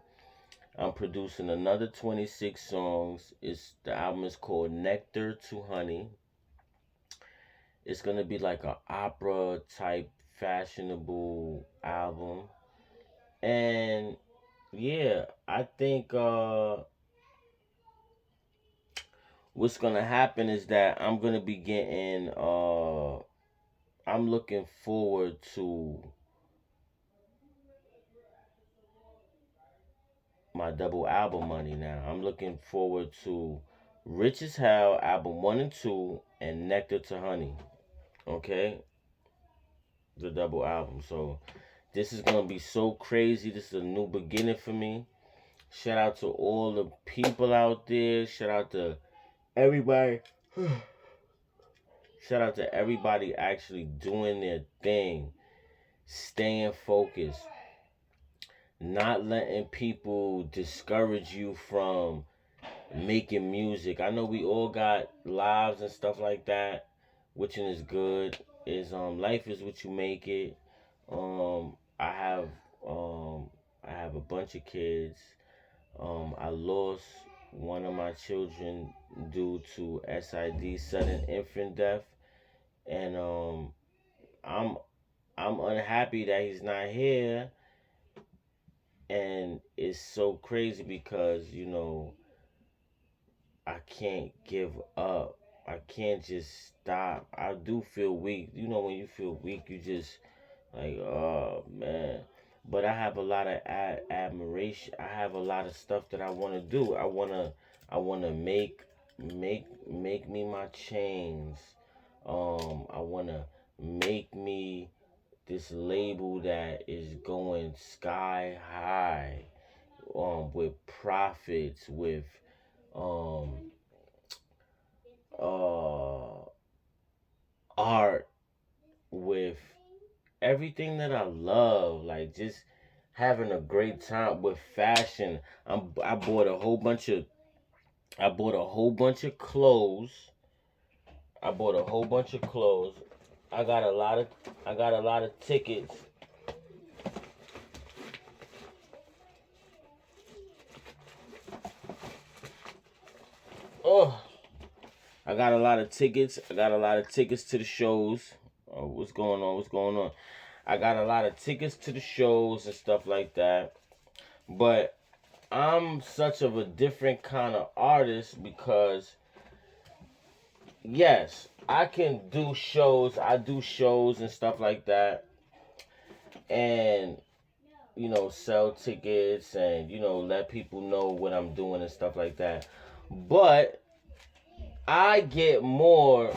I'm producing another 26 songs. The album is called Nectar to Honey. It's gonna be like an opera type fashionable album. And yeah, I think what's gonna happen is that I'm gonna be getting I'm looking forward to my double album money now. I'm looking forward to Rich as Hell album 1 and 2 and Nectar to Honey. Okay? The double album. So this is gonna be so crazy. This is a new beginning for me. Shout out to all the people out there. Shout out to everybody. Shout out to everybody actually doing their thing. Staying focused. Not letting people discourage you from making music. I know we all got lives and stuff like that, which is good. Is life is what you make it. Um I have um I have a bunch of kids. I lost one of my children due to SID, sudden infant death, and I'm I'm unhappy that he's not here, and it's so crazy because I can't give up. I can't just stop. I do feel weak. When you feel weak, you just like, oh man. But I have a lot of admiration. I have a lot of stuff that I want to do. I want to make me my chains. I want to make me this label that is going sky high. With profits, with um uh art, with everything that I love, like just having a great time with fashion. I bought a whole bunch of clothes. I bought a whole bunch of clothes. I got a lot of tickets. Oh, I got a lot of tickets. I got a lot of tickets to the shows. What's going on? What's going on? I got a lot of tickets to the shows and stuff like that. But I'm such of a different kind of artist because yes, I can do shows. I do shows and stuff like that. And sell tickets and let people know what I'm doing and stuff like that. But I get more.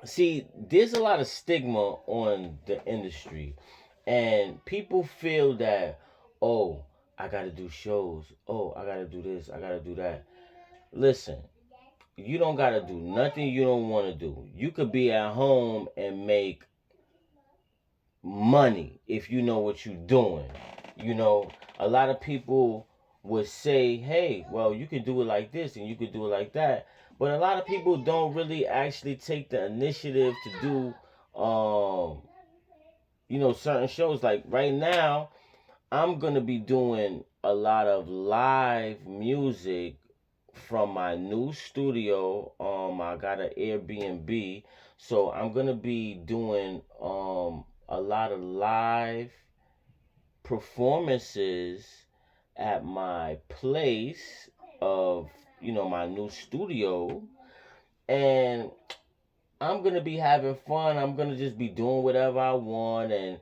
See, there's a lot of stigma on the industry, and people feel that, oh, I gotta do shows. Oh, I gotta do this. I gotta do that. Listen, you don't gotta do nothing you don't want to do. You could be at home and make money if you know what you're doing. A lot of people would say, hey, well, you can do it like this and you can do it like that. But a lot of people don't really actually take the initiative to do, certain shows. Like right now, I'm going to be doing a lot of live music from my new studio. I got an Airbnb. So I'm going to be doing a lot of live performances at my place of my new studio, and I'm gonna be having fun. I'm gonna just be doing whatever I want, and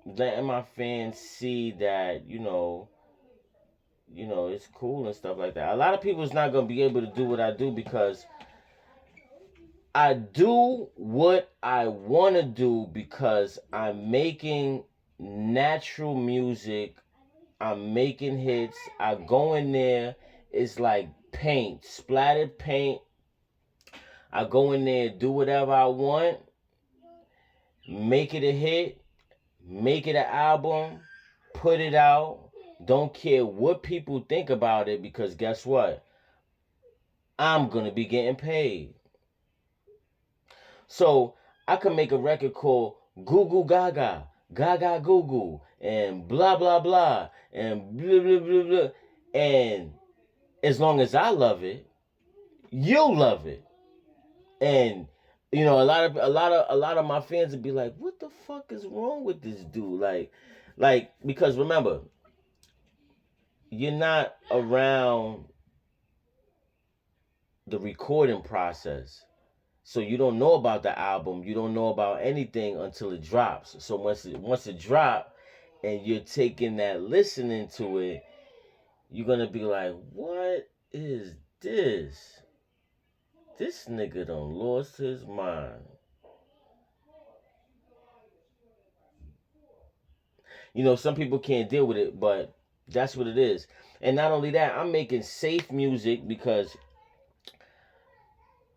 letting my fans see that it's cool and stuff like that. A lot of people's not gonna be able to do what I do because I do what I want to do because I'm making natural music. I'm making hits. I go in there. It's like paint, splattered paint. I go in there, do whatever I want, make it a hit, make it an album, put it out. Don't care what people think about it because guess what? I'm going to be getting paid. So I could make a record called Goo Goo Gaga, Gaga Goo Goo, and blah blah blah, and blah blah blah blah. And as long as I love it, you'll love it. And you know, a lot of my fans would be like, "What the fuck is wrong with this dude?" Like because remember, you're not around the recording process. So you don't know about the album, you don't know about anything until it drops. So once it drop and you're taking that listening to it, you're gonna be like, what is this? This nigga done lost his mind. You know, some people can't deal with it, but that's what it is. And not only that, I'm making safe music because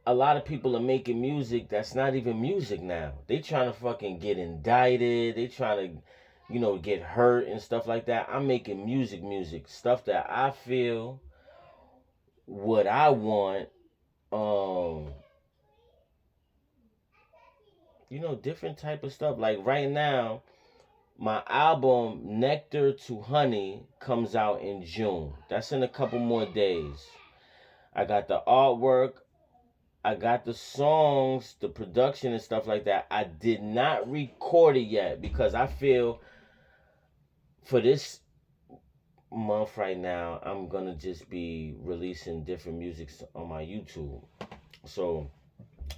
a lot of people are making music that's not even music now. They trying to fucking get indicted. They trying to, get hurt and stuff like that. I'm making music, stuff that I feel, what I want. Um, different type of stuff. Like right now, my album Nectar to Honey comes out in June. That's in a couple more days. I got the artwork. I got the songs, the production and stuff like that. I did not record it yet because I feel for this month right now, I'm going to just be releasing different music on my YouTube. So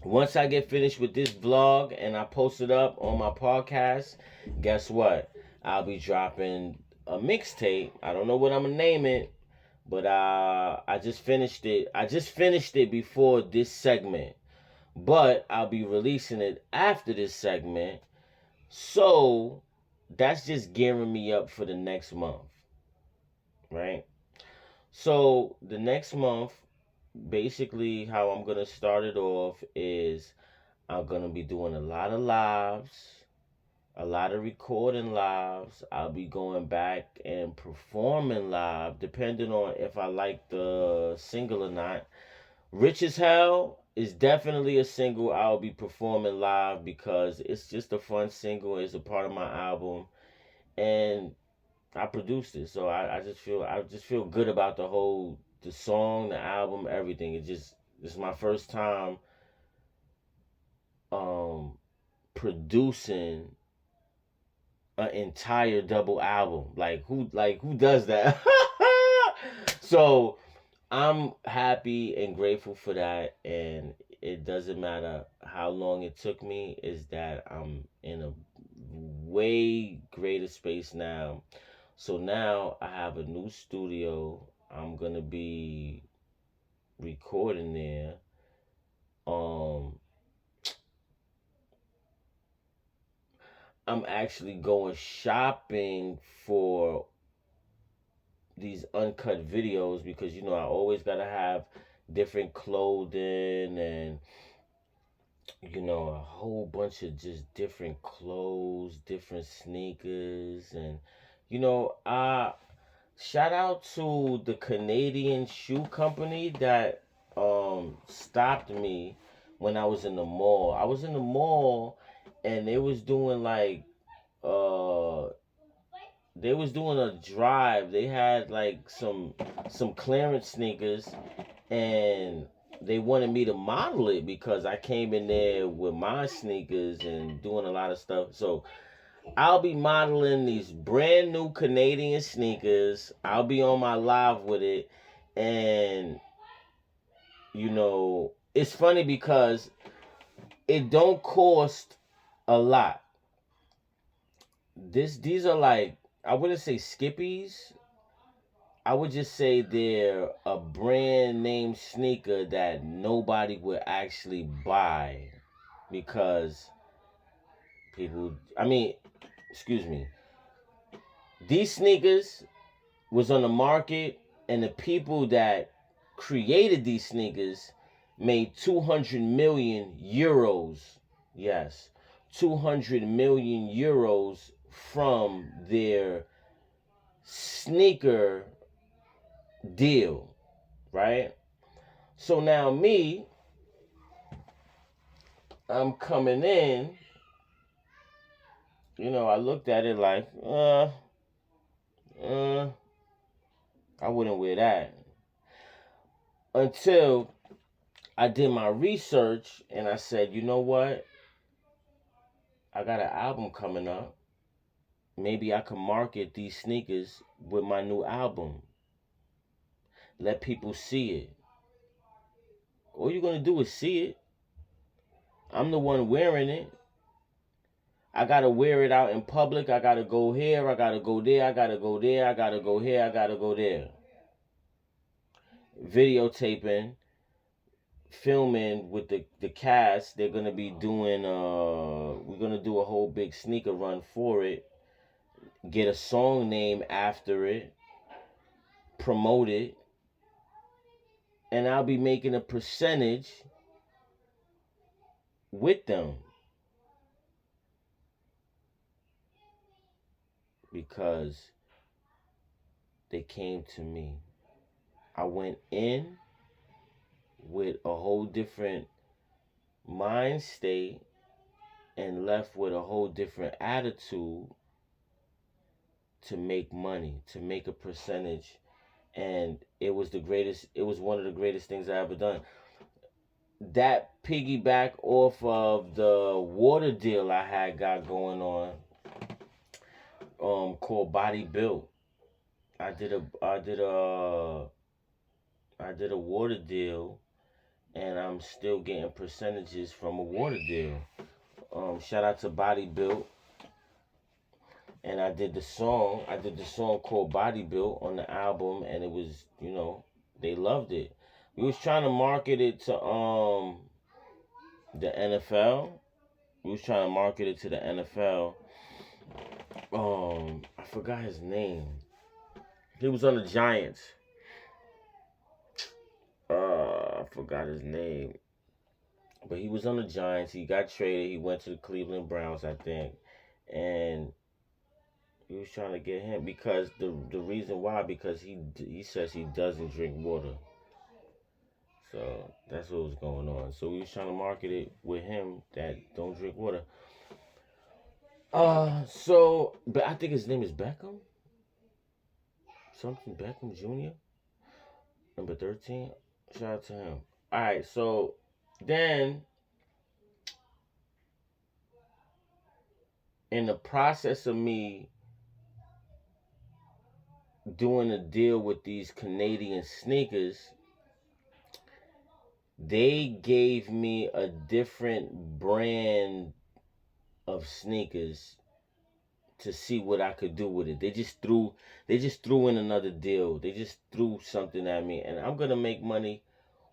once I get finished with this vlog and I post it up on my podcast, guess what? I'll be dropping a mixtape. I don't know what I'm going to name it, but I just finished it. I just finished it before this segment. But I'll be releasing it after this segment. So that's just gearing me up for the next month. Right? So the next month, basically how I'm gonna start it off is I'm gonna be doing a lot of lives, a lot of recording lives. I'll be going back and performing live, depending on if I like the single or not. Rich as Hell is definitely a single I'll be performing live because it's just a fun single. It's a part of my album, and I produced it, so I just feel good about the song, the album, everything. It's my first time um producing an entire double album. Like who does that? So I'm happy and grateful for that, and it doesn't matter how long it took me. Is that I'm in a way greater space now. So now I have a new studio. I'm gonna be recording there. Um, I'm actually going shopping for these uncut videos because I always gotta have different clothing and a whole bunch of just different clothes, different sneakers, and shout out to the Canadian shoe company that stopped me when I was in the mall. I was in the mall and uh they was doing a drive. They had like some clearance sneakers and they wanted me to model it because I came in there with my sneakers and doing a lot of stuff. So I'll be modeling these brand new Canadian sneakers. I'll be on my live with it. And it's funny because it don't cost a lot. These are like, I wouldn't say skippies, I would just say they're a brand name sneaker that nobody would actually buy because people, I mean, excuse me, these sneakers was on the market, and the people that created these sneakers made 200 million euros. Yes, 200 million euros from their sneaker deal, right? So now me, I'm coming in, I looked at it like, uh, I wouldn't wear that. Until I did my research and I said, you know what? I got an album coming up. Maybe I can market these sneakers with my new album. Let people see it. All you're going to do is see it. I'm the one wearing it. I got to wear it out in public. I got to go here. I got to go there. I got to go there. I got to go here. I got to go there. Videotaping, filming with the cast. They're going to be doing, we're going to do a whole big sneaker run for it. Get a song name after it. Promote it. And I'll be making a percentage with them because they came to me. I went in with a whole different mind state and left with a whole different attitude to make money, to make a percentage. And it was one of the greatest things I ever done. That piggyback off of the water deal I had got going on, called Body Built. I did a water deal, and I'm still getting percentages from a water deal. Shout out to Body Built. And I did the song called Body Built on the album, and it was, they loved it. We was trying to market it to the NFL. We was trying to market it to the NFL. I forgot his name. He was on the Giants. I forgot his name. But he was on the Giants. He got traded. He went to the Cleveland Browns, I think. And he was trying to get him because the reason why, because he says he doesn't drink water. So that's what was going on. So we was trying to market it with him that don't drink water. But I think his name is Beckham. Something Beckham Jr. Number 13. Shout out to him. Alright, so then in the process of me doing a deal with these Canadian sneakers, they gave me a different brand of sneakers to see what I could do with it. They just threw in another deal. They just threw something at me, and I'm gonna make money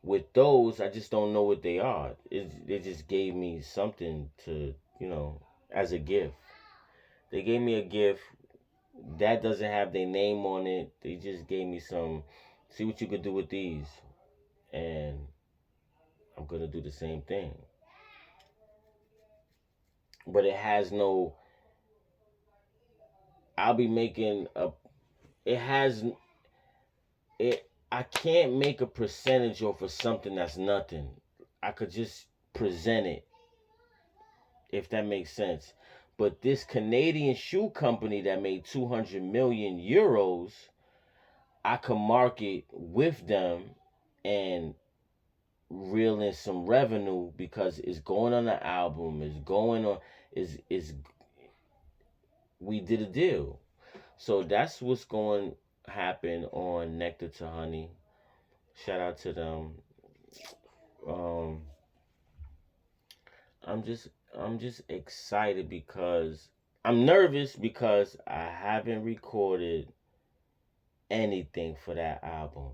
with those. I just don't know what they are. They just gave me something to, as a gift. They gave me a gift that doesn't have their name on it. They just gave me some. See what you could do with these, and I'm gonna do the same thing. But it has no. I'll be making a. It has it. I can't make a percentage off of something that's nothing. I could just present it, if that makes sense. But this Canadian shoe company that made 200 million euros, I could market with them and reel in some revenue because it's going on the album, it's going on, is we did a deal. So that's what's going to happen on Nectar to Honey. Shout out to them. Um, I'm just excited because I'm nervous because I haven't recorded anything for that album.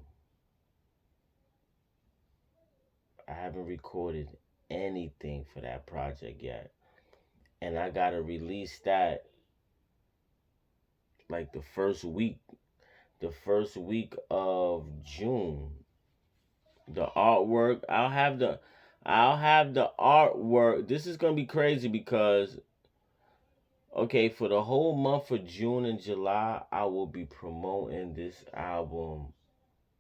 I haven't recorded anything for that project yet. And I gotta release that like the first week of June. The artwork, I'll have the artwork. This is gonna be crazy because okay, for the whole month of June and July, I will be promoting this album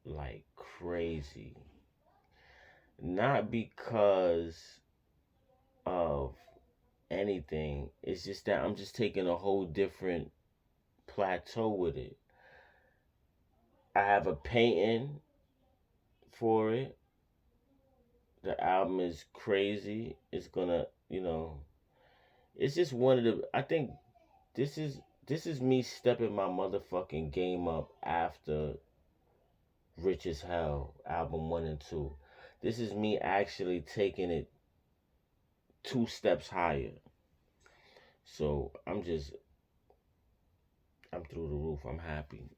like crazy. Not because of anything. It's just that I'm just taking a whole different plateau with it. I have a painting for it. The album is crazy. It's gonna, it's just one of the. I think this is me stepping my motherfucking game up after Rich as Hell album 1 and 2. This is me actually taking it 2 steps higher. So I'm through the roof. I'm happy.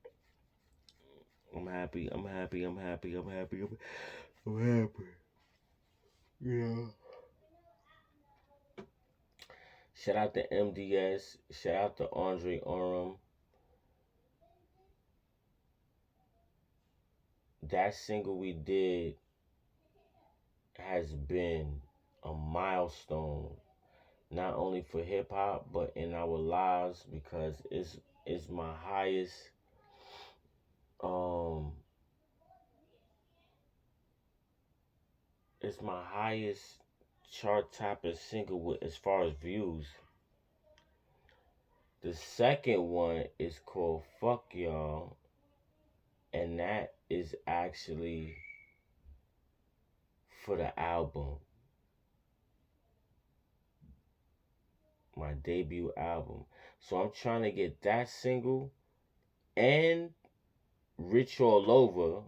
I'm happy. I'm happy. I'm happy. I'm happy. I'm happy. Yeah. Shout out to MDS. Shout out to Andre Oram. That single we did has been a milestone, not only for hip hop but in our lives because it's my highest um it's my highest chart topping single with as far as views. The second one is called Fuck Y'all, and that is actually for the album, my debut album. So I'm trying to get that single and Rich All Over,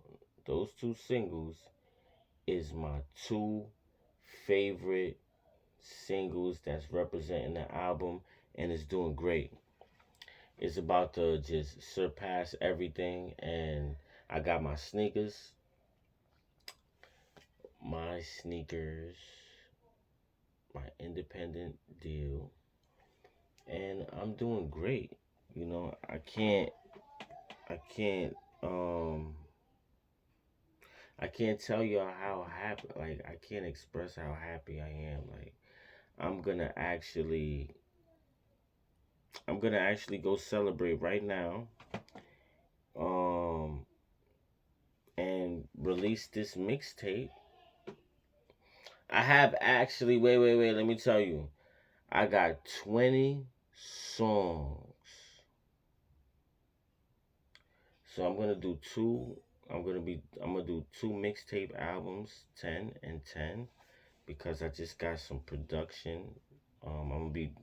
those two singles, is my two favorite singles that's representing the album and it's doing great. It's about to just surpass everything and I got my sneakers, my independent deal, and I'm doing great. I can't um I can't tell you how happy, like, I can't express how happy I am. Like, I'm gonna actually, I'm gonna actually go celebrate right now, um, and release this mixtape. I have actually, wait, let me tell you, I got 20 songs. So I'm gonna do two. I'm gonna do two mixtape albums, 10 and 10, because I just got some production. I'm gonna be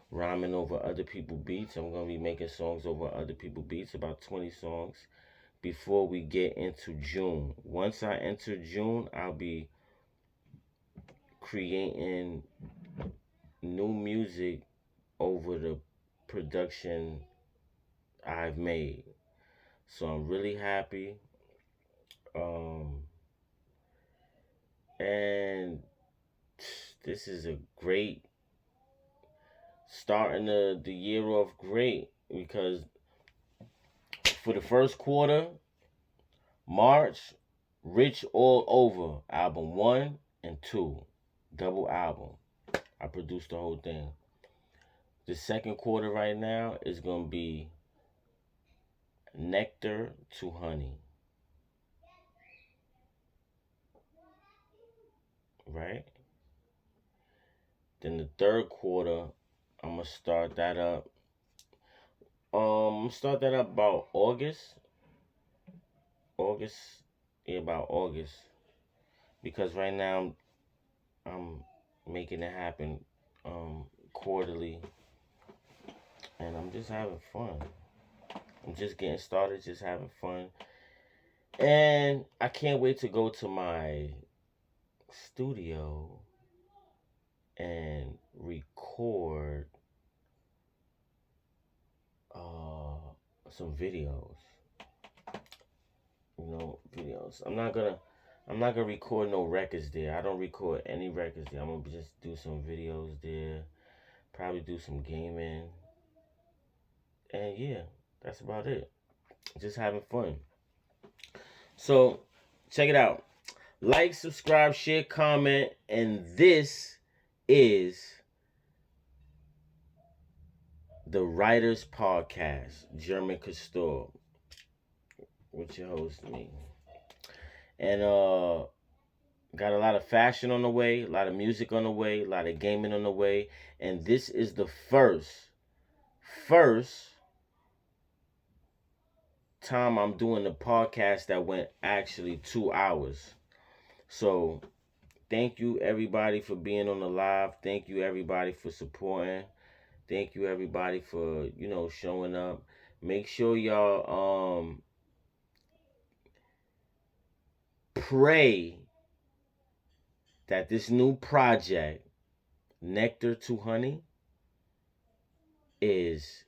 rhyming over other people beats. I'm gonna be making songs over other people beats, about 20 songs before we get into June. Once I enter June, I'll be creating new music over the production I've made. So I'm really happy. Um, and this is a great starting the year off great because for the first quarter, March, Rich All Over, album 1 and 2, double album. I produced the whole thing. The second quarter right now is gonna be Nectar to Honey, right? Then the third quarter, I'm gonna start that up. Start that up about August, yeah, about August, because right now I'm making it happen, quarterly, and I'm just having fun. I'm just getting started, just having fun. And I can't wait to go to my studio and record some videos. I'm not gonna record no records there. I don't record any records there. I'm gonna just do some videos there. Probably do some gaming. And yeah, that's about it. Just having fun. So check it out. Like, subscribe, share, comment, and this is the Writers Podcast, German Costor, with your host me. And got a lot of fashion on the way, a lot of music on the way, a lot of gaming on the way, and this is the first time I'm doing the podcast that went actually 2 hours. So thank you everybody for being on the live. Thank you everybody for supporting. Thank you everybody for, showing up. Make sure y'all pray that this new project, Nectar to Honey, is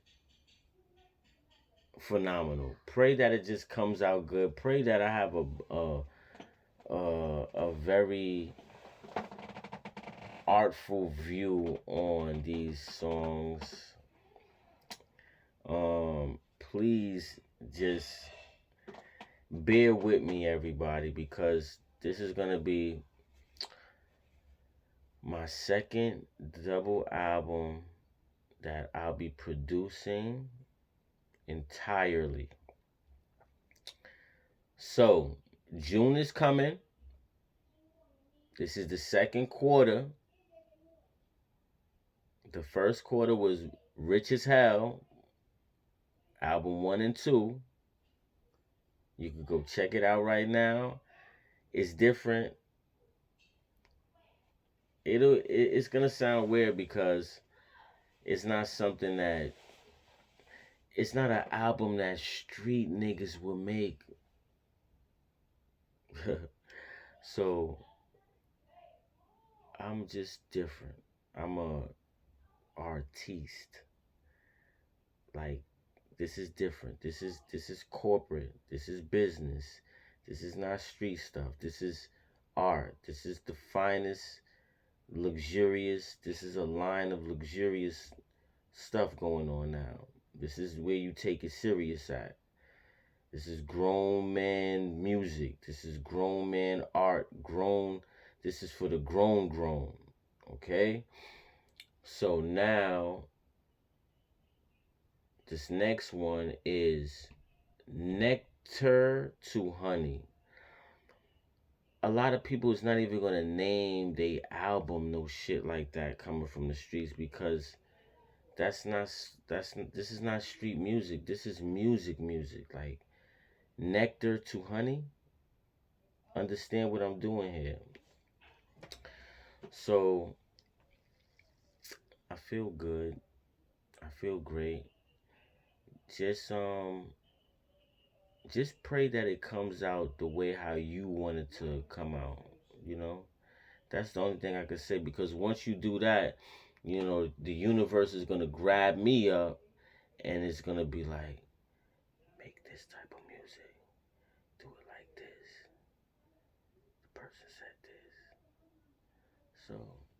phenomenal. Pray that it just comes out good. Pray that I have a very artful view on these songs. Please just bear with me, everybody, because this is gonna be my second double album that I'll be producing entirely. So June is coming. This is the second quarter. The first quarter was Rich as Hell, album 1 and 2. You can go check it out right now. It's different. It's gonna sound weird because it's not something that, it's not an album that street niggas will make. So I'm just different. I'm a artiste. Like, this is different. This is corporate. This is business. This is not street stuff. This is art. This is the finest, luxurious. This is a line of luxurious stuff going on now. This is where you take it serious at. This is grown man music. This is grown man art. This is for the grown. Okay? So now, this next one is Nectar to Honey. A lot of people is not even gonna name their album no shit like that coming from the streets, because this is not street music. This is music. Like, Nectar to Honey. Understand what I'm doing here. So I feel good. I feel great. Just pray that it comes out the way how you want it to come out. That's the only thing I can say, because once you do that, the universe is gonna grab me up and it's gonna be like, make this type of music, do it like this. The person said this, so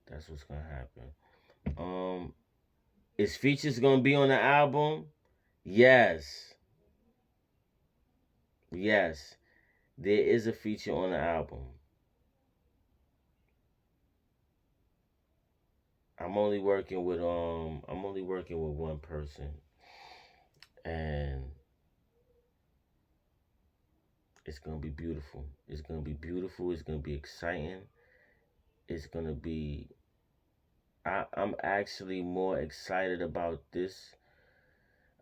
that's what's gonna happen. Is features gonna be on the album? Yes. Yes. There is a feature on the album. I'm only working with one person. And it's gonna be beautiful. It's gonna be beautiful. It's gonna be exciting. It's gonna be I'm actually more excited about this.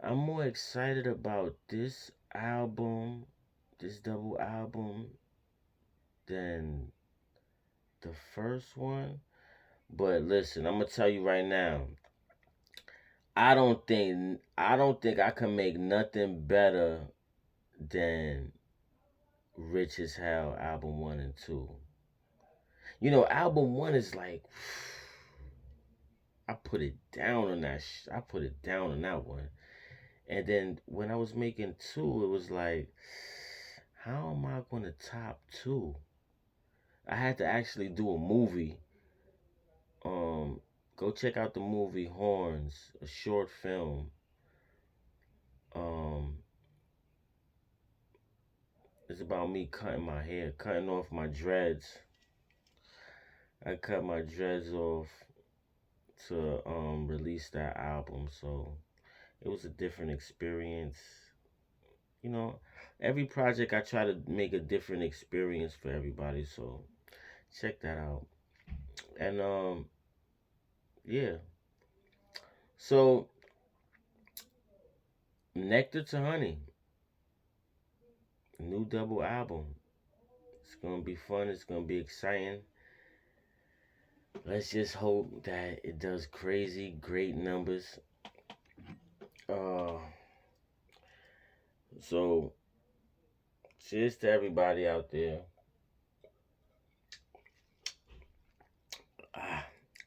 I'm more excited about this album, this double album, than the first one. But listen, I'm gonna tell you right now, I don't think I can make nothing better than Rich as Hell album 1 and 2. Album 1 is like, I put it down on that. I put it down on that one. And then when I was making 2, it was like, how am I going to top 2? I had to actually do a movie. Go check out the movie Horns, a short film. Um, it's about me cutting my hair, cutting off my dreads. I cut my dreads off to release that album, so it was a different experience. You know, every project I try to make a different experience for everybody, so check that out. And yeah. So Nectar to Honey, new double album. It's gonna be fun. It's gonna be exciting. Let's just hope that it does crazy, great numbers. Uh, so cheers to everybody out there.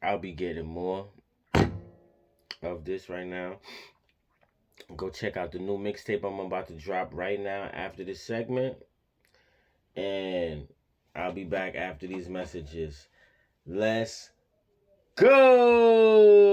I'll be getting more of this right now. Go check out the new mixtape I'm about to drop right now after this segment. And I'll be back after these messages. Let's go!